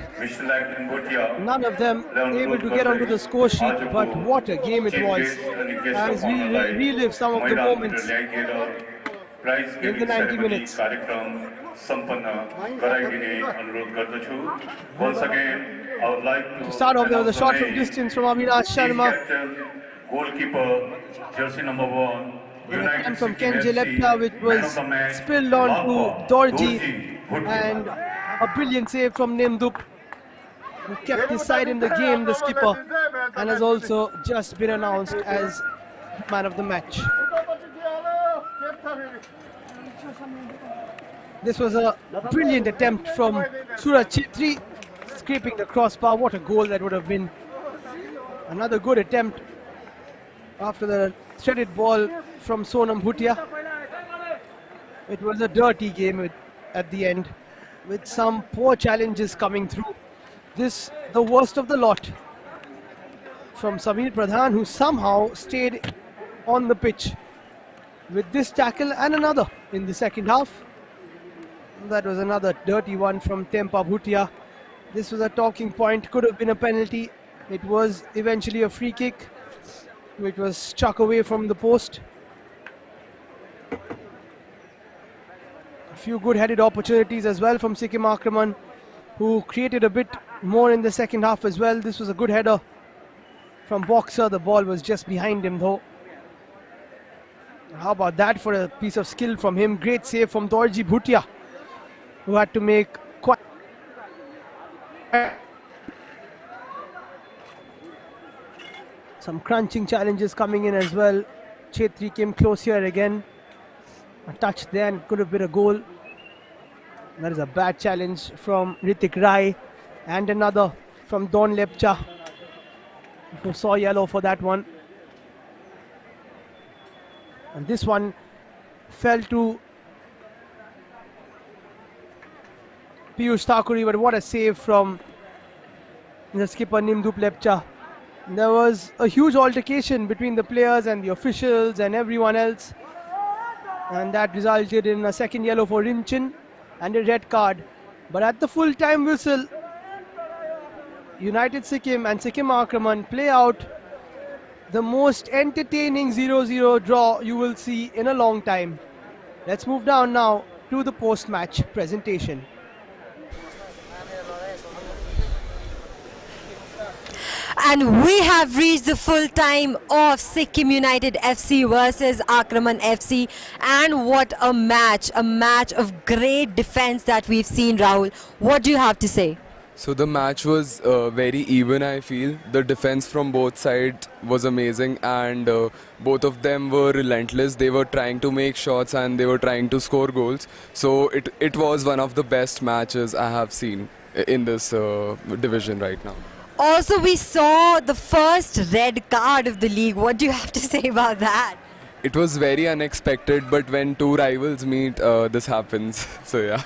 None of them able to get onto the score sheet, but what a game it was as we relive some of the moments in the 90 minutes. Once again, I would like To start off, there was a shot from distance from Avinash Sharma. Goalkeeper, jersey number 1. And from Kenjay Lepta, which was spilled on to Dorji, and a brilliant save from Nemdup, who kept his side in the game, the skipper, and has also just been announced as man of the match. This was a brilliant attempt from Suraj Chetri, scraping the crossbar. What a goal that would have been. Another good attempt after the threaded ball from Sonam Bhutia. It was a dirty game at the end, with some poor challenges coming through. This the worst of the lot from Samir Pradhan, who somehow stayed on the pitch. With this tackle and another in the second half. That was another dirty one from Tempa Bhutia. This was a talking point, could have been a penalty. It was eventually a free kick, which was struck away from the post. A few good headed opportunities as well from Sikkim Aakraman, who created a bit more in the second half as well. This was a good header from Boxer. The ball was just behind him though. How about that for a piece of skill from him? Great save from Dorji Bhutia, who had to make quite some crunching challenges coming in as well. Chetri came close here again. A touch then could have been a goal. That is a bad challenge from Ritik Rai, and another from Don Lepcha, who saw yellow for that one. And this one fell to Piyush Thakuri, but what a save from the skipper Nimdup Lepcha. There was a huge altercation between the players and the officials and everyone else, and that resulted in a second yellow for Rimchin and a red card. But at the full time whistle, United Sikkim and Sikkim Aakraman play out the most entertaining 0-0 draw you will see in a long time. Let's move down now to the post-match presentation. And we have reached the full time of Sikkim United FC versus Aakraman FC. And what a match of great defense that we've seen, Rahul. What do you have to say? So the match was very even, I feel. The defense from both sides was amazing, and both of them were relentless. They were trying to make shots and they were trying to score goals. So it was one of the best matches I have seen in this division right now. Also, we saw the first red card of the league. What do you have to say about that? It was very unexpected, but when two rivals meet, this happens. So yeah.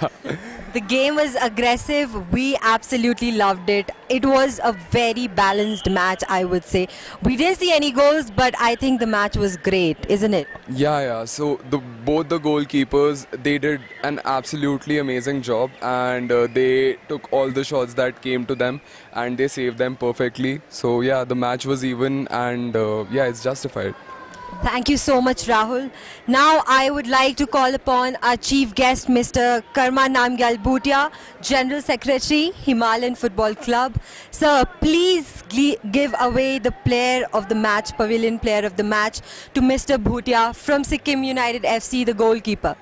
The game was aggressive. We absolutely loved it. It was a very balanced match, I would say. We didn't see any goals, but I think the match was great, isn't it? Yeah. So both the goalkeepers, they did an absolutely amazing job, and they took all the shots that came to them and they saved them perfectly. So yeah, the match was even, and yeah, it's justified. Thank you so much, Rahul. Now I would like to call upon our chief guest, Mr. Karma Namgyal Bhutia, General Secretary, Himalayan Football Club. Sir, please give away the player of the match, Pavilion player of the match, to Mr. Bhutia from Sikkim United FC, the goalkeeper.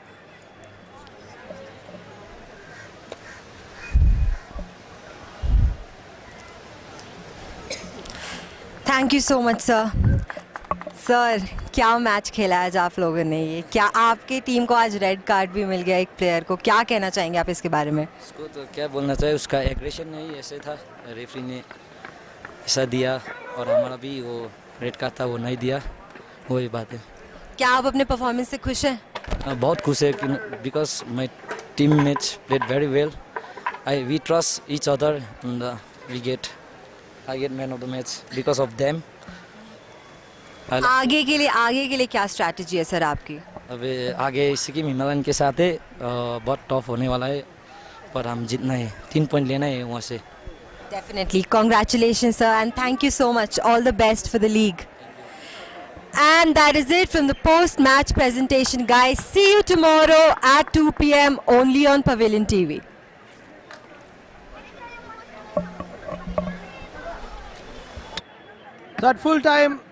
Thank you so much, sir. Sir, क्या match खेला आज आप लोगों ने? ये क्या आपके team को आज रेड कार्ड भी मिल गया एक प्लेयर को? क्या कहना चाहेंगे आप इसके बारे में? उसको तो क्या बोलना चाहिए, उसका एग्रेशन नहीं ऐसे था, रेफरी ने ऐसा दिया और हमारा भी वो रेड कार्ड था वो नहीं दिया, वही बात है। क्या आप अपने परफॉर्मेंस से खुश हैं? बहुत खुश है because my team mates played very well, we trust each other and I get man of the match because of them. आगे के लिए क्या स्ट्रैटेजी है सर आपकी? अबे आगे सिक्किम हिमालयन के साथ है, बहुत टफ होने वाला है, पर हम जीतना है, 3 पॉइंट लेना है वहाँ से। Definitely. Congratulations, sir, and thank you so much. All the best for the league. And that is it from the post-match presentation, guys. See you tomorrow at 2 p.m. only on Pavilion TV. So at full time,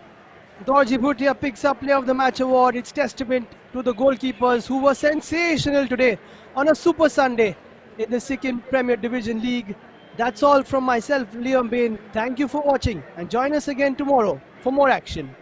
Dorji Bhutia picks up Player of the Match award. It's testament to the goalkeepers who were sensational today on a Super Sunday in the Sikkim Premier Division League. That's all from myself, Liam Bain. Thank you for watching and join us again tomorrow for more action.